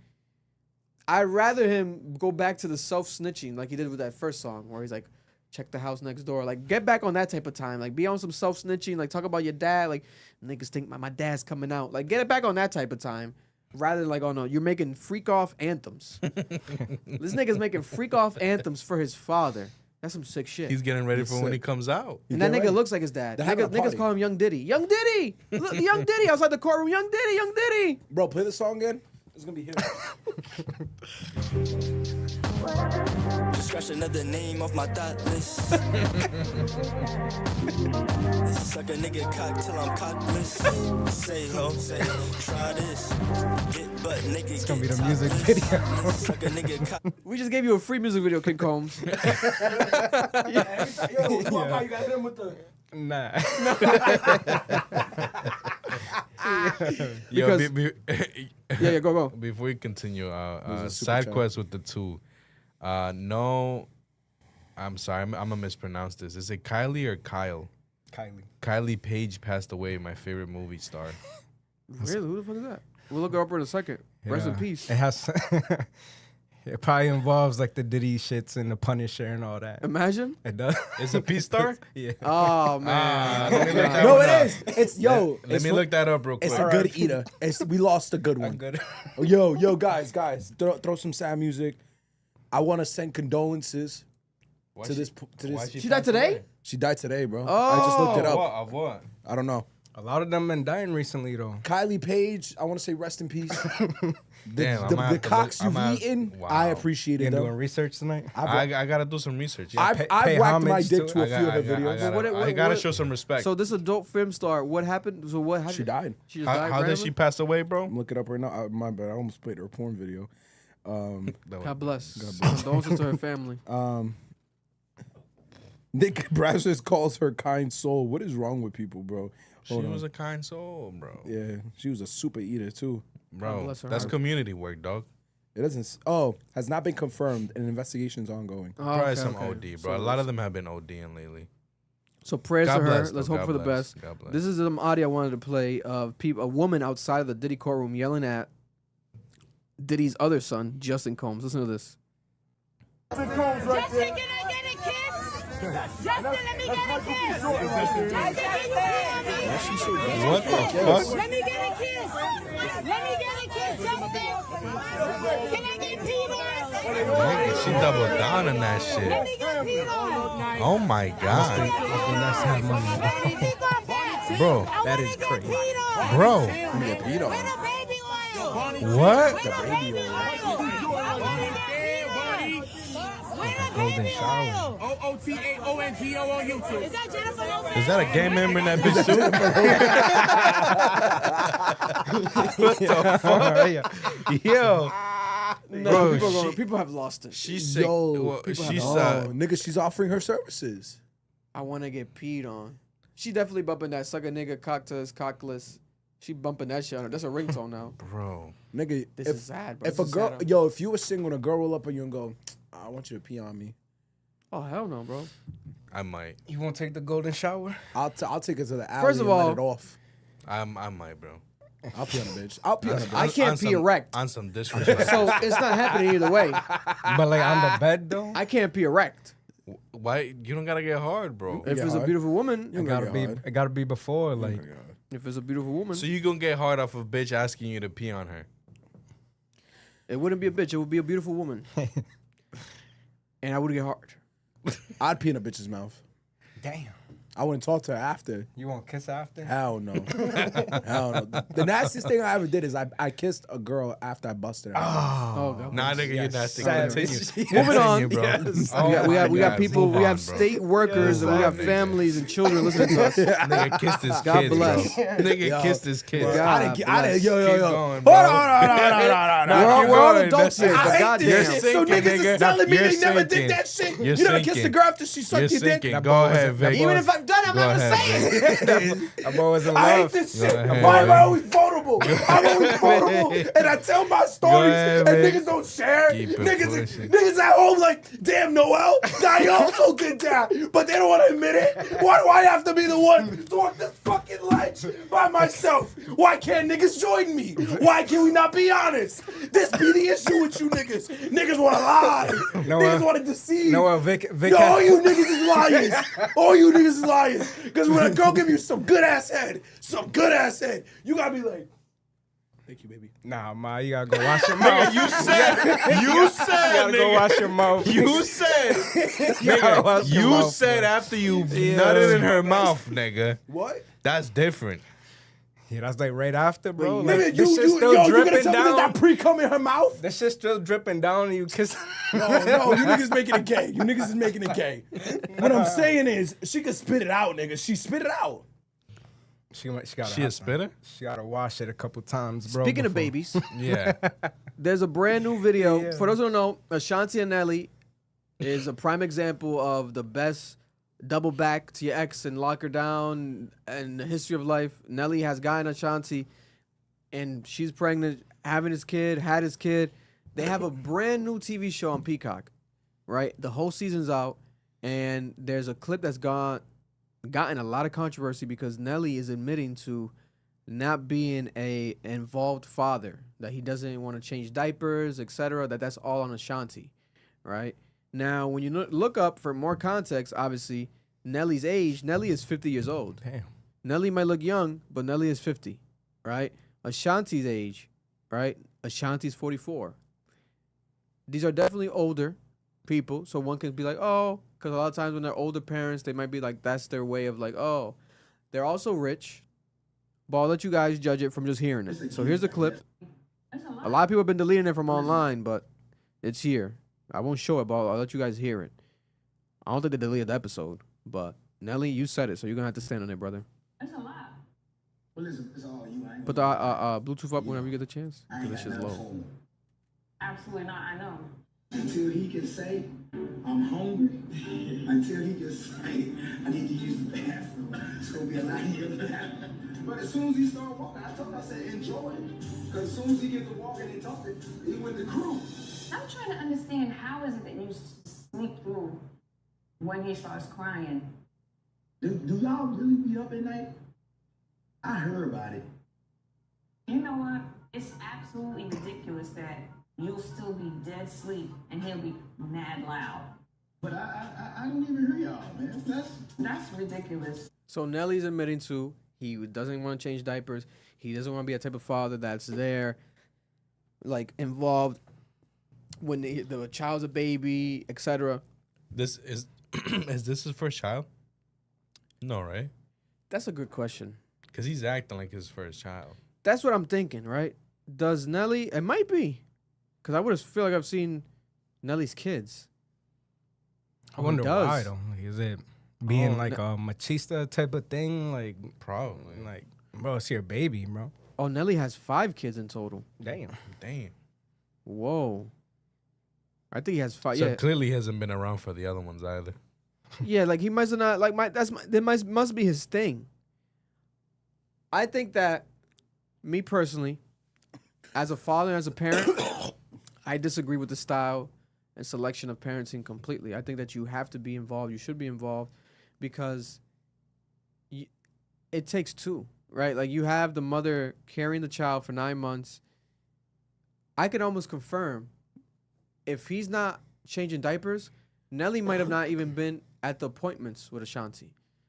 I'd rather him go back to the self-snitching like he did with that first song where he's like, check the house next door. Like, get back on that type of time. Like, be on some self-snitching. Like, talk about your dad. Like, niggas think my dad's coming out. Like, get it back on that type of time. Rather than like, oh no, you're making freak-off anthems. This nigga's making freak-off anthems for his father. That's some sick shit. He's getting ready for when he comes out. And that nigga looks like his dad. They're having a Niggas party. call him Young Diddy. Young Diddy! Look, Young Diddy outside the courtroom. Young Diddy, Young Diddy! Bro, play the song again. It's gonna be here. Just scratch Scratch another name off my thought list. Suck a nigga cock till I'm cockless. Say ho, say try this. Get butt naked. It's gonna be the music video. Suck a nigga cock. We just gave you a free music video, Kid Combs. Yo, you got him with the. Nah. Yo, Because- Yeah, go. before we continue, There's a super side chat. quest with the two. No, I'm sorry, I'm gonna mispronounce this. Is it Kylie or Kyle? Kylie. Kylie Page passed away, my favorite movie star. Really? Who the fuck is that? We'll look her up in a second. Rest in Yeah. peace. It has. It probably involves like the Diddy shits and the Punisher and all that. Imagine. It does. It's a Peace star? Yeah. Oh man. let me look that No, one it up. is. It's yo. Let me look that up real quick. It's a good eater. We lost a good one. Good. Yo, guys, throw some sad music. I want to send condolences Why to she- this. To why this. she She died passed today? away? She died today, bro. I just looked it up. Of what? I don't know. A lot of them been dying recently though. Kylie Page, I want to say rest in peace. Damn, the I'ma have to cocks look- you've I'ma have- eaten, wow. I You appreciated been doing them. research tonight? I gotta do some research. Yeah. I've pay whacked my homage dick to to a few of I the videos. gotta, What- I gotta what- show some respect. So this adult film star, what happened? So what happened? She died. She just died. how did randomly? she pass away, bro? I'm looking up right now. My bad. I almost played her porn video. God bless. Condolences to her family. Nick Brazos calls her kind soul. What is wrong with people, bro? She Hold on. was a kind soul, bro. Yeah, she was a super eater too. Bro, bless her that's heart. community work, dog. It doesn't. Oh, has not been confirmed. An investigation's ongoing. Oh, Probably okay, some okay. OD, bro. A lot of them have been ODing lately. So prayers God to her. bless, Let's though. hope God for the bless. best. God bless. This is some audio I wanted to play of a woman outside of the Diddy courtroom yelling at Diddy's other son, Justin Combs. Listen to this. Justin, can I get a kiss? Justin, let me get a kiss. Justin, can you kiss me? What the fuck? Let me get a kiss. Let me get a kiss, Justin. Can I get peed on? Nigga, she doubled down on that Let shit. me get peed on. Oh my god, Let me think off that. bro, I That wanna is get crazy. peed on. bro. Where the baby oil? What? Where the baby oil? I wanna get peed on. Where the Golden baby shower. oil? OOTAONGO on YouTube. Is that Jennifer Lopez? Is that a gang member in that bitch too? What the fuck? Yo, No, Bro, people have lost it. she's sick. Yo, Well, people she's Oh, nigga, she's offering her services. I want to get peed on. She definitely bumping that suck a nigga cock to his cockless. She bumping that shit on her. That's a ringtone now. bro. Nigga, This if is sad, bro. if This a is girl, sad. yo, if you were single and a girl roll up on you and go, I want you to pee on me. Oh hell no, bro. I might. You won't take the golden shower? I'll take it to the alley First of and all- let it off. I might, bro. I'll pee on a bitch. I'll pee on a bitch. I can't pee some, erect. on some disrespect. So it's not happening either way. But like on the bed though? I can't pee erect. Why you don't gotta get hard, bro? If get it's a hard. beautiful woman, It gotta be. hard. It gotta be before. Like if it's a beautiful woman, So you gonna get hard off a bitch asking you to pee on her? it wouldn't be a bitch. It would be a beautiful woman, and I would get hard. I'd pee in a bitch's mouth. damn. I wouldn't talk to her after. You want kiss after? Hell no. Hell no. The nastiest thing I ever did is I kissed a girl after I busted her. Oh god. Nah, nigga, you're nasty. Savage. Continue. Moving on. Continue, bro. Yes. Oh we my got God, people. move We on, have bro. state workers and we got nigga. families and children listening to us. Nigga kissed his God kids, bless. bro. Nigga Yo, kissed his kids. Bro, God I didn't, bless. yo. Keep going, Hold bro. on. We're keep all going. adults here, That's- but I hate goddamn. this shit. So sinking, niggas nigga. is telling me You're they never sinking. did that shit. You're You never kissed sinking. the girl after she You're sucked your dick. sinking. Go ahead, Vic. Even if I've done it, I'm Go not gonna ahead, say it. I'm always in I hate love. this Go shit. ahead. Why am I always vulnerable? I'm always vulnerable, and I tell my stories, ahead, and Vic. niggas don't share. Keep it pushing. Niggas at home like, damn, Noel, I also did that, but they don't want to admit it. Why do I have to be the one to walk this fucking ledge by myself? Why can't niggas join me? Why can we not be honest? This be the issue with you niggas. Niggas want to lie. Niggas want to deceive. No, Vic. Yo, all you niggas is liars. All you niggas is liars. Because when a girl give you some good ass head, you gotta be like, thank you, baby. Nah, ma, you gotta go wash your mouth. You said, You gotta go nigga. wash your mouth. You said, gotta wash nigga. your You mouth, said bro. after you nutted in her mouth, nigga. What? That's different. Yeah, that's like right after, bro. Nigga, Like, this shit's still you gonna dripping tell me down. that pre-cum in her mouth? This shit's still dripping down and you kiss. No, you niggas making it gay. You niggas is making it gay. What I'm saying is, she can spit it out, nigga. She spit it out. She gotta. She a spitter? She gotta wash it a couple times, bro. Speaking of before- babies, Yeah. there's a brand new video. Yeah. For those who don't know, Ashanti and Nelly is a prime example of the best double back to your ex and lock her down in the history of life. Nelly has gotten Ashanti, and she's pregnant, having his kid, had his kid. They have a brand new TV show on Peacock, right? The whole season's out, and there's a clip that's gotten a lot of controversy because Nelly is admitting to not being a involved father, that he doesn't want to change diapers, etc. That's all on Ashanti, right? Now, when you look up for more context, obviously, Nelly's age, Nelly is 50 years old. Damn. Nelly might look young, but Nelly is 50, right? Ashanti's age, right? Ashanti's 44. These are definitely older people, so one can be like, oh, because a lot of times when they're older parents, they might be like, that's their way of like, oh. They're also rich, but I'll let you guys judge it from just hearing it. So here's the clip. A lot of people have been deleting it from online, but it's here. I won't show it, but I'll let you guys hear it. I don't think they deleted the episode, but Nelly, you said it, so you're going to have to stand on it, brother. That's a lot. Well, listen, it's all you. I ain't Put the Bluetooth up whenever you get the chance, because this shit's low. Absolutely not. I know. Until he can say, I'm hungry. Until he can say, I need to use the bathroom. It's going to be a lot easier. But as soon as he started walking, I told him, I said, enjoy it. Because as soon as he gets to walking and talking, he with the crew. I'm trying to understand how is it that you sleep through when he starts crying? Do y'all really be up at night? I heard about it. You know what? It's absolutely ridiculous that you'll still be dead asleep and he'll be mad loud. But I don't even hear y'all, man. That's ridiculous. So Nelly's admitting to he doesn't want to change diapers. He doesn't want to be a type of father that's there, like involved when the child's a baby, etc. This is is this his first child? No, right? That's a good question. Because he's acting like his first child. That's what I'm thinking, right? Does Nelly? It might be, because I would feel like I've seen Nelly's kids. I wonder why though. Like, is it being like a machista type of thing? Like probably. Like, bro, it's your baby, bro. Oh, Nelly has 5 kids in total. Damn. Whoa. I think he has 5. So yeah. clearly he hasn't been around for the other ones either. Yeah, like he must have not like that must be his thing. I think that me personally, as a father and as a parent, I disagree with the style and selection of parenting completely. I think that you have to be involved. You should be involved because it takes two, right? Like you have the mother carrying the child for 9 months. I can almost confirm if he's not changing diapers, Nelly might have not even been at the appointments with Ashanti.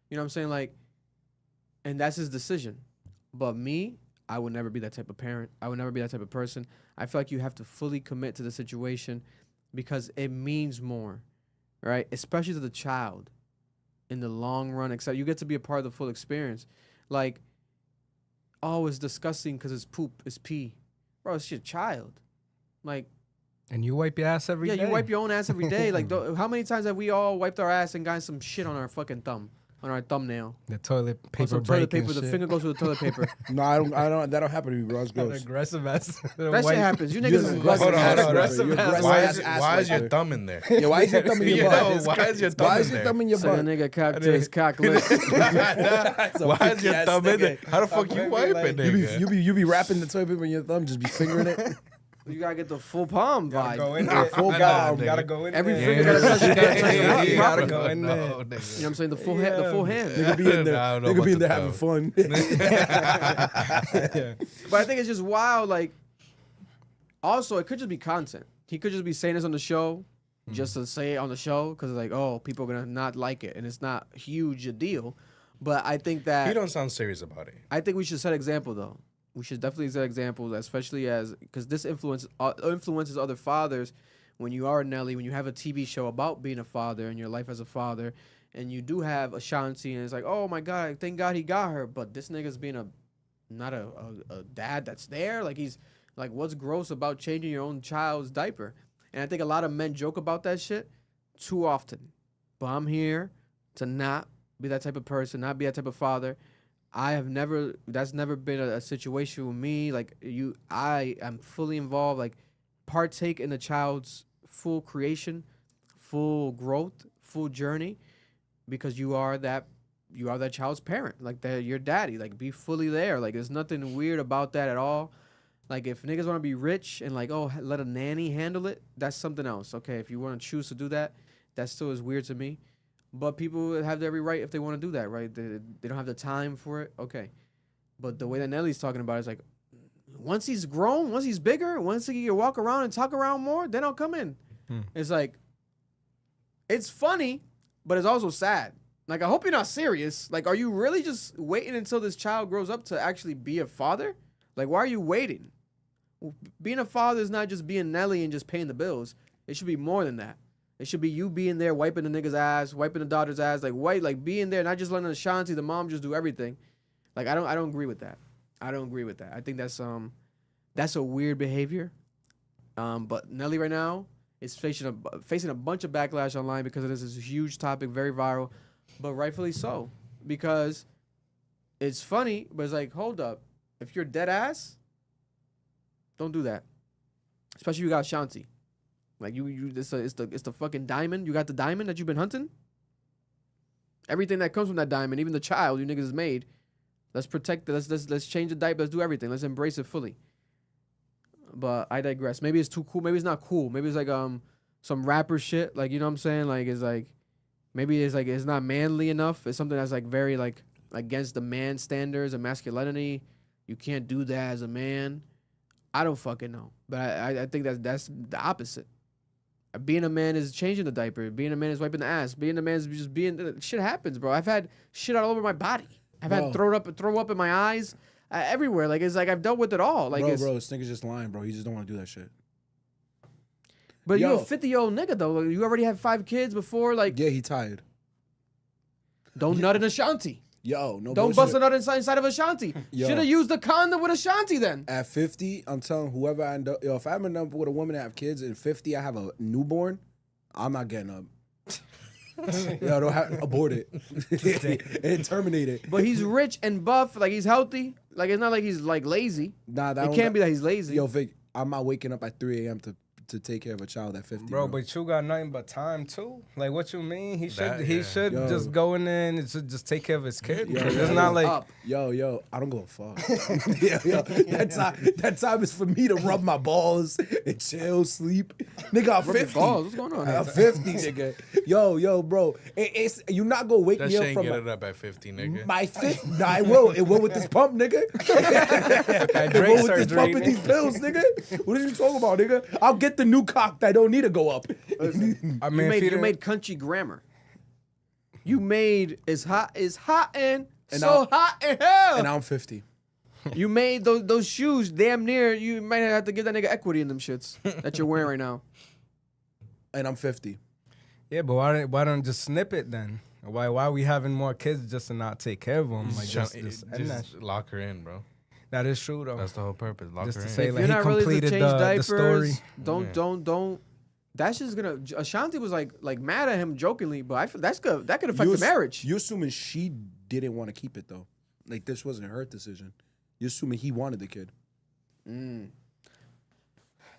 You know what I'm saying? Like, and that's his decision. But me, I would never be that type of parent. I would never be that type of person. I feel like you have to fully commit to the situation because it means more, right? Especially to the child in the long run. Except you get to be a part of the full experience. Like, oh, it's disgusting because it's poop, it's pee. Bro, it's your child. Like, and you wipe your ass every day. Yeah, you wipe your own ass every day. Like, how many times have we all wiped our ass and gotten some shit on our fucking thumb, on our thumbnail? The toilet paper. Some toilet paper. The finger goes through the toilet paper. No, I don't. That don't happen to me, bro. It's gross. Aggressive ass. That shit happens. You niggas. Hold on. Aggressive ass. Why is your thumb in there? Yeah, why is your thumb in your butt? Why is your thumb Why in is your there? thumb in your So butt? the nigga cock to his cock lips. Why is your thumb in there? How the fuck you wiping, nigga? You be wrapping the toilet paper in your thumb, just be fingering it. You gotta get the full palm vibe. Go in there. Full palm. Gotta go in Every there. finger gotta touch it. You gotta go in there. You know what I'm saying? The full hand. The full hand. Nigga be in there. Nigga be in there having fun. But I think it's just wild. Like, also, it could just be content. He could just be saying this on the show, just to say it on the show, because it's like, oh, people are gonna not like it, and it's not huge a deal. But I think that He don't sound serious about it. I think we should set example though. We should definitely set examples, especially because this influences other fathers. When you are Nelly, when you have a TV show about being a father and your life as a father, and you do have Ashanti, and it's like, oh my God, thank God he got her, but this nigga's being a a dad that's there. Like he's like, what's gross about changing your own child's diaper? And I think a lot of men joke about that shit too often. But I'm here to not be that type of person, not be that type of father. That's never been a situation with me. Like I am fully involved, like partake in the child's full creation, full growth, full journey, because you are that child's parent. Like that, your daddy. Like be fully there. Like there's nothing weird about that at all. Like if niggas want to be rich and like, oh, let a nanny handle it, that's something else. Okay, if you want to choose to do that, that still is weird to me. But people have every right if they want to do that, right? They don't have the time for it. Okay. But the way that Nelly's talking about it is like, once he's grown, once he's bigger, once he can walk around and talk around more, then I'll come in. It's like, it's funny, but it's also sad. Like, I hope you're not serious. Like, are you really just waiting until this child grows up to actually be a father? Like, why are you waiting? Being a father is not just being Nelly and just paying the bills. It should be more than that. It should be you being there, wiping the nigga's ass, wiping the daughter's ass, like being there, not just letting Ashanti, the mom, just do everything. Like I don't agree with that. I don't agree with that. I think that's a weird behavior. But Nelly right now is facing a bunch of backlash online because of this. It's a huge topic, very viral, but rightfully so, because it's funny, but it's like, hold up, if you're dead ass, don't do that. Especially if you got Ashanti. Like it's the fucking diamond. You got the diamond that you've been hunting. Everything that comes from that diamond, even the child you niggas has made. Let's protect it. Let's change the diaper. Let's do everything. Let's embrace it fully. But I digress. Maybe it's too cool. Maybe it's not cool. Maybe it's like some rapper shit. Like, you know what I'm saying? Like it's like maybe it's not manly enough. It's something that's like very like against the man standards of masculinity. You can't do that as a man. I don't fucking know. But I think that's the opposite. Being a man is changing the diaper. Being a man is wiping the ass. Being a man is just being... Shit happens, bro. I've had shit all over my body. I've had throw up in my eyes, everywhere. Like, it's like I've dealt with it all. Like, bro, this nigga's just lying, bro. He just don't want to do that shit. But you're a 50-year-old nigga, though. Like, you already had 5 kids before, like... Yeah, he tired. Don't nut in Ashanti. Yo, no Don't bust a nut inside of Ashanti. Should have used the condom with Ashanti then. At 50, I'm telling whoever I end up... Yo, if I'm end up with a woman that have kids, and 50, I have a newborn, I'm not getting up. Yo, don't have abort it and terminate it. But he's rich and buff, like he's healthy. Like it's not like he's like lazy. Nah, it can't be that he's lazy. Yo, Vic, I'm not waking up at 3 a.m. to take care of a child at 50. Bro, but you got nothing but time too. Like, what you mean? He should just go in there and just take care of his kid. It's not like yo, I don't go a fuck. yo, that time is for me to rub my balls and chill, sleep. Nigga, I'm 50. Balls. What's going on? I'm 50, nigga. Yo, bro, it's you not gonna wake me up from get it up at 50, nigga. My 50. Nah, I will. It will with this pump, nigga. It will with this pump and these pills, nigga. What are you talking about, nigga? I'll get the new cock that don't need to go up. I mean, you made country grammar. You made it's hot and so hot in hell. And I'm 50. You made those shoes damn near. You might have to give that nigga equity in them shits that you're wearing right now. And I'm 50. Yeah, but why don't just snip it then? Why are we having more kids just to not take care of them? Like just lock her in, bro. That is true though. That's the whole purpose. Lock just her to in. say, If like, you're not ready to change diapers, the story. Don't. That's just gonna. Ashanti was like mad at him jokingly, but I feel that could affect the marriage. You're assuming she didn't want to keep it though. Like this wasn't her decision. You're assuming he wanted the kid.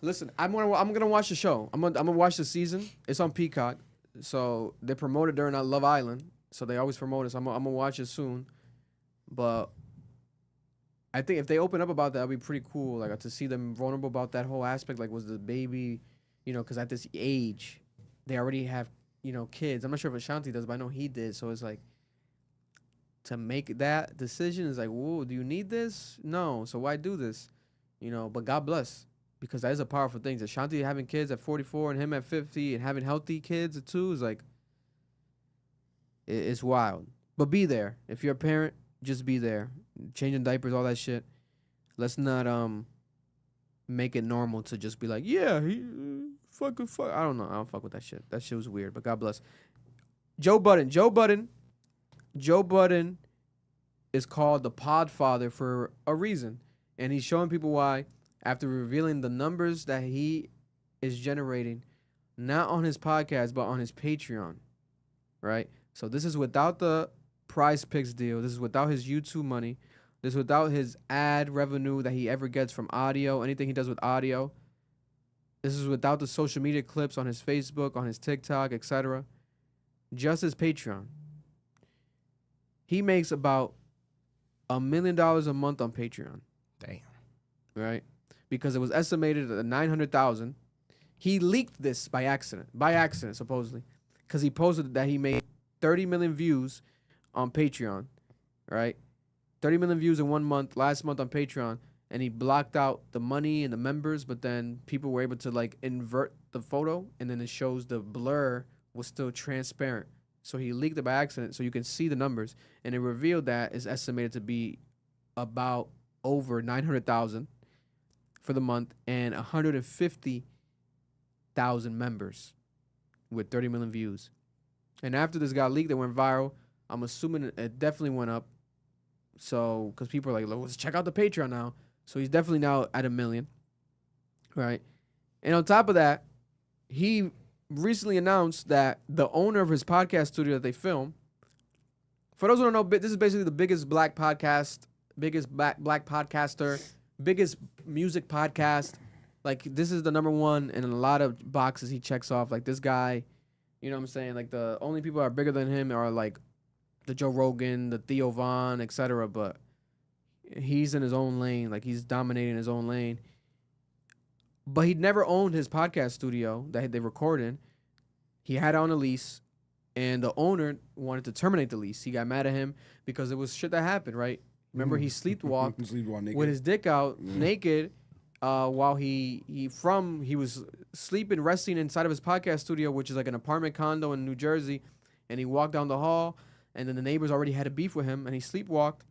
Listen, I'm gonna watch the show. I'm gonna watch the season. It's on Peacock, so they promote it during Love Island. So they always promote it. So I'm gonna watch it soon. But I think if they open up about that, it'll be pretty cool. Like to see them vulnerable about that whole aspect. Like, was the baby, because at this age, they already have, kids. I'm not sure if Ashanti does, but I know he did. So it's like, to make that decision is like, whoa, do you need this? No. So why do this? But God bless, because that is a powerful thing. Ashanti having kids at 44 and him at 50 and having healthy kids at 2 is like, it's wild. But be there. If you're a parent, just be there. Changing diapers, all that shit. Let's not make it normal to just be like, yeah, he fuck. I don't know. I don't fuck with that shit. That shit was weird. But God bless. Joe Budden is called the Podfather for a reason. And he's showing people why after revealing the numbers that he is generating, not on his podcast, but on his Patreon, right? So this is without the Prize Picks deal. This is without his YouTube money. This is without his ad revenue that he ever gets from audio, anything he does with audio. This is without the social media clips on his Facebook, on his TikTok, etc. Just his Patreon. He makes about $1 million a month on Patreon. Damn. Right? Because it was estimated at 900,000. He leaked this by accident supposedly, because he posted that he made 30 million views on Patreon, right? 30 million views in 1 month, last month on Patreon, and he blocked out the money and the members, but then people were able to like invert the photo, and then it shows the blur was still transparent. So he leaked it by accident, so you can see the numbers, and it revealed that it's estimated to be about over 900,000 for the month and 150,000 members with 30 million views. And after this got leaked, it went viral. I'm assuming it definitely went up. So, because people are like, let's check out the Patreon now. So he's definitely now at 1 million, right? And on top of that, he recently announced that the owner of his podcast studio that they film, for those who don't know, this is basically the biggest black podcast, biggest black podcaster, biggest music podcast. Like, this is the number one in a lot of boxes he checks off. Like, this guy, you know what I'm saying? Like, the only people that are bigger than him are, like, the Joe Rogan, the Theo Von, etc. But he's in his own lane. Like, he's dominating his own lane. But he'd never owned his podcast studio that they record in. He had it on a lease, and the owner wanted to terminate the lease. He got mad at him because it was shit that happened, right? Remember, he sleepwalked with his dick out, naked, while he was sleeping, resting inside of his podcast studio, which is like an apartment condo in New Jersey, and he walked down the hall, and then the neighbors already had a beef with him, and he sleepwalked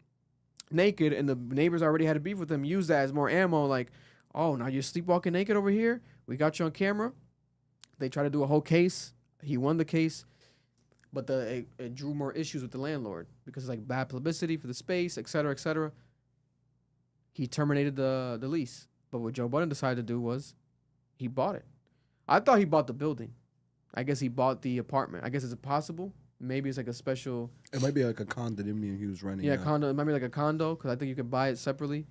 naked, and the neighbors already had a beef with him, used that as more ammo, like, oh, now you're sleepwalking naked over here? We got you on camera. They tried to do a whole case. He won the case, but it drew more issues with the landlord because it's like bad publicity for the space, et cetera, et cetera. He terminated the lease. But what Joe Budden decided to do was he bought it. I thought he bought the building. I guess he bought the apartment. I guess it's possible. Maybe it's like a special. It might be like a condominium he was renting. Yeah, condo. It might be like a condo because I think you could buy it separately.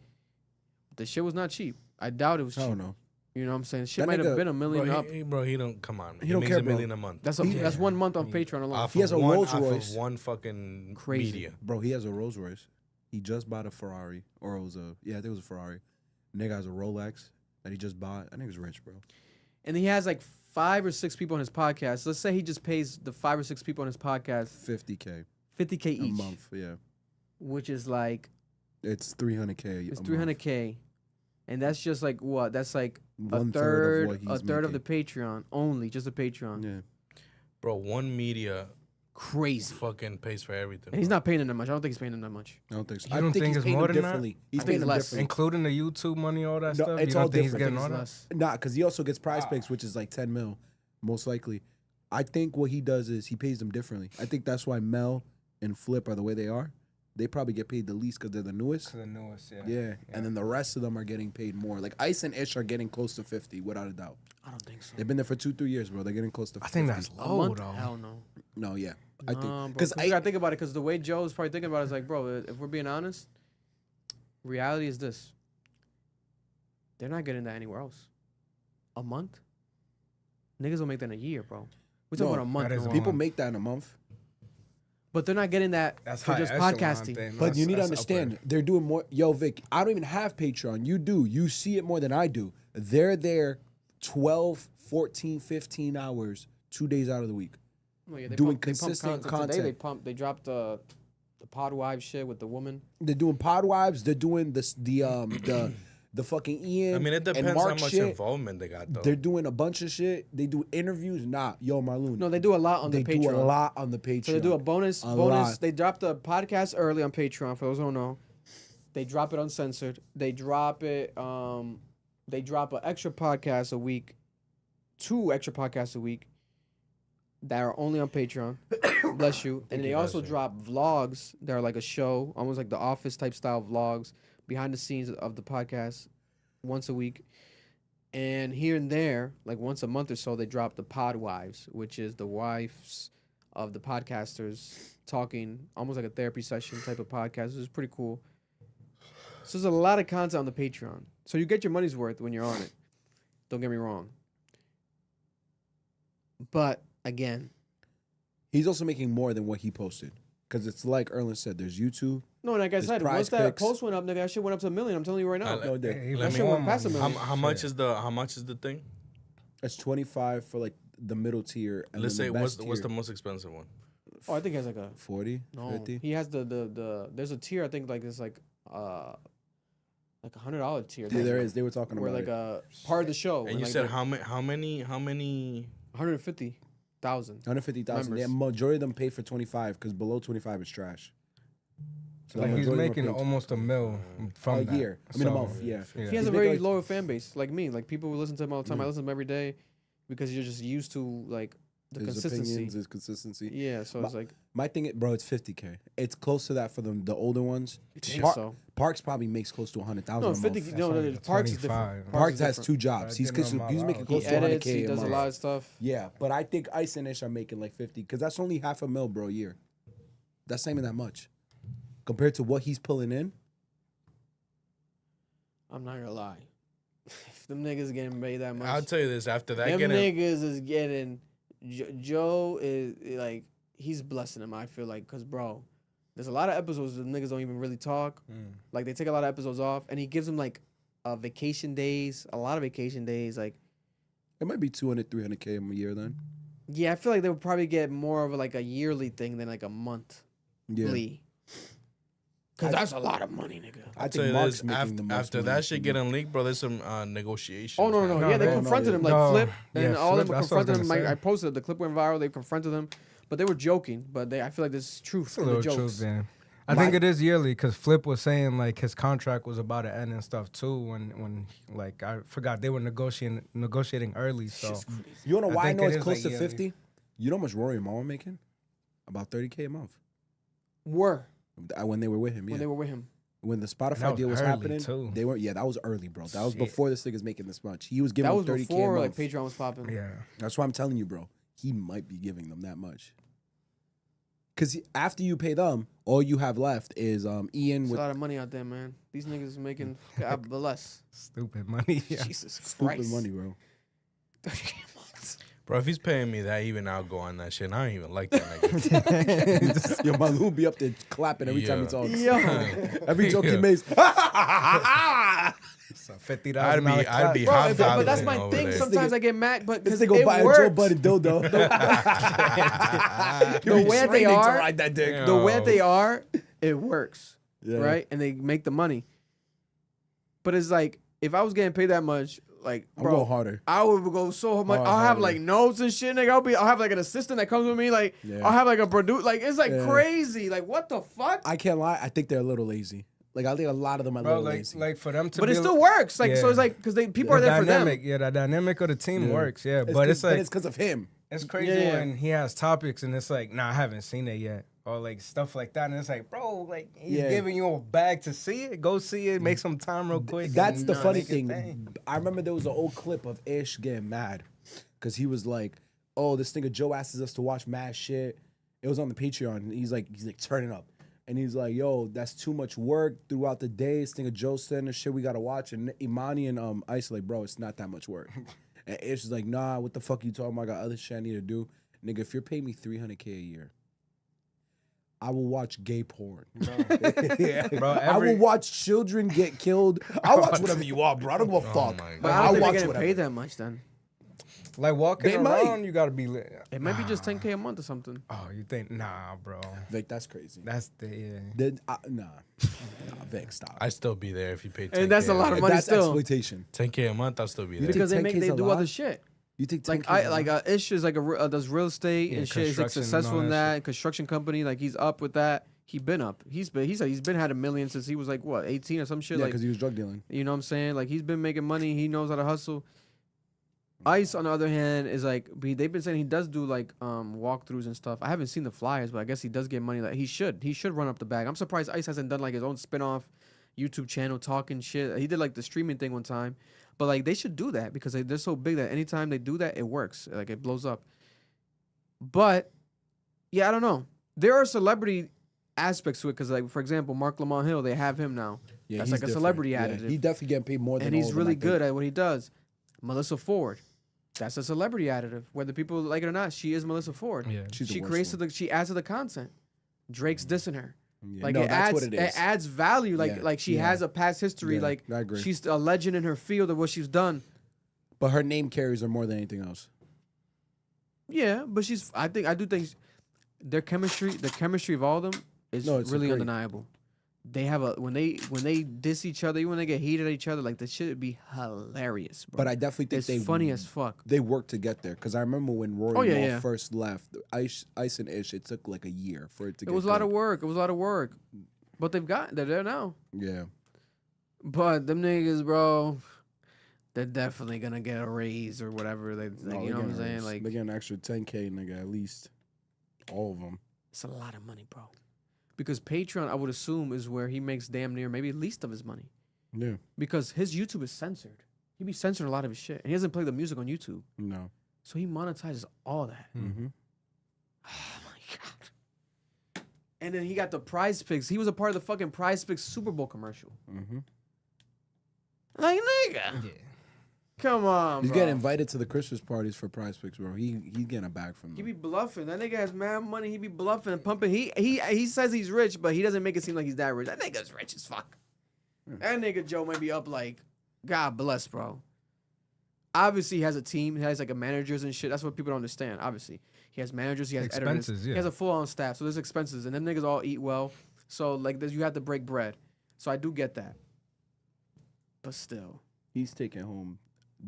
The shit was not cheap. I doubt it was cheap. I don't know. You know what I'm saying? Shit might have been $1 million up. He don't, come on. He don't makes care, $1 million a month. That's 1 month on Patreon alone. He has a Rolls Royce. Off of one fucking Crazy. media. Bro, he has a Rolls Royce. He just bought a Ferrari. Or it was I think it was a Ferrari. Nigga has a Rolex that he just bought. I think he's rich, bro. And he has like 5 or 6 people on his podcast. Let's say he just pays the 5 or 6 people on his podcast $50K. $50K each. A month, yeah. Which is like. It's $300K. It's $300K. And that's just like what? That's like One a third of making. the Patreon only, just the Patreon. Yeah. Bro, one media Crazy. fucking pays for everything. And he's not paying them that much. I don't think he's paying them that much. I don't think so. You don't think he's it's paying more them than that? differently. He's I think paying it's them less. differently. Including the YouTube money, all that No, stuff? it's You all don't think he's different. getting all that? Less. Nah, because he also gets prize picks, which is like 10 mil, most likely. I think what he does is he pays them differently. I think that's why Mel and Flip are the way they are. They probably get paid the least because they're the newest. The newest, yeah. Yeah, and then the rest of them are getting paid more. Like Ice and Ish are getting close to 50, without a doubt. I don't think so. They've been there for 2-3 years, bro. They're getting close to 50. I think that's A low, month? though. Hell no. No, yeah. I think. Because Because you gotta think about it, because the way Joe's probably thinking about it is like, bro, if we're being honest, reality is this. They're not getting that anywhere else. A month? Niggas will make that in a year, bro. We're talking No, about a month. that is no a more. people make that in a month. But they're not getting that That's for high just echelon podcasting. thing. But you need to That's understand, upward. they're doing more. Yo, Vic, I don't even have Patreon. You do. You see it more than I do. They're there 12, 14, 15 hours, 2 days out of the week. Oh, yeah, Doing they pump consistent Today content. they dropped the Pod Wives shit with the woman. They're doing Pod Wives. They're doing the fucking Ian. I mean, it and depends Mark how much shit. involvement they got, though. They're doing a bunch of shit. They do interviews. Nah, yo, Marlon. No, they do a lot on they the Patreon. do a lot on the Patreon. So they do a bonus. lot. They drop the podcast early on Patreon. For those who don't know, they drop it uncensored. They drop it. They drop an extra podcast a week, 2 extra podcasts a week. that are only on Patreon. Bless you. And they also drop vlogs that are like a show, almost like the Office type style vlogs, behind the scenes of the podcast once a week. And here and there, like once a month or so, they drop the Pod Wives, which is the wives of the podcasters talking, almost like a therapy session type of podcast. Which is pretty cool. So there's a lot of content on the Patreon. So you get your money's worth when you're on it. Don't get me wrong. But again, he's also making more than what he posted. Because it's like Erlen said, there's YouTube. No, like I said, once that post went up, nigga, that shit went up to 1 million. I'm telling you right now. That shit went past 1 million. How much is the thing? It's 25 for like the middle tier. And Let's say what's tier. the most expensive one? Oh, I think he has like a 40, no. 50. He has the there's a tier. I think like it's like $100 tier. Yeah, there is. They were talking where about like it. a part of the show. And you like said how many? 150,000. 150,000. The majority of them pay for 25 because below 25 is trash. So Like the he's majority of them making pay almost $1 million from a that. year. I mean, a month. Yeah. He has He's a very making, like, loyal fan base, like me. Like people who listen to him all the time. I listen to him every day because you're just used to like the his consistency. opinions, his consistency. Yeah, so it's like my thing, bro. It's 50K. It's close to that for the older ones. so. Parks probably makes close to 100,000. No, a 50. month. No, Parks is different. Parks is has different. 2 jobs. He's making close He to 100K. edits. He a does a month. lot of stuff. Yeah, but I think Ice and Ish are making like 50 because that's only $500,000, bro, a year. That's not even that much compared to what he's pulling in. I'm not gonna lie. If them niggas getting paid that much, I'll tell you this. After that, them niggas is getting. Joe is like he's blessing him. I feel like because bro, there's a lot of episodes that niggas don't even really talk. Like they take a lot of episodes off, and he gives them like vacation days, a lot of vacation days. Like it might be 200, 300K a year then. Yeah, I feel like they would probably get more of like a yearly thing than like a monthly. Yeah. Cause that's a lot of money, nigga. I think Mark's making the most after that shit getting leaked, bro. There's some negotiation. Oh no! Yeah, they confronted him like Flip, and all of them confronted him. I posted it. The clip went viral. They confronted him, but they were joking. But I feel like there's truth in the jokes. Truth, man. I think it is yearly because Flip was saying like his contract was about to end and stuff too. When like I forgot they were negotiating early. So you know why I know it's close to 50? You know how much Rory and Mama making? About 30K a month. When they were with him, yeah. When they were with him. When the Spotify deal was happening, they were that was early, bro. That was before this nigga's making this much. He was giving them 30K a month. That was before like Patreon was popping. Yeah. That's why I'm telling you, bro. He might be giving them that much. Cause after you pay them, all you have left is Ian. There's a lot of money out there, man. These niggas making God bless. Stupid money. Yeah. Jesus Christ. Stupid money, bro. Bro, if he's paying me that, even I'll go on that shit. And I don't even like that nigga. Yo, Malou be up there clapping every time he talks. Yo. Every joke he makes. $50. I'd be hot. But that's my thing. Sometimes I get mad, but because they go buy a Joe Budden dildo. The way they are, ride that dick. the way they are, it works, Yeah. right? And they make the money. But it's like if I was getting paid that much. Like, bro, I'm going harder. I would go so much. I'll have like notes and shit, nigga. I'll have like an assistant that comes with me. Like, I'll have like a producer. Like, it's like crazy. Like, what the fuck? I can't lie. I think they're a little lazy. Like, I think a lot of them are a little lazy. Like for them to, but it still works. Like, so it's like because people are there for them. Yeah, the dynamic of the team works. Yeah, but it's like it's because of him. It's crazy when he has topics and it's like, nah, I haven't seen it yet. Or like stuff like that. And it's like, bro, like he's giving you a bag to see it. Go see it. Make some time real quick. That's the funny thing. I remember there was an old clip of Ish getting mad. Because he was like, oh, this nigga Joe asks us to watch mad shit. It was on the Patreon. And he's like, turn it up. And he's like, yo, that's too much work throughout the day. This nigga Joe sending the shit we gotta watch. And Imani and Ice like, bro, it's not that much work. And Ish is like, nah, what the fuck you talking about? I got other shit I need to do. Nigga, if you're paying me $300K a year, I will watch gay porn. Bro, I will watch children get killed. I'll watch whatever you want, bro. I don't give a fuck. But I don't think they're getting paid that much then. Like walking around, you gotta be lit. It might be just $10K a month or something. Oh, you think? Nah, bro. Vic, that's crazy. That's Nah, Vic, stop. I'd still be there if you paid 10K. And that's a lot of money that's still. Exploitation. 10K a month, I'll still be there. Because they do other shit. You think Ish is like does real estate and shit. He's like successful in that construction company. Like he's up with that. He been up. He said he's been had $1 million since he was like what 18 or some shit. Yeah, like because he was drug dealing. You know what I'm saying? Like he's been making money. He knows how to hustle. Ice, on the other hand, is like they've been saying he does do like walkthroughs and stuff. I haven't seen the flyers, but I guess he does get money. Like he should run up the bag. I'm surprised Ice hasn't done like his own spinoff YouTube channel talking shit. He did like the streaming thing one time, but like they should do that because they're so big that anytime they do that, it works. Like it blows up. But yeah, I don't know. There are celebrity aspects to it because, like, for example, Mark Lamont Hill, they have him now. Yeah, that's he's like a different. celebrity Yeah, additive. he definitely getting paid more than and all he's of them, really I good think. at what he does. Melissa Ford, that's a celebrity additive. Whether people like it or not, she is Melissa Ford. Yeah. She's the She worst creates one. she adds to the content. Drake's dissing her. Yeah, Like no, it that's adds what it is. it adds value. Like Yeah, like she yeah. has a past history. Yeah, Like I agree. she's a legend in her field of what she's done. But her name carries her more than anything else. Yeah, but I do think the chemistry of all of them is No, it's really great. undeniable. They have when they diss each other, even when they get heated at each other, like the shit would be hilarious, bro. But I definitely think it's they funny as fuck. They worked to get there because I remember when Rory Oh, yeah, Moore yeah. first left, Ice and Ish, it took like a year for it to It get was a lot of going. work. It was a lot of work, but they're there now. Yeah. But them niggas, bro, they're definitely gonna get a raise or whatever. They, No, you know what I'm saying? Like they get an extra 10K, nigga, at least. All of them. it's a lot of money, bro. Because Patreon, I would assume, is where he makes damn near maybe least of his money. Yeah. Because his YouTube is censored. He be censoring a lot of his shit. And he doesn't play the music on YouTube. No. So he monetizes all that. Mm-hmm. Oh my God. And then he got the Prize Picks. He was a part of the fucking Prize Picks Super Bowl commercial. Mm-hmm. Like, nigga. Yeah. Come on, He's bro. getting invited to the Christmas parties for Prize Picks, bro. He's getting a bag from them. He be bluffing. That nigga has mad money. He be bluffing and pumping. He says he's rich, but he doesn't make it seem like he's that rich. That nigga's rich as fuck. That nigga Joe might be up like, God bless, bro. Obviously, he has a team. He has like a managers and shit. That's what people don't understand. Obviously, he has managers. He has editors. Expenses, yeah. He has a full-on staff. So there's expenses, and them niggas all eat well. So like, you have to break bread. So I do get that. But still, He's taking home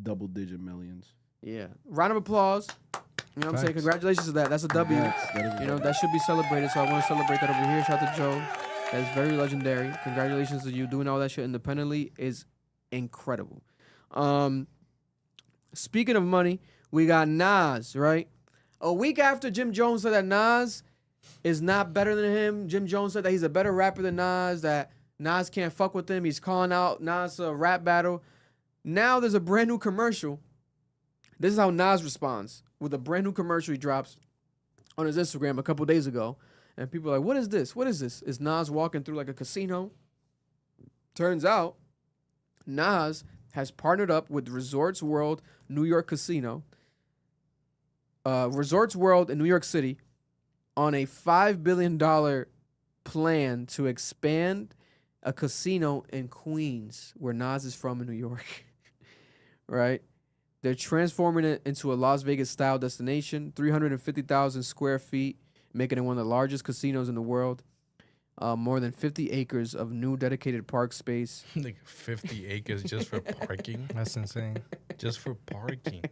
double-digit millions. yeah. Round of applause. You know what I'm saying? Facts. Congratulations to that. That's a W. That is a You know, W. that should be celebrated. So I want to celebrate that over here. Shout out to Joe. That is very legendary. Congratulations to you. Doing all that shit independently is incredible. Speaking of money, we got Nas, right? A week after Jim Jones said that Nas is not better than him, Jim Jones said that he's a better rapper than Nas, that Nas can't fuck with him. He's calling out Nas a rap battle. Now there's a brand new commercial. This is how Nas responds with a brand new commercial he drops on his Instagram a couple days ago. And people are like, what is this? What is this? Is Nas walking through like a casino? Turns out Nas has partnered up with Resorts World New York Casino, Resorts World in New York City, on a $5 billion plan to expand a casino in Queens, where Nas is from in New York. Right? They're transforming it into a Las Vegas style destination, 350,000 square feet, making it one of the largest casinos in the world. More than 50 acres of new dedicated park space. Like 50 acres just for parking. That's insane. Just for parking.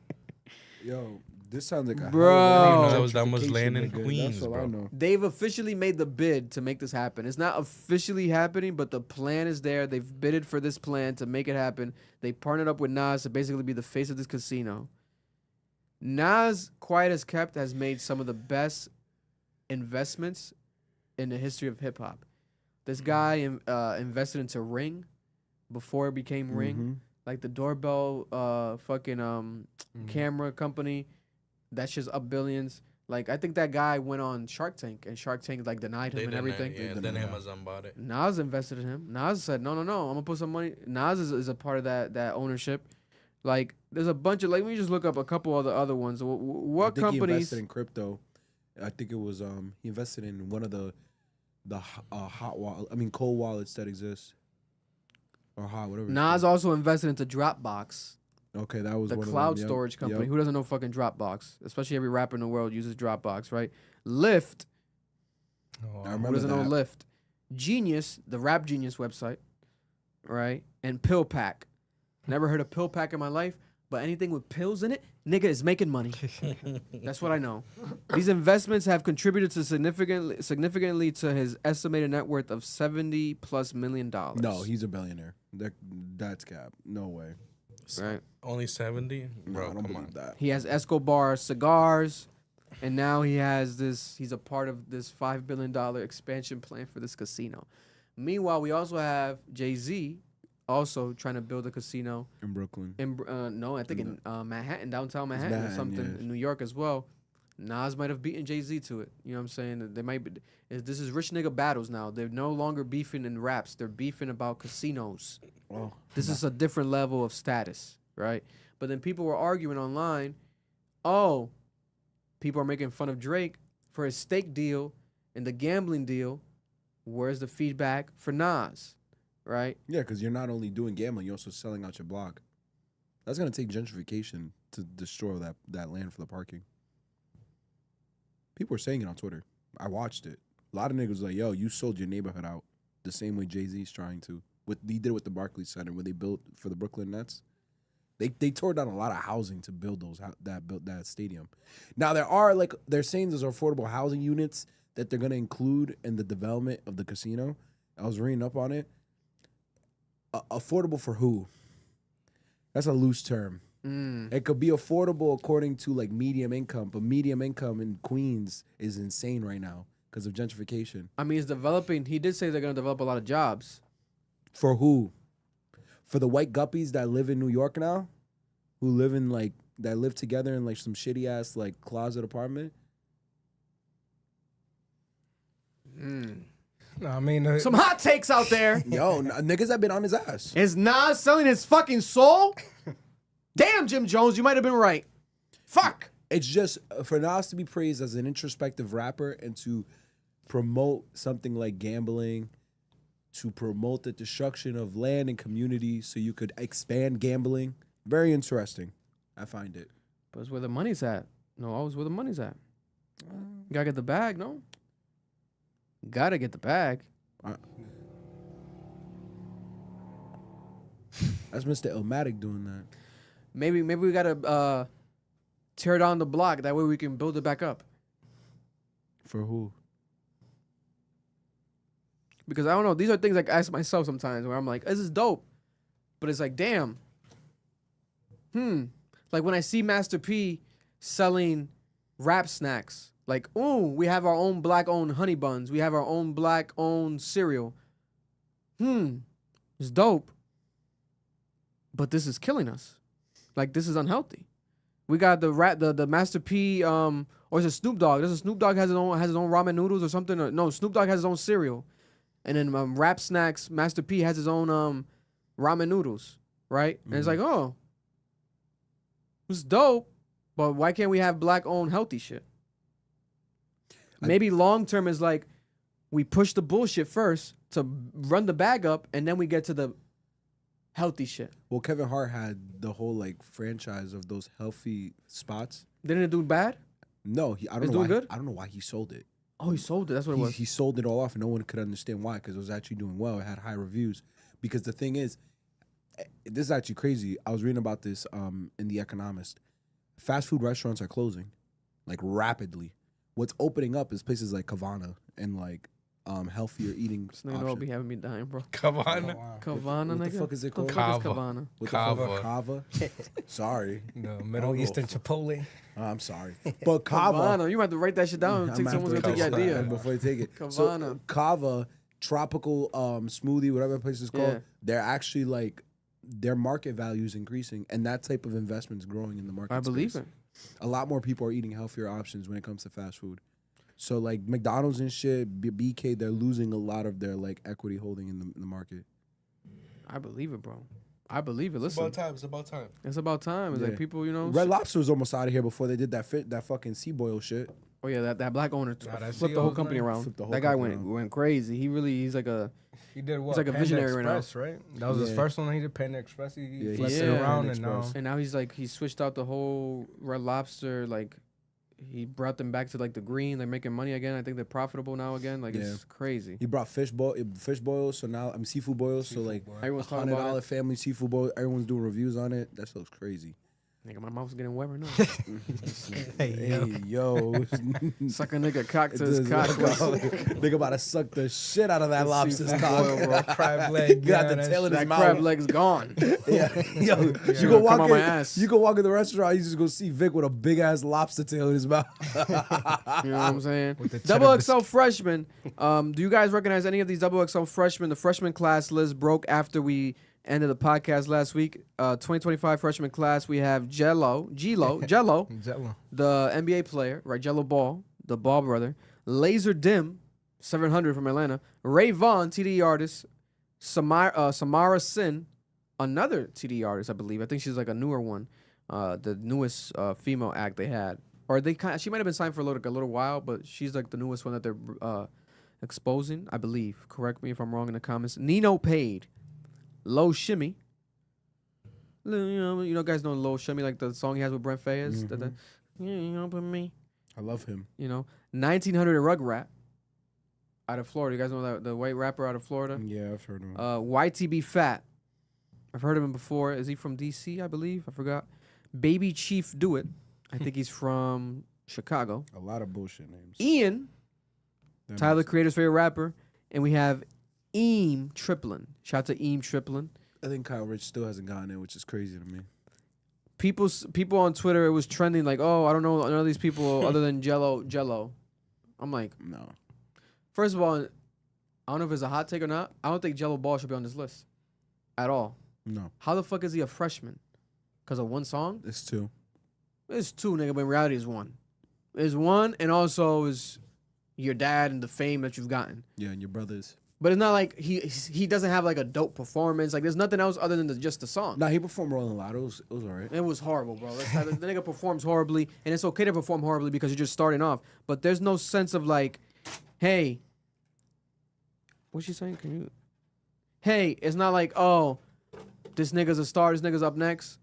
Yo, this sounds like a Bro. hell of a I didn't know there was that much gentrification, land in nigga. Queens, That's all I bro. know. They've officially made the bid to make this happen. It's not officially happening, but the plan is there. They've bidded for this plan to make it happen. They partnered up with Nas to basically be the face of this casino. Nas, quiet as kept, has made some of the best investments in the history of hip hop. This guy invested into Ring before it became Ring, like the doorbell camera company. That's just up billions. Like, I think that guy went on Shark Tank, and Shark Tank like denied him and everything. Yeah, then Amazon bought it. Nas invested in him. Nas said, no, I'm gonna put some money. Nas is a part of that ownership. Like, there's a bunch of, like, let me just look up a couple of the other ones. What I think he companies? invested in crypto. I think it was he invested in one of the cold wallets that exist. Or hot, whatever. it's Nas called. also invested into Dropbox, Okay, that was the one cloud of them. Yep, storage company. yep. Who doesn't know fucking Dropbox? Especially every rapper in the world uses Dropbox, right? Lyft. Oh, I Who remember doesn't know that. Lyft? Genius, the Rap Genius website, right? And Pill Pack. Never heard of Pill Pack in my life, but anything with pills in it, nigga is making money. That's what I know. These investments have contributed to significantly to his estimated net worth of $70+ million. No, he's a billionaire. That's cap. No way. right? Only 70, bro. I don't Come believe on. that. He has Escobar cigars, and now he has this. He's a part of this $5 billion expansion plan for this casino. Meanwhile, we also have Jay-Z also trying to build a casino In Brooklyn. no, I think in Manhattan, downtown Manhattan, or Manhattan, something yeah. in New York as well. Nas might have beaten Jay-Z to it. You know what I'm saying? They might be. This is rich nigga battles now. They're no longer beefing in raps. They're beefing about casinos. Well, This is a different level of status, right? But then people were arguing online. Oh, people are making fun of Drake for his steak deal and the gambling deal. Where's the feedback for Nas, right? yeah, because you're not only doing gambling, you're also selling out your block. That's gonna take gentrification to destroy that land for the parking. People are saying it on Twitter. I watched it. A lot of niggas was like, yo, you sold your neighborhood out the same way Jay-Z's trying to. He did it with the Barclays Center when they built for the Brooklyn Nets. They tore down a lot of housing to build that stadium. Now they're saying there's affordable housing units that they're gonna include in the development of the casino. I was reading up on it. Affordable for who? That's a loose term. It could be affordable according to like medium income, but medium income in Queens is insane right now because of gentrification. I mean, it's developing. He did say they're going to develop a lot of jobs. For who? For the white guppies that live in New York now, who live in that live together in like some shitty ass like closet apartment. No, I mean, Some hot takes out there. Yo, niggas have been on his ass. Is Nas selling his fucking soul? Damn, Jim Jones, you might have been right. Fuck. It's just for Nas to be praised as an introspective rapper and to promote something like gambling, to promote the destruction of land and community so you could expand gambling. Very interesting. I find it. But it's where the money's at. No, always where the money's at. You gotta get the bag, no? Gotta get the bag. That's Mr. Illmatic doing that. Maybe we gotta tear down the block. That way we can build it back up. For who? Because I don't know. These are things I ask myself sometimes where I'm like, this is dope. But it's like, damn. Like when I see Master P selling rap snacks. Like, ooh, we have our own black-owned honey buns. We have our own black-owned cereal. It's dope. But this is killing us. Like, this is unhealthy. We got the Master P, or is it Snoop Dogg? Doesn't Snoop Dogg has his own ramen noodles or something? No, Snoop Dogg has his own cereal. And then Rap Snacks, Master P has his own ramen noodles, right? And it's like, oh, it's dope, but why can't we have black-owned healthy shit? Maybe long-term is like, we push the bullshit first to run the bag up, and then we get to the healthy shit. Well, Kevin Hart had the whole like franchise of those healthy spots. Didn't it do bad? No, I don't know why. I don't know why he sold it. Oh, he sold it. That's what it was. He sold it all off, and no one could understand why because it was actually doing well. It had high reviews. Because the thing is, this is actually crazy. I was reading about this in The Economist. Fast food restaurants are closing, like rapidly. What's opening up is places like Kavana and like healthier eating This nigga will be having me dying, bro. Kavana. Kavana, What nigga. the fuck is it What called? the fuck is Kavana? What the Kava. fuck? Kava. Sorry. No, Middle Eastern Chipotle. I'm sorry. But Kava. Kavana. You might have to write that shit down. I'm Take gonna someone's have gonna to take your idea. before you take it. Kavana. So Kava, tropical smoothie, whatever the place is called, Yeah. they're actually like their market value is increasing, and that type of investment is growing in the market. I believe space. it. A lot more people are eating healthier options when it comes to fast food. So like McDonald's and shit, BK, they're losing a lot of their like equity holding in the market. I believe it, bro. I believe it. It's Listen, about time. It's about time. it's about time. It's Yeah. like people, you know. Red Lobster was almost out of here before they did that fucking sea boil shit. Oh yeah, that black owner Nah, that flipped the whole CEO's company name? around. Flipped the whole That guy company went crazy. He's like a He did what? like a Panda visionary right now. Express, right? That was his Yeah. first one. He did Panda Express. He Yeah, flipped he it did around, Panda and now Express. and now he's like he switched out the whole Red Lobster. Like he brought them back to like the green. They're making money again. I think they're profitable now again. Like Yeah. it's crazy. He brought fish boils, so now seafood boils. So like Everyone's talking about $100 it. family seafood boil. Everyone's doing reviews on it. That looks crazy. Nigga, my mouth's getting wet right now. Hey, yo. Suck a nigga cock to his cock. Nigga about to suck the shit out of that lobster's cock. Crab leg. Got the tail in his That mouth. crab leg's gone. Yeah. Yo, you Come go walk on in, my ass. you go walk in the restaurant, you just go see Vic with a big ass lobster tail in his mouth. You know what I'm saying? With the Double cheddar XL freshmen. Do you guys recognize any of these Double XL freshmen? The freshman class list broke after we ended the podcast last week. 2025 freshman class. We have Jello, Jello. the NBA player, right? Jello Ball, the Ball brother. Laser Dim, 700 from Atlanta. Ray Vaughn, TDE artist. Samara Sin, another TDE artist, I believe. I think she's like a newer one. The newest female act they had. Or she might have been signed for a little while, but she's like the newest one that they're exposing, I believe. Correct me if I'm wrong in the comments. Nino Paid, Low Shimmy. You know, guys know Low Shimmy, like the song he has with Brent Fayez. You know, me. I love him. You know, 1900 Rugrat out of Florida. You guys know that the white rapper out of Florida? Yeah, I've heard of him. YTB Fat. I've heard of him before. Is he from DC, I believe? I forgot. Baby Chief Do It. I think he's from Chicago. A lot of bullshit names. Ian, That Tyler makes- Creator's favorite rapper. And we have Eam Triplin. Shout out to Eam Triplin. I think Kyle Rich still hasn't gotten in, which is crazy to me. People on Twitter, it was trending like, oh, I don't know none of these people other than Jello. I'm like, No. first of all, I don't know if it's a hot take or not. I don't think Jello Ball should be on this list at all. No. How the fuck is he a freshman? Because of one song? It's two. It's two, nigga, but in reality it's one. It's one, and also is your dad and the fame that you've gotten. Yeah, and your brothers. But it's not like he doesn't have like a dope performance. Like there's nothing else other than just the song. Nah, he performed Rolling Loud. It was all right. It was horrible, bro. The nigga performs horribly, and it's okay to perform horribly because you're just starting off. But there's no sense of like, hey, what's she saying? Can you? Hey, it's not like, oh, this nigga's a star. This nigga's up next.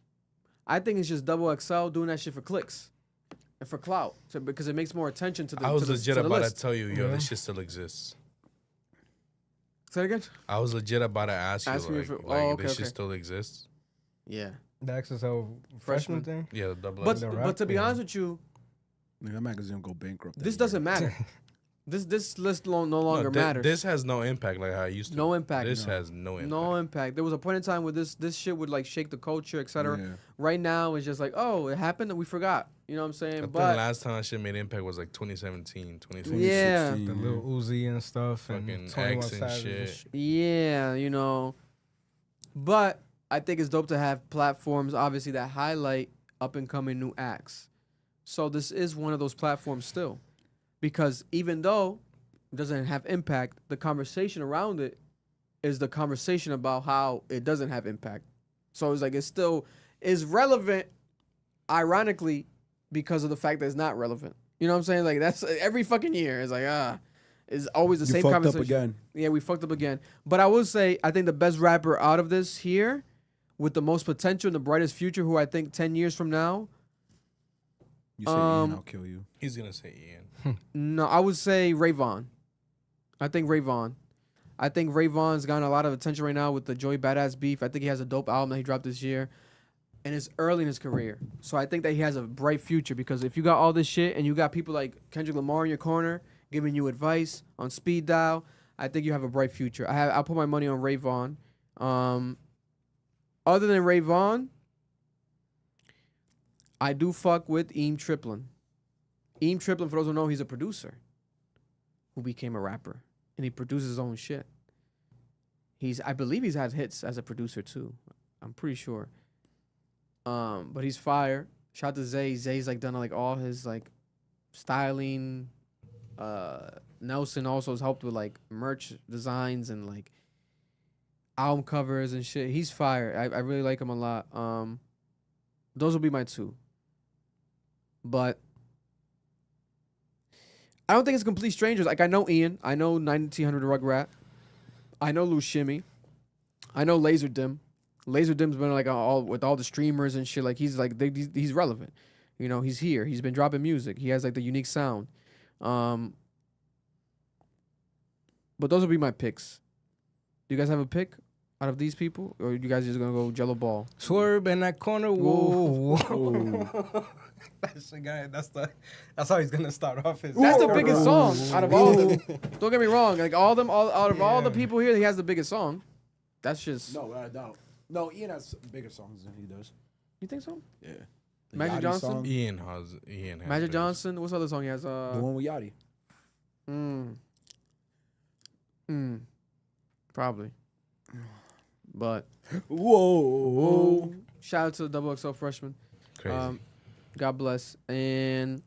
I think it's just Double XL doing that shit for clicks and for clout, because it makes more attention to the. I was to the, legit to the about list. to tell you, yo, this shit still exists. Say it again. I was legit about to ask you, Asking me like, if okay, this shit okay. still exists? Yeah. The XXL freshman thing. Yeah, the double. But XL. but to be honest with you, Nigga, that magazine will go bankrupt. this that doesn't year. matter. This list no longer matters. This has no impact like how it used to. No impact. This has no impact. No impact. There was a point in time where this shit would like shake the culture, etc. Yeah. Right now, it's just like, oh, it happened and we forgot. You know what I'm saying? I think But last time that shit made impact was like 2017, 2016. yeah, 2016. The little Uzi and stuff Fucking and 21 X and Savage shit. yeah, you know. But I think it's dope to have platforms, obviously, that highlight up and coming new acts. So this is one of those platforms still, because even though it doesn't have impact, the conversation around it is the conversation about how it doesn't have impact. So it's like it still is relevant, ironically, because of the fact that it's not relevant. You know what I'm saying? Like that's every fucking year. It's like it's always the You same fucked conversation. up again. Yeah, we fucked up again. But I will say, I think the best rapper out of this here, with the most potential and the brightest future, who I think 10 years from now, You say Ian, I'll kill you. He's gonna say Ian. no, I would say Ray Vaughn. I think Ray Vaughn. I think Ray Vaughn's gotten a lot of attention right now with the Joey Badass beef. I think he has a dope album that he dropped this year. And it's early in his career. So I think that he has a bright future, because if you got all this shit and you got people like Kendrick Lamar in your corner giving you advice on speed dial, I think you have a bright future. I'll put my money on Ray Vaughn. Other than Ray Vaughn, I do fuck with Eam Triplin. Eam Triplin, for those who know, he's a producer who became a rapper, and he produces his own shit. I believe he's had hits as a producer too. I'm pretty sure. But he's fire. Shout out to Zay. Zay's like done like all his like styling. Nelson also has helped with like merch designs and like album covers and shit. He's fire. I really like him a lot. Those will be my two. But I don't think it's complete strangers. Like I know Ian. I know 1900 Rugrat. I know Lou Shimmy. I know Laser Dim. Laser Dim's been like all with all the streamers and shit. Like he's like he's relevant. You know, he's here. He's been dropping music. He has like the unique sound. But those will be my picks. Do you guys have a pick? out of these people, or you guys just gonna go Jello ball? Swerve in that corner. Whoa. That's the guy. That's how he's gonna start off his. That's the biggest song out of all of them. Don't get me wrong. Like all of the people here, he has the biggest song. That's just. No, I don't. No, Ian has bigger songs than he does. You think so? Yeah. The Magic Yachty Johnson? song, Ian has Magic this. Johnson. What's the other song he has? the one with Yachty. Probably. But Whoa. shout out to the XXL Freshman. Crazy. God bless. And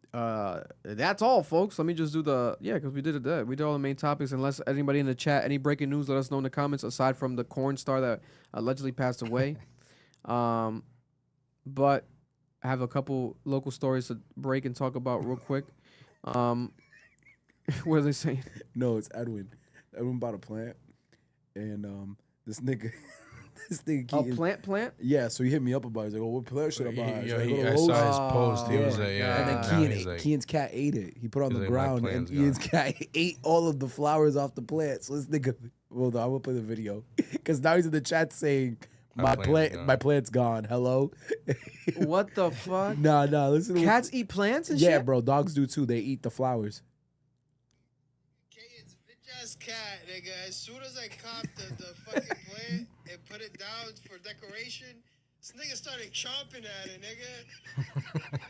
that's all, folks. Let me just do because we did it. We did all the main topics. Unless anybody in the chat, any breaking news, let us know in the comments. Aside from the corn star that allegedly passed away, but I have a couple local stories to break and talk about real quick. What are they saying? No, it's Edwin. Edwin bought a plant, and this nigga Keaton, Plant? Yeah, so he hit me up about it. He's like, "Oh, what plant should I buy?" I saw his post. He was like, And then Keaton's cat ate it. He put it on the ground, and Ian's cat ate all of the flowers off the plant. So this nigga, hold on, I will play the video because now he's in the chat saying, my plant's gone. Hello. What the fuck? Nah. Listen. Cats eat plants and shit? Yeah, bro. Dogs do too. They eat the flowers. It's bitch ass cat, nigga. As soon as I copped the fucking plant and put it down for decoration, this nigga started chomping at it, nigga.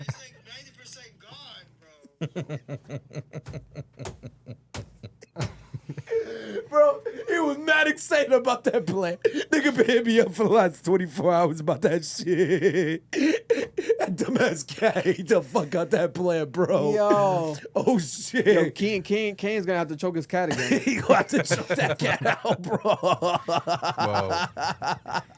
It's like 90% gone, bro. Bro, he was mad excited about that plant. Nigga been hitting me up for the last 24 hours about that shit. That dumbass cat ate the fuck out that plant, bro. Yo. Oh, shit. Yo, Kane's gonna have to choke his cat again. He gonna have to choke that cat out, bro. Well,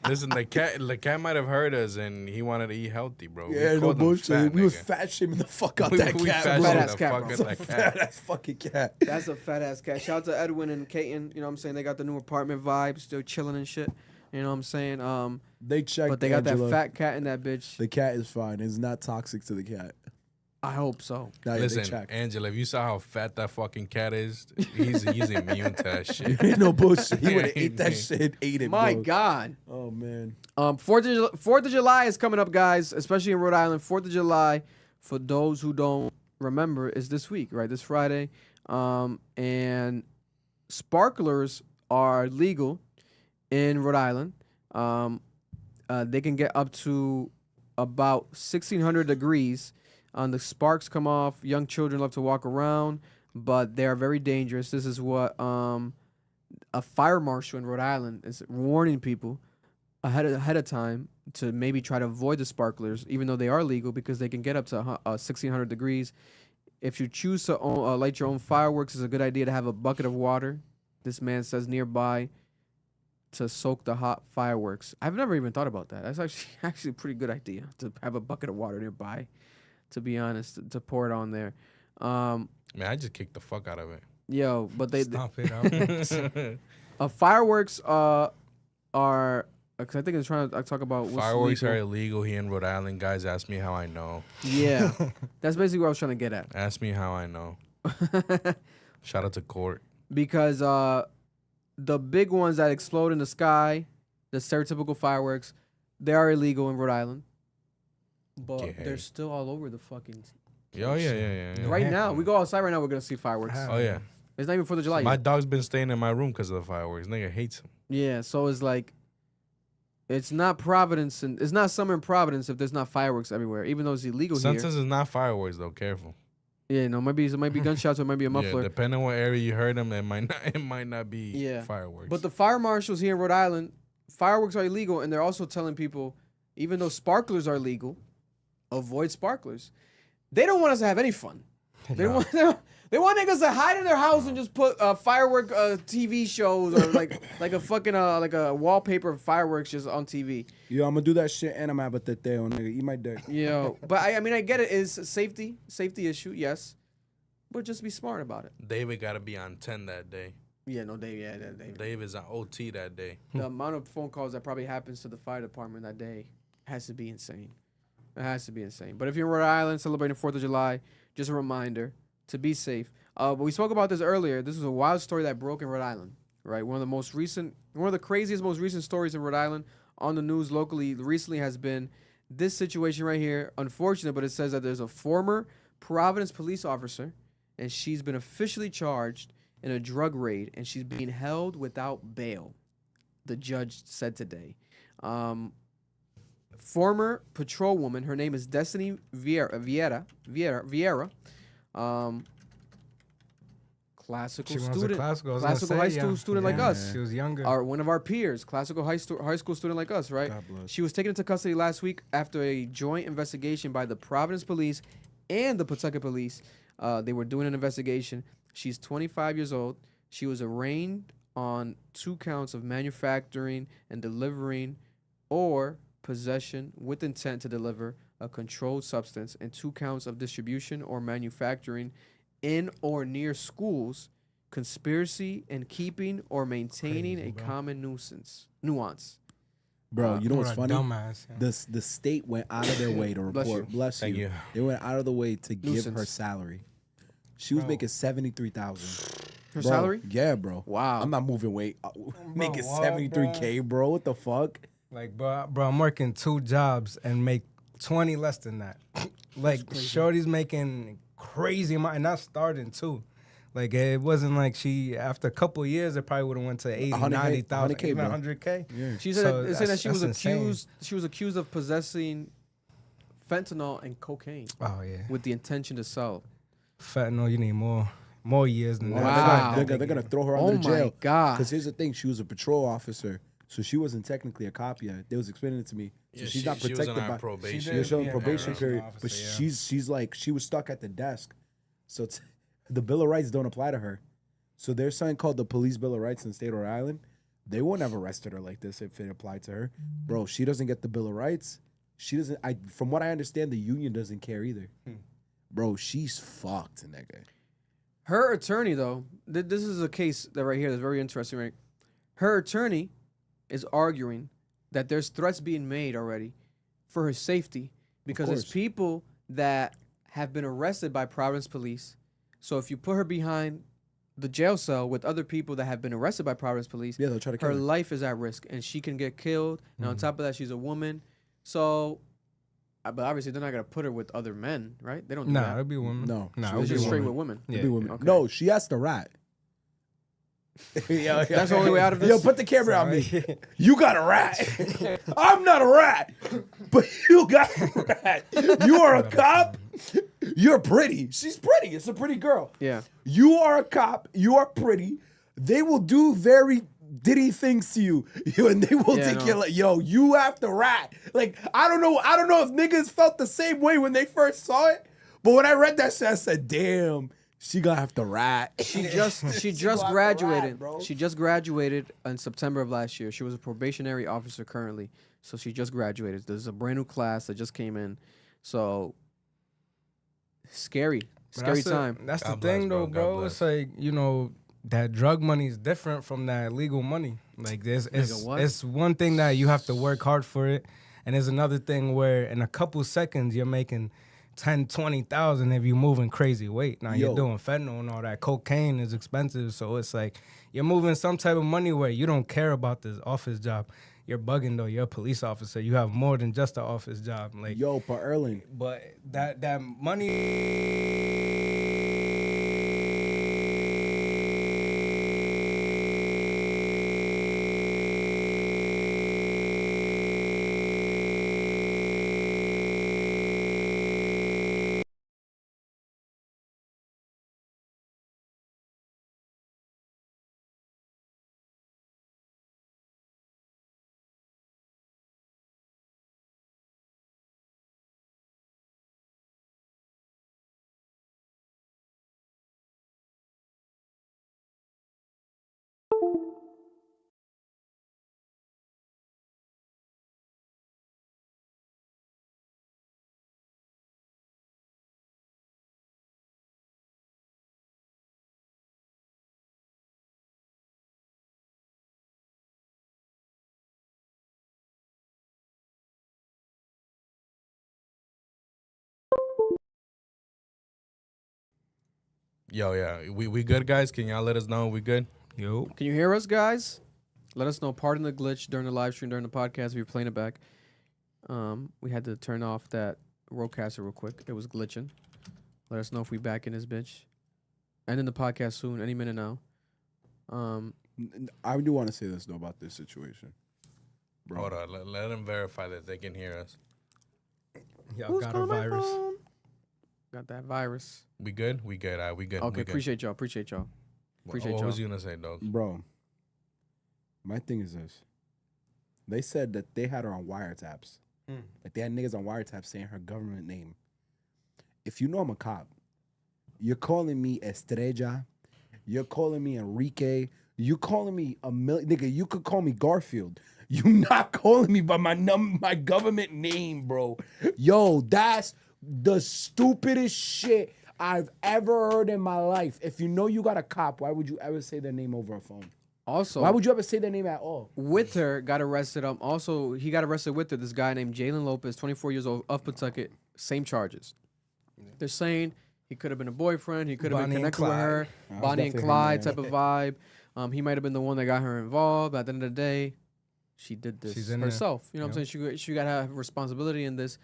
listen, the cat might have heard us and he wanted to eat healthy, bro. Yeah, no bullshit. We was fat shaming the fuck out that cat, bro. Fat ass cat, bro. Fat ass fucking cat. That's a fat ass cat. Shout out to Edwin and Katen. You know what I'm saying? They got the new apartment vibe, still chilling and shit. You know what I'm saying? They checked, but they got Angela. that fat cat in that bitch. The cat is fine. It's not toxic to the cat. I hope so. Nah, listen, Angela, if you saw how fat that fucking cat is, he's immune to that shit. Ain't no bullshit. He would have ate that shit, ate it, My bro. God. Oh, man. 4th of July is coming up, guys, especially in Rhode Island. 4th of July, for those who don't remember, is this week, right? This Friday. And sparklers are legal in Rhode Island. They can get up to about 1,600 degrees. The sparks come off. Young children love to walk around, but they are very dangerous. This is what a fire marshal in Rhode Island is warning people ahead of time to maybe try to avoid the sparklers, even though they are legal, because they can get up to 1,600 degrees. If you choose to light your own fireworks, it's a good idea to have a bucket of water. This man says nearby to soak the hot fireworks. I've never even thought about that. That's actually a pretty good idea to have a bucket of water nearby, to be honest, to pour it on there. Man, I just kicked the fuck out of it. Yo, but they Stop it up. Fireworks are, because I think it's trying to talk about what's Fireworks legal. are illegal here in Rhode Island. Guys, ask me how I know. Yeah, that's basically what I was trying to get at. Ask me how I know. Shout out to court. Because the big ones that explode in the sky, the stereotypical fireworks, they are illegal in Rhode Island. But they're still all over the fucking... Yeah. Right now, we go outside right now, we're going to see fireworks. Oh, yeah. It's not even 4th of July My yet. dog's been staying in my room because of the fireworks. Nigga hates him. Yeah, so it's like... It's not Providence, and it's not summer in Providence if there's not fireworks everywhere, even though it's illegal here. Sometimes it's not fireworks, though. Careful. Yeah, no, it might be gunshots or it might be a muffler. Yeah, depending on what area you heard them, it might not be fireworks. But the fire marshals here in Rhode Island, fireworks are illegal, and they're also telling people, even though sparklers are legal, avoid sparklers. They don't want us to have any fun. They want niggas to hide in their house and just put firework TV shows or like a fucking like a wallpaper of fireworks just on TV. Yo, I'm gonna do that shit and I'm gonna have a teteo, nigga. Eat my dick. Yo, but I mean I get it. It's a safety issue, yes, but just be smart about it. David got to be on 10 that day. Yeah, no, David. David's on OT that day. The amount of phone calls that probably happens to the fire department that day has to be insane. It has to be insane. But if you're in Rhode Island celebrating 4th of July, just a reminder to be safe. But we spoke about this earlier. This was a wild story that broke in Rhode Island. right? One of the craziest, most recent stories in Rhode Island on the news locally recently has been this situation right here. Unfortunate, but it says that there's a former Providence police officer, and she's been officially charged in a drug raid, and she's being held without bail, the judge said today. Former patrol woman, her name is Destiny Vieira. Classical student, classical high school student like us. She was younger. One of our peers, classical high school student like us, right? She was taken into custody last week after a joint investigation by the Providence Police and the Pawtucket Police. They were doing an investigation. She's 25 years old. She was arraigned on 2 counts of manufacturing and delivering or possession with intent to deliver a controlled substance, and 2 counts of distribution or manufacturing in or near schools, conspiracy and keeping or maintaining a common nuance. Bro, you know what's funny? Dumbass, yeah. The state went out of their way to report. Bless Thank you. They went out of the way to give Nuisance. her salary. She was making $73,000. Her salary? Yeah, bro. Wow. I'm not moving weight. Making what, $73K, bro. What the fuck? Like, bro, I'm working 2 jobs and make 20 less than that. Like, Shorty's making crazy amount, and that's starting too. Like, it wasn't like after a couple of years, it probably would have went to 80, 90,000, even 100K. Yeah. She said, So that she was that's insane. accused. She was accused of possessing fentanyl and cocaine Oh yeah, with the intention to sell. fentanyl. You need more years than Wow. that. They're gonna throw her Oh under jail. my God. Because here's the thing: she was a patrol officer, so she wasn't technically a cop yet. They was explaining it to me. So Yeah, she's not she protected was on by probation. She She was showing Yeah, probation probation period, officer, but yeah. she's like she was stuck at the desk, so the Bill of Rights don't apply to her. So there's something called the Police Bill of Rights in the state of Rhode Island. They wouldn't have arrested her like this if it applied to her, bro. She doesn't get the Bill of Rights. She doesn't. From what I understand, the union doesn't care either. Bro, she's fucked, nigga. Her attorney, though, this is a case that right here that's very interesting, right? Her attorney is arguing that there's threats being made already for her safety because there's course. people that have been arrested by Providence Police. So if you put her behind the jail cell with other people that have been arrested by Providence Police, Yeah, they'll try to kill her her. life is at risk and she can get killed. And on top of that, she's a woman. So, but obviously they're not gonna put her with other men, right? They don't do Nah, that. it'd be women. No, nah, she it'd It's be just straight women. with women. Yeah. Be women. Okay. No, she has to rat. That's the only way out of this. Yo, put the camera on me. You got a rat. I'm not a rat, but you got a rat. You are a cop. You're pretty. She's pretty. It's a pretty girl. Yeah. You are a cop. You are pretty. They will do very Diddy things to you, and they will Yeah, take no. your yo. You have to rat. Like I don't know if niggas felt the same way when they first saw it, but when I read that shit, I said, "Damn, she gonna have to rat." She just gonna have to graduated. rat, bro. She just graduated in September of last year. She was a probationary officer currently, so she just graduated. There's a brand new class that just came in, so scary time. That's the God bless, thing, bro. though, God bro. bless. It's like, you know, that drug money is different from that legal money. Like, what? it's one thing that you have to work hard for it, and there's another thing where in a couple seconds you're making 10, 20,000 if you're moving crazy weight. Now Yo. you're doing fentanyl and all that. Cocaine is expensive, so it's like you're moving some type of money where you don't care about this office job. You're bugging though. You're a police officer. You have more than just an office job. Like, Yo, but Erling, but that money. Yo, yeah, we good, guys? Can y'all let us know we good? Yo. Can you hear us, guys? Let us know. Pardon the glitch during the live stream, during the podcast. We were playing it back. We had to turn off that roadcaster real quick. It was glitching. Let us know if we back in this bitch. Ending the podcast soon, any minute now. I do want to say this though about this situation. Bro. Hold on, let them verify that they can hear us. Y'all got a virus. Got that virus. We good? We good. All right, we good. Okay, we good. appreciate y'all. Appreciate y'all. What was you gonna say, dog? Bro, my thing is this. They said that they had her on wiretaps. Like they had niggas on wiretaps saying her government name. If you know I'm a cop, you're calling me Estrella, you're calling me Enrique, you calling me a million, nigga, you could call me Garfield. You not calling me by my government name, bro. Yo, that's the stupidest shit I've ever heard in my life. If you know you got a cop, why would you ever say their name over a phone? Also, why would you ever say their name at all? With her got arrested. Also, he got arrested with her. This guy named Jalen Lopez, 24 years old, of Pawtucket. Same charges. They're saying he could have been a boyfriend. He could have been connected with her. Bonnie and Clyde type of vibe. He might have been the one that got her involved. But at the end of the day, she did this herself. You know what I'm saying? She got to have responsibility in this.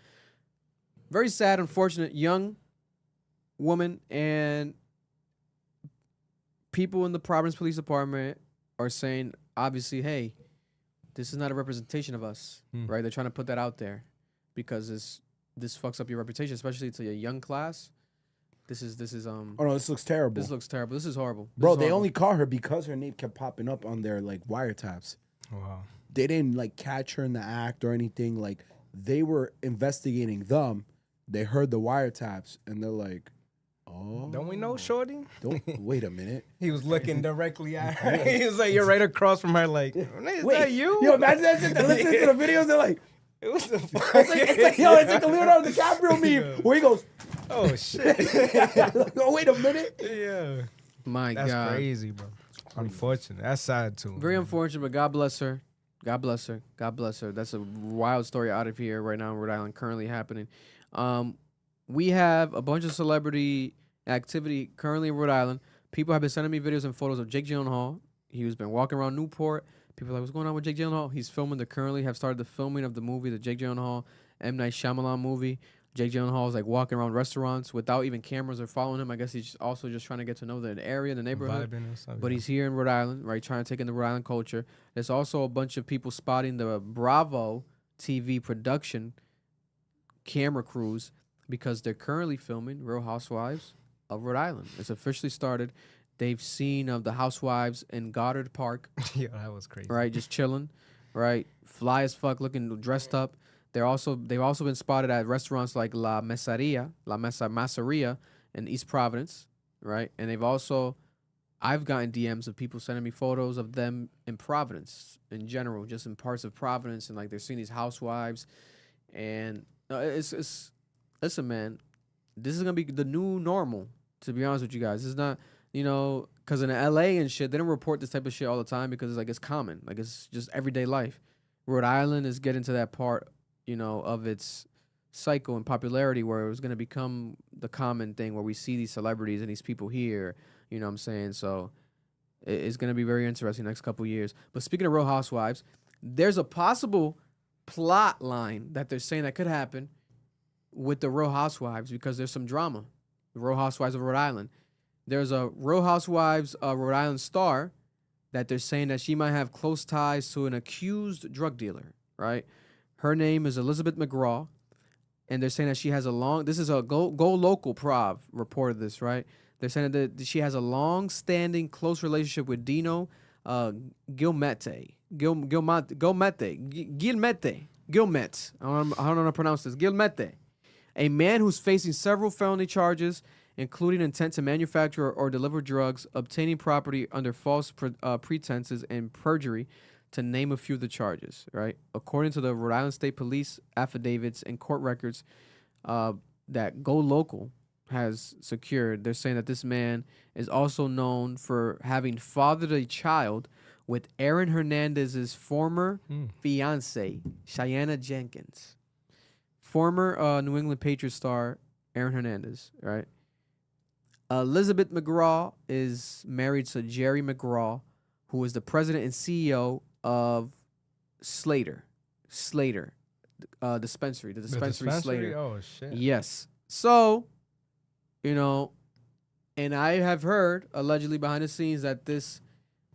Very sad, unfortunate, young woman, and people in the Providence Police Department are saying, obviously, hey, this is not a representation of us, right? They're trying to put that out there because this fucks up your reputation, especially to a young class. This is Oh no, this looks terrible. This looks terrible. This is horrible. Bro, they only caught her because her name kept popping up on their like wiretaps. Wow. They didn't like catch her in the act or anything. Like they were investigating them. They heard the wiretaps and they're like, oh. Don't we know Shorty? Don't wait a minute. He was looking directly at her. He was like, you're right across from her, like, is that you? Yo, imagine that shit. They're listening to the videos, they're like, it was it's like the Leonardo DiCaprio meme where he goes, oh shit. Oh, wait a minute. Yeah. My God. That's crazy, bro. Unfortunate. That's sad too. Very unfortunate, but God bless her. God bless her. God bless her. That's a wild story out of here right now in Rhode Island currently happening. We have a bunch of celebrity activity currently in Rhode Island. People have been sending me videos and photos of Jake Gyllenhaal. He's been walking around Newport. People are like, what's going on with Jake Gyllenhaal? He's filming. They currently have started the filming of the movie, the Jake Gyllenhaal, M. Night Shyamalan movie. Jake Gyllenhaal is like walking around restaurants without even cameras or following him. I guess he's also just trying to get to know the area, the neighborhood. But he's here in Rhode Island, right, trying to take in the Rhode Island culture. There's also a bunch of people spotting the Bravo TV production camera crews because they're currently filming Real Housewives of Rhode Island. It's officially started. They've seen the Housewives in Goddard Park. Yeah, that was crazy. Right, just chilling, right, fly as fuck, looking dressed up. They've also been spotted at restaurants like La Masseria in East Providence, right? And I've gotten DMs of people sending me photos of them in Providence in general, just in parts of Providence, and like they're seeing these housewives, and listen, man, this is gonna be the new normal. To be honest with you guys, it's not, because in LA and shit, they don't report this type of shit all the time because it's common, like it's just everyday life. Rhode Island is getting to that part, of its cycle and popularity where it was going to become the common thing where we see these celebrities and these people here, you know what I'm saying? So it's going to be very interesting next couple years. But speaking of Real Housewives, there's a possible plot line that they're saying that could happen with the Real Housewives because there's some drama. The Real Housewives of Rhode Island. There's a Real Housewives Rhode Island star that they're saying that she might have close ties to an accused drug dealer, right? Her name is Elizabeth McGraw, and they're saying that she has this is a Go Local Prov reported this, right? They're saying that she has a long-standing close relationship with Dino Gilmette. Gilmette. I don't know how to pronounce this. Gilmette, a man who's facing several felony charges, including intent to manufacture or deliver drugs, obtaining property under false pretenses, and perjury, to name a few of the charges, right? According to the Rhode Island State Police affidavits and court records that Go Local has secured, they're saying that this man is also known for having fathered a child with Aaron Hernandez's former fiancée, Cheyenne Jenkins. Former New England Patriots star Aaron Hernandez, right? Elizabeth McGraw is married to Jerry McGraw, who is the president and CEO of Slater dispensary, the dispensary Slater. Oh shit. Yes. So, you know, and I have heard allegedly behind the scenes that this,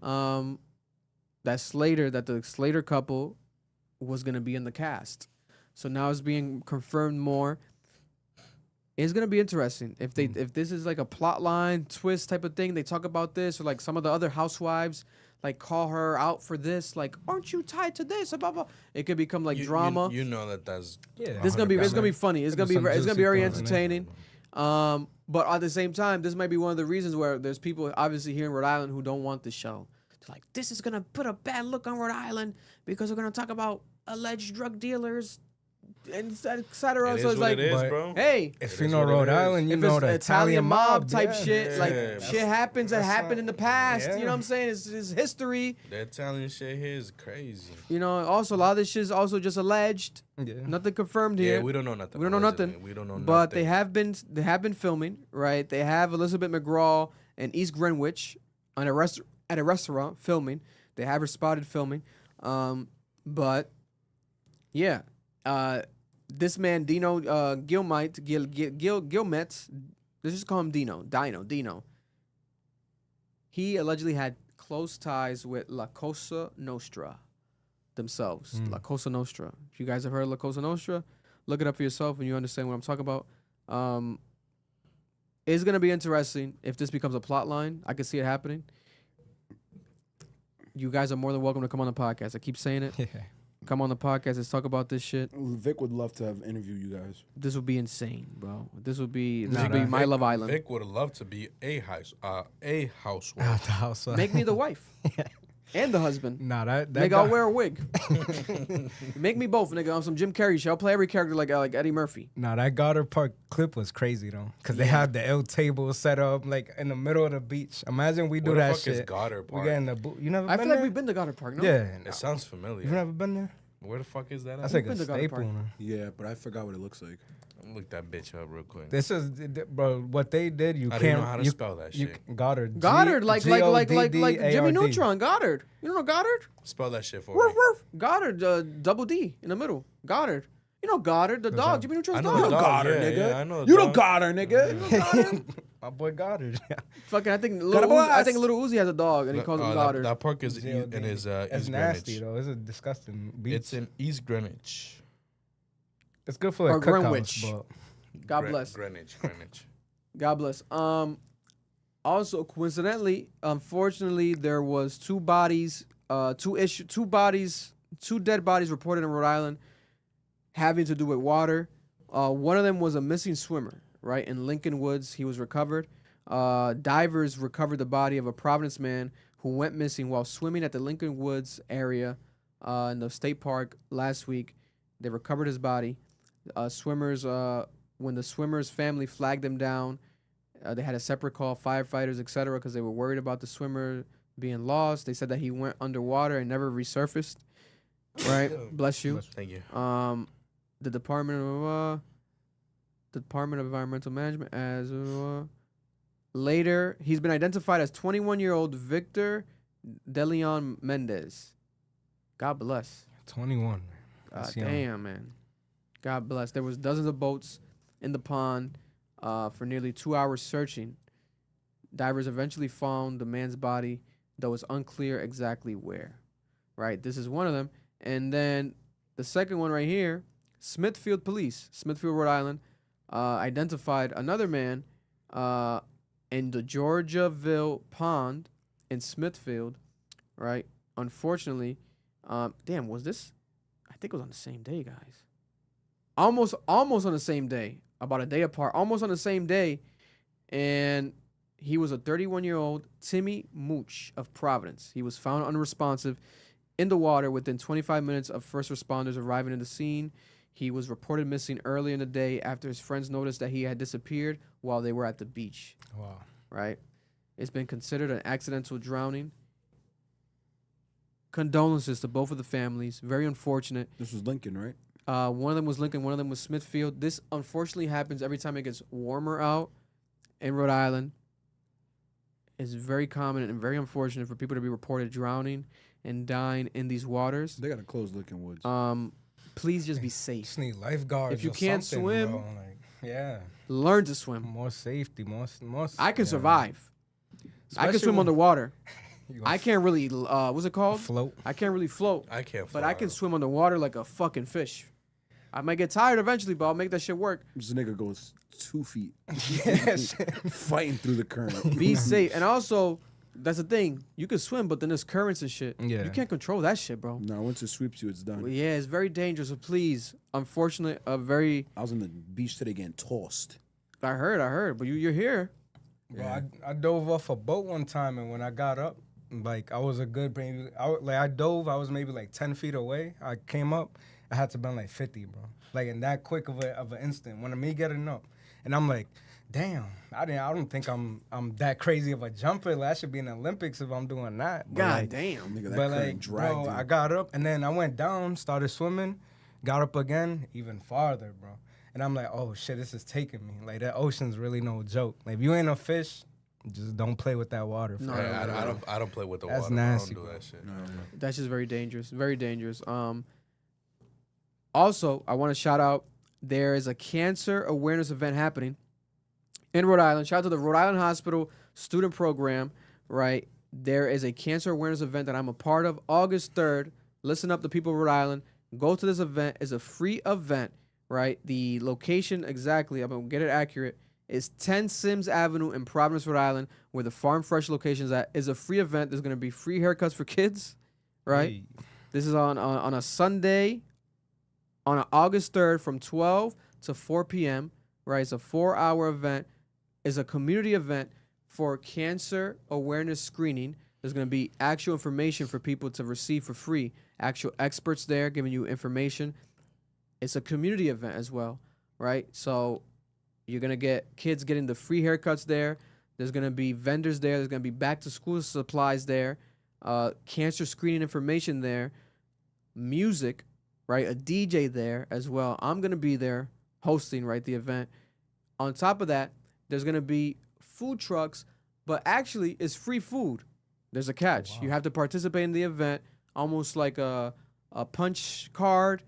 that the Slater couple was gonna be in the cast. So now it's being confirmed more. It's gonna be interesting if this is like a plot line twist type of thing. They talk about this, or like some of the other housewives like call her out for this. Like, aren't you tied to this? Blah, blah. It could become like drama. You know that's This is gonna be funny. It's gonna be very entertaining. But at the same time, this might be one of the reasons where there's people obviously here in Rhode Island who don't want the show. They're like, this is gonna put a bad look on Rhode Island because we're gonna talk about alleged drug dealers and et cetera. It So is it's what like, it is, bro. hey, If you know Rhode Island, you if know it's the Italian mob type yeah. shit, like shit happens that that's happened in the past. yeah. You know what I'm saying? It's history. The Italian shit here is crazy. You know, also a lot of this shit is also just alleged. Yeah. Nothing confirmed here. Yeah, we don't know nothing. We don't know allegedly. nothing. We don't know But nothing. they have been filming, right? They have Elizabeth McGraw in East Greenwich at a restaurant filming. They have her spotted filming. But yeah, this man Dino Gilmet, let's just call him Dino. He allegedly had close ties with La Cosa Nostra themselves. La Cosa Nostra. If you guys have heard of La Cosa Nostra, look it up for yourself and you understand what I'm talking about. It's gonna be interesting if this becomes a plot line. I can see it happening. You guys are more than welcome to come on the podcast. I keep saying it. Yeah. Come on the podcast. Let's talk about this shit. Vic would love to have interviewed you guys. This would be insane, bro. This would be Nah, my Love Island. Vic would love to be a housewife. Out the house. Make me the wife and the husband. Nah, that Nigga, guy, I'll wear a wig. Make me both, nigga. On some Jim Carrey shit. I'll play every character like Eddie Murphy. Nah, that Goddard Park clip was crazy though, cause they had the L table set up like in the middle of the beach. Imagine we do Where the that fuck shit. is Goddard Park? We get in the you never I been feel there? like we've been to Goddard Park, no? Yeah, It sounds familiar. you've never been there. Where the fuck is that? That's at? like a been to Goddard staple. Park. man. Yeah, but I forgot what it looks like. I'm gonna look that bitch up real quick. This is, bro. What they did, you I can't. didn't know how to you, spell that you, shit. Goddard. Goddard, like Jimmy Goddard. Neutron. Goddard. You don't know Goddard? Spell that shit for Woof, me. woof. Goddard, double D in the middle. Goddard. You know Goddard, the dog. Jimmy Neutron's I know dog. the You dog, got her, yeah, nigga. yeah, I know the You dog. don't got her, nigga. My boy Goddard. Fucking, I think Gotta blast. Little Uzi has a dog, and he calls him Goddard. That park is in his It's East nasty Greenwich. though. It's a disgusting beach. It's in East Greenwich. It's good for Or like cookouts, Greenwich. but God bless. Greenwich. God bless. Also, coincidentally, unfortunately, there was two dead bodies reported in Rhode Island having to do with water. One of them was a missing swimmer, right, in Lincoln Woods. He was recovered. Divers recovered the body of a Providence man who went missing while swimming at the Lincoln Woods area in the state park last week. They recovered his body. When the swimmer's family flagged them down, they had a separate call, firefighters, etc., because they were worried about the swimmer being lost. They said that he went underwater and never resurfaced. Right? Bless you. Thank you. The Department of Environmental Management as later he's been identified as 21-year-old Victor DeLeon Mendez. God bless. 21. God damn, man. God bless. There was dozens of boats in the pond for nearly 2 hours searching. Divers eventually found the man's body, though it's unclear exactly where. Right? This is one of them. And then the second one right here, Smithfield Police, Smithfield, Rhode Island, identified another man in the Georgiaville Pond in Smithfield, right? Unfortunately, was this? I think it was on the same day, guys. Almost on the same day, about a day apart, almost on the same day. And he was a 31-year-old Timmy Mooch of Providence. He was found unresponsive in the water within 25 minutes of first responders arriving in the scene. He was reported missing early in the day after his friends noticed that he had disappeared while they were at the beach. Wow. Right? It's been considered an accidental drowning. Condolences to both of the families. Very unfortunate. This was Lincoln, right? One of them was Lincoln. One of them was Smithfield. This unfortunately happens every time it gets warmer out in Rhode Island. is very common and very unfortunate for people to be reported drowning and dying in these waters. They got to close Licking Woods. Please just be safe. Just need lifeguards. If you or can't something, swim, bro. Like, yeah, learn to swim. more safety, more. I can yeah. survive. I can Especially swim when- underwater. You gonna I can't really, what's it called? float. I can't really float. I can't. But I can swim underwater like a fucking fish. I might get tired eventually, but I'll make that shit work. This nigga goes 2 feet. Yes. Fighting through the current. Be safe. And also, that's the thing. You can swim, but then there's currents and shit. Yeah. You can't control that shit, bro. No, once it sweeps you, it's done. Well, yeah, it's very dangerous. So please, unfortunately, I was on the beach today getting tossed. I heard. But you're here. Bro, I dove off a boat one time, and when I got up, like I was a good maybe. I dove. I was maybe like 10 feet away. I came up. I had to been like 50, bro. Like in that quick of an instant. When me getting up, and I'm like, damn. I don't think I'm that crazy of a jumper. Like, I should be in the Olympics if I'm doing that. But God like, damn. Nigga, that But current like, dragged bro, you. I got up, and then I went down, started swimming, got up again, even farther, bro. And I'm like, oh shit, this is taking me. Like that ocean's really no joke. Like if you ain't a fish, just don't play with that water. No, I don't play with the That's water. nasty, I don't do bro. that shit. That's just very dangerous. Very dangerous. Also, I want to shout out, there is a cancer awareness event happening in Rhode Island. Shout out to the Rhode Island Hospital student program, right? There is a cancer awareness event that I'm a part of August 3rd. Listen up, the people of Rhode Island. Go to this event. It's a free event, right? The location exactly, I'm going to get it accurate, is 10 Sims Avenue in Providence, Rhode Island, where the Farm Fresh location is at. It's a free event. There's going to be free haircuts for kids, right? Hey. This is on a Sunday, on August 3rd from 12 to 4 p.m., right? It's a 4-hour event. It's a community event for cancer awareness screening. There's going to be actual information for people to receive for free. Actual experts there giving you information. It's a community event as well, right? So you're going to get kids getting the free haircuts there. There's going to be vendors there. There's going to be back-to-school supplies there. Cancer screening information there. Music, right? A DJ there as well. I'm going to be there hosting, right, the event. On top of that, there's going to be food trucks, but actually it's free food. There's a catch. Oh, wow. You have to participate in the event, almost like a punch card.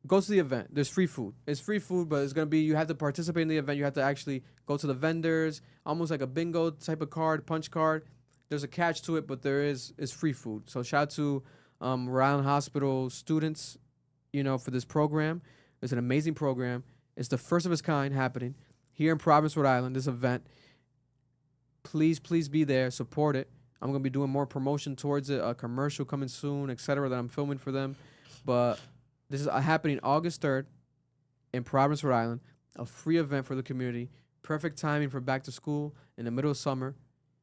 Go to the event. There's free food. It's free food, but it's going to be, you have to participate in the event. You have to actually go to the vendors, almost like a bingo type of card, punch card. There's a catch to it, but it's free food. So shout out to Rhode Island Hospital students, for this program. It's an amazing program. It's the first of its kind happening here in Providence, Rhode Island, this event. Please be there. Support it. I'm going to be doing more promotion towards it, a commercial coming soon, etc., that I'm filming for them. But this is happening August 3rd in Providence, Rhode Island, a free event for the community. Perfect timing for back to school in the middle of summer.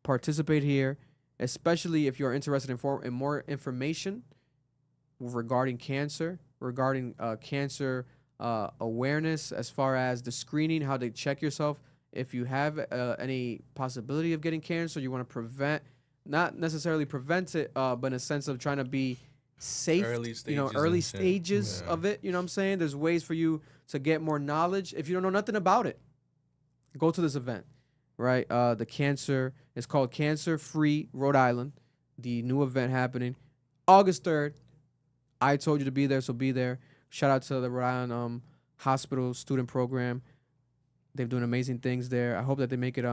Participate here, especially if you're interested in more information regarding cancer, regarding cancer awareness, as far as the screening, how to check yourself. If you have any possibility of getting cancer, you want to prevent, not necessarily prevent it, but in a sense of trying to be safe, early stages of it. You know what I'm saying? There's ways for you to get more knowledge. If you don't know nothing about it, go to this event, right? The cancer, it's called Cancer Free Rhode Island, the new event happening August 3rd. I told you to be there, so be there. Shout out to the Rhode Island Hospital student program. They're doing amazing things there. I hope that they make it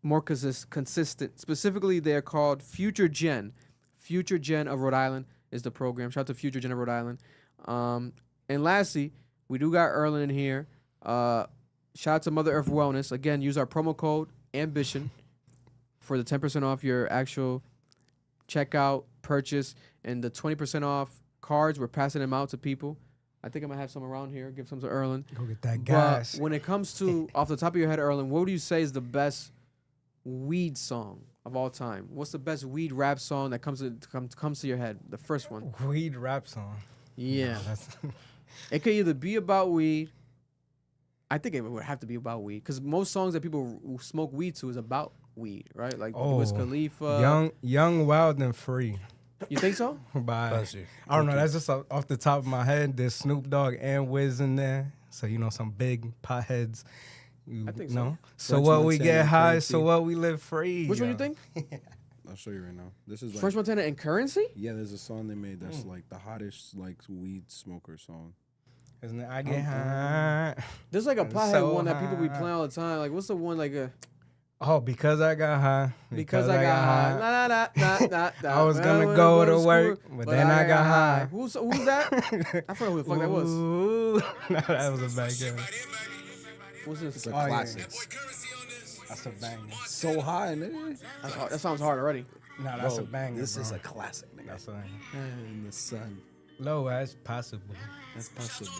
more consistent. Specifically, they're called Future Gen. Future Gen of Rhode Island is the program. Shout out to Future Gen of Rhode Island. And lastly, we do got Erlen in here. Shout out to Mother Earth Wellness. Again, use our promo code AMBITION for the 10% off your actual checkout purchase, and the 20% off cards. We're passing them out to people. I think I'm going to have some around here. Give some to Erlen. Go get that gas. But when it comes to, off the top of your head, Erlen, what would you say is the best weed song of all time? What's the best weed rap song that comes to your head? The first one. Weed rap song. Yeah. No, that's It could either be about weed. I think it would have to be about weed, because most songs that people smoke weed to is about weed, right? Like Wiz Khalifa. Young, Wild, and Free. You think so? I don't know. That's just off the top of my head. There's Snoop Dogg and Wiz in there. So, some big potheads. I think No. so. So French what we Montana get and high, Currency. so what we live free. Which one you think? I'll show you right now. This is like French Montana and Currency? yeah. There's a song they made that's like the hottest like weed smoker song. Isn't it? I get high. There's like a It's pothead so one that people be high. playing all the time. Like, what's the one like a Oh, because I got high. because I got high. Nah, nah, nah, nah, nah. I was gonna Well, go to to work, school, but then I got high. Who's that? I forgot who the fuck that was. Ooh. Nah, that was a bad game. What's this? It's a Oh, yeah. classic. That's a banger. So high, nigga. That sounds hard already. Nah, that's Bro, a banger. This bro. is a classic, nigga. That's a banger. In the sun. Low as possible. That's possible.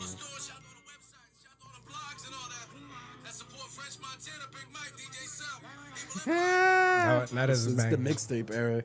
No, that is a It's the banger. mixtape era.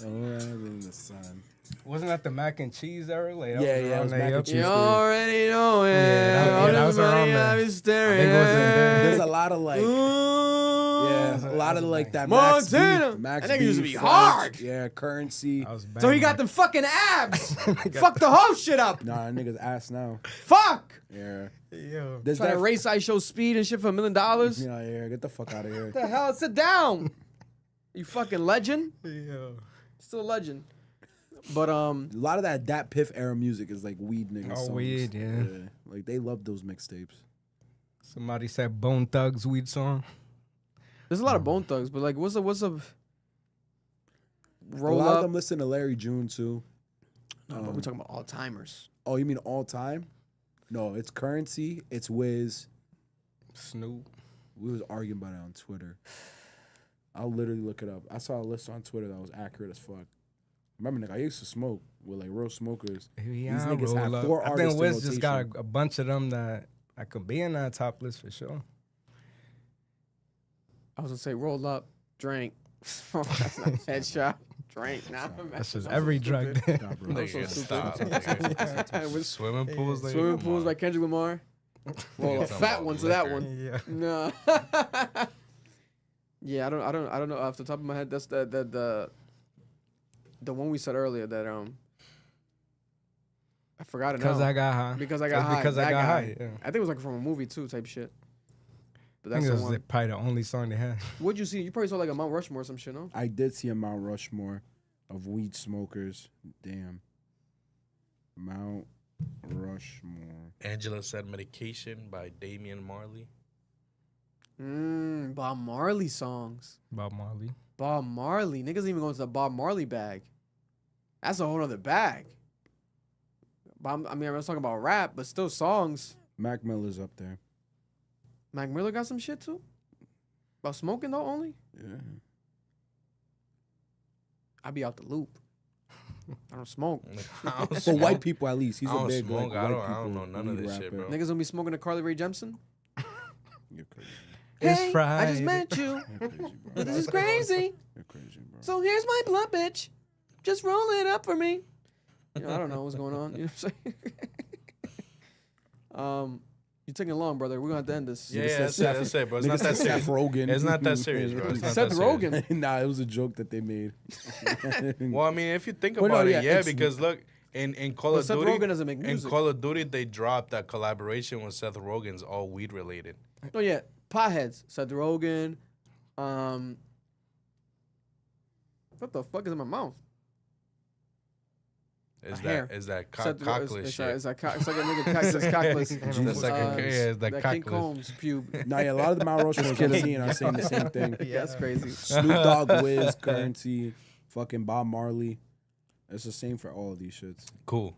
Oh, in the sun. Wasn't that the mac and cheese era? Like, Yeah, yeah, it around was there, mac and yup. cheese. You already know it. that was around there. I be I staring. think it was in there. There's a lot of like, yeah, a lot of like that. Max Montana. B, Max That nigga B, used to be French, hard. Yeah, Currency. That was So he banger. got them fucking abs. Fuck the whole shit up. Nah, that nigga's ass now. Fuck. Yeah. Yo. There's Trying to that. race I show speed and shit for $1 million. Yeah, get the fuck out of here. What the hell? Sit down. You fucking legend. Yo. Still a legend. But A lot of that Piff era music is like weed niggas. Oh, songs. weed, yeah. Like they love those mixtapes. Somebody said Bone Thugs weed song. there's a lot of Bone Thugs. But like, what's a A roll lot of up? them listen to Larry June too. No, but we're talking about all timers. Oh, you mean all time? No, it's Currency. It's Wiz. Snoop. We was arguing about it on Twitter. I'll literally look it up. I saw a list on Twitter that was accurate as fuck. Remember, nigga, I used to smoke with like real smokers. Yeah, These niggas have roll up. 4 I artists think in Wiz just got rotation. a bunch of them that I could be in that top list for sure. I was gonna say roll up, drink. That's not headshot. Drink. Nah, That's just every drug. Nah, bro. That was so Nigga, stupid. stop, nigga. With Swimming pools, like, Swimming come pools on. by Kendrick Lamar. Well, a Talking fat about one to that liquor. one. Yeah. No. Yeah, I don't know off the top of my head. That's the one we said earlier that I forgot it now. Because I got high. Because I got That's high. because I That got guy. high, yeah. I think it was like from a movie too, type shit. But I think that's it the was one. probably the only song they had. What'd you see? You probably saw like a Mount Rushmore or some shit, no? I did see a Mount Rushmore of weed smokers. Damn. Mount Rushmore. Angela said Medication by Damian Marley. Bob Marley songs. Bob Marley. Bob Marley. Niggas even go into the Bob Marley bag. That's a whole other bag. I mean, I was talking about rap, but still songs. Mac Miller's up there. Mac Miller got some shit too? About smoking though only? Yeah. I be out the loop. I don't smoke. I don't For smoke. white people at least. He's I a don't big smoke. like, I white don't people know none of weed this shit, rapper. bro. Niggas gonna be smoking a Carly Rae Jepsen? You're crazy. It's Hey, I Friday. just met you. You're crazy, bro. But this is crazy. You're crazy, bro. So here's my blunt, bitch. Just roll it up for me. You know, I don't know what's going on. You know what I'm saying? You're taking long, brother. We're gonna have to end this. Yeah, that's it, bro. It's Nigga not that said Seth serious. Rogen. It's not that serious, bro. It's not Seth that serious. Rogen. Nah, it was a joke that they made. Well, I mean, if you think Well, about no, it, yeah, yeah, it's- because look, in Call But of Seth Duty, Rogen doesn't make in music. Call of Duty, they dropped that collaboration with Seth Rogen's all weed related. Oh yeah, potheads. Seth Rogen. What the fuck is in my mouth? Is hair. that Seth- cockless it's shit? it's like it's like a nigga that's cockless. That's like is that that King cockless. Combs pube. Nah, yeah, a lot of the Mount Rushmores I'm seeing are saying the same thing. Yeah, that's crazy. Snoop Dogg, Wiz, Currency, fucking Bob Marley. It's the same for all of these shits. Cool.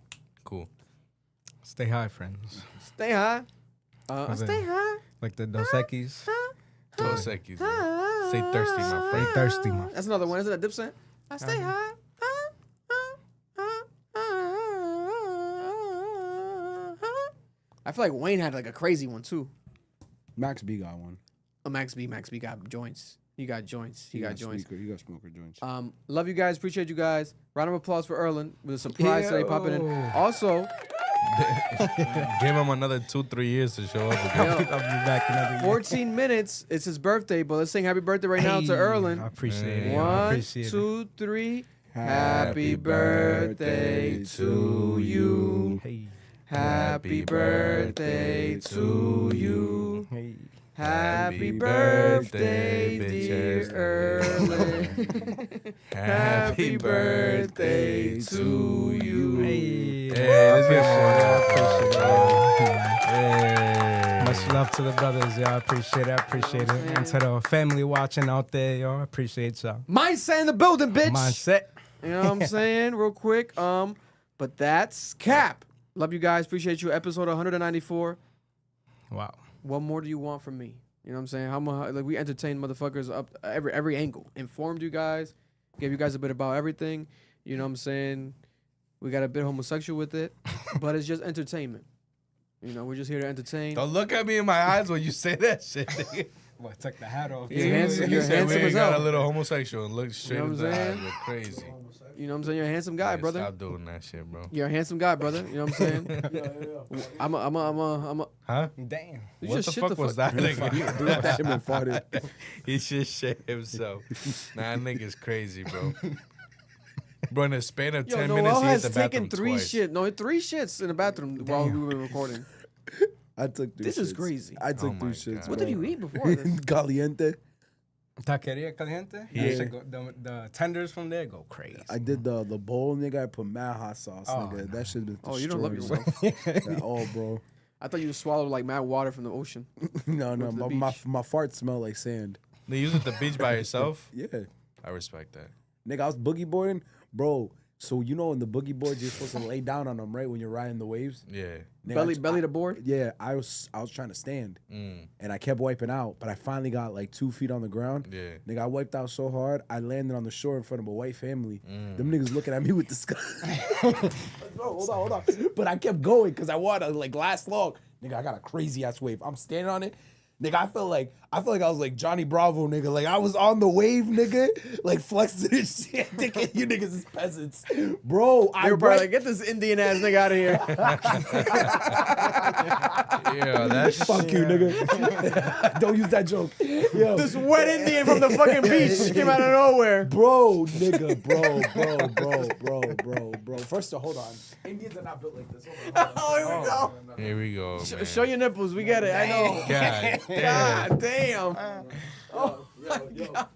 Stay high, friends. Stay high. I Was it- stay high. Like the Dos Equis. Dos Equis, man. Stay thirsty, my friend. Stay thirsty, man. That's another one. Isn't that Dipset? I stay high. I feel like Wayne had like a crazy one too. Max B got one. Oh, Max B got joints. He got joints. He got joints. Speaker, he got smoker joints. Love you guys. Appreciate you guys. Round of applause for Erlen with a surprise today popping in. Also, Give him another 2-3 years to show up again. yo, I'll be back another year. 14 minutes. It's his birthday, but let's sing happy birthday right now to Hey, I Erlen. appreciate it. I One, appreciate it. 2, 3. Happy birthday to you. Hey. Happy birthday to you. Hey. Happy birthday, dear Erlen. Happy birthday to you. Hey, let's get more. Much love to the brothers, y'all. Appreciate it. And to the family watching out there, y'all. Appreciate y'all. Mindset in the building, bitch. Mindset. You know what I'm saying? Real quick. But that's Cap. Love you guys. Appreciate you. Episode 194. Wow. What more do you want from me? You know what I'm saying? How much like we entertain motherfuckers up every angle. Informed you guys, gave you guys a bit about everything. You know what I'm saying? We got a bit homosexual with it, but it's just entertainment. You know, we're just here to entertain. Don't look at me in my eyes when you say that shit. Well, I took the hat off. You're handsome. You You're said handsome we as got hell. a little homosexual and look straight You know in what I'm the eyes. saying? You're crazy. You know what I'm saying? You're a handsome guy, Yeah, brother. Stop doing that shit, bro. You're a handsome guy, brother. You know what I'm saying? I'm a. Huh? Damn. You What just the shit fuck was that nigga? He just shit himself. Nah, nigga's crazy, bro. Bro, in a span of 10 minutes, Noel he hit has the bathroom taken three twice. three shits in the bathroom while we were recording. I took 3 This is shits. crazy. I took Oh 3 my shits. God. What did you eat before this? Caliente. Taqueria caliente. Yeah. The tenders from there go crazy. I did the bowl, nigga. I put mad hot sauce, Oh, nigga. That shit been Oh, you don't love destroyed, yourself. bro. At all, bro. I thought you swallowed like mad water from the ocean. No, Went to the my beach. my farts smell like sand. They use at the beach by yourself? Yeah, I respect that. nigga. I was boogie boarding, bro. So you know in the boogie boards you're supposed to lay down on them, right? When you're riding the waves. Yeah. Nigga, Belly to board. Yeah, I was trying to stand, and I kept wiping out, but I finally got like 2 feet on the ground. Yeah. Nigga, I wiped out so hard, I landed on the shore in front of a white family. Them niggas looking at me with disgust. Bro, hold on. But I kept going because I wanted to like last long. Nigga, I got a crazy ass wave. I'm standing on it. Nigga, I felt like I was like Johnny Bravo, nigga. Like I was on the wave, nigga. Like flexing this shit. Nigga, you niggas is peasants. Bro, They were probably like, get this Indian ass nigga out of here. Yeah, that's fuck you, nigga. Don't use that joke. Yo. This wet Indian from the fucking beach came out of nowhere. Bro, nigga, bro. First of all, hold on. Indians are not built like this. Hold on. Here we go. Man. Show your nipples. We get it. I know. God damn. God damn. Yo.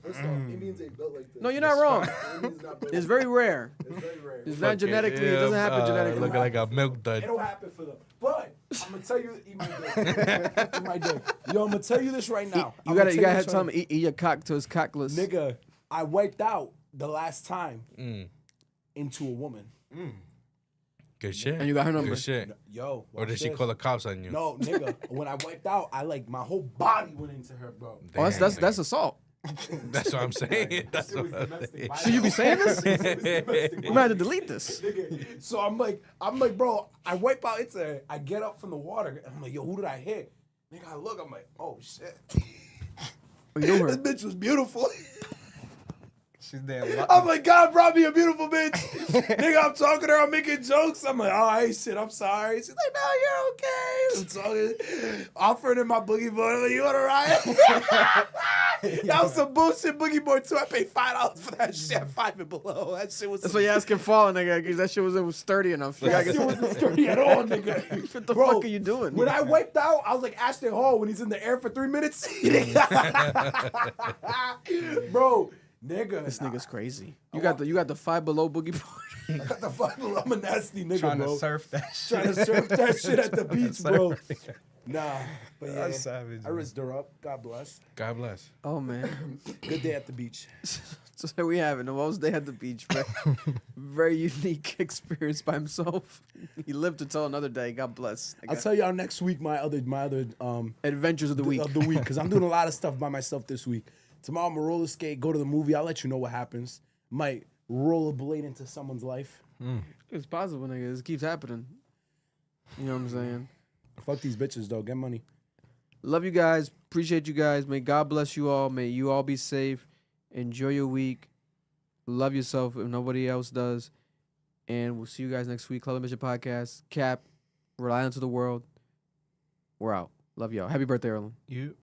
First of all, Indians ain't built like this. No, you're not wrong. Indians not built It's very rare. It's very rare. It's not genetically. It doesn't happen genetically. Looking like a milk dud. It'll happen for them. But I'm gonna tell you, eat my dick. Eat my dick. Yo, I'm gonna tell you this right now. You gotta tell him eat your cock till it's cockless. Nigga, I wiped out the last time into a woman. Good shit. And you got her number. Good shit. Yo, Or did watch she this. call the cops on you? No, nigga. When I wiped out, I like my whole body went into her, bro. Oh, that's assault. That's what I'm saying. That's what I'm saying. Should you be saying this? Domestic We might have to delete this. Nigga. So I'm like, bro, I wipe out into her. I get up from the water, and I'm like, yo, who did I hit? Nigga, I look, I'm like, oh shit. Oh, you know her. This bitch was beautiful. She's there. I'm like, God brought me a beautiful bitch. Nigga, I'm talking to her, I'm making jokes. I'm like, oh, hey, shit, I'm sorry. She's like, no, you're okay. I'm talking, offering her my boogie board. I'm like, you want to ride? That was some bullshit boogie board, too. I paid $5 for that shit at 5 and below. That shit was That's why you asking falling, nigga, because that shit wasn't sturdy enough. that shit wasn't sturdy at all, nigga. What the Bro, fuck are you doing? When I wiped out, I was like Ashton Hall when he's in the air for 3 minutes. Bro, nigga. This nigga's crazy. You got the Five Below boogie board. I got the fuck. I'm a nasty nigga, Trying bro. to surf that shit. Trying to surf that shit at the beach, bro. Nah, but yeah, That's savage, I risked her up. God bless. God bless. Oh man. Good day at the beach. So there we have it. Noel's day at the beach. Very unique experience by himself. He lived to tell another day. God bless. I'll tell y'all next week my other adventures of the week. because I'm doing a lot of stuff by myself this week. Tomorrow I'm gonna roller skate, go to the movie. I'll let you know what happens. Might rollerblade into someone's life. It's possible, nigga. This keeps happening. You know what I'm saying? Fuck these bitches though. Get money. Love you guys. Appreciate you guys. May God bless you all. May you all be safe. Enjoy your week. Love yourself if nobody else does. And we'll see you guys next week. Club Mission Podcast. Cap. Rhode Island to the world. We're out. Love y'all. Happy birthday, Erlen. You.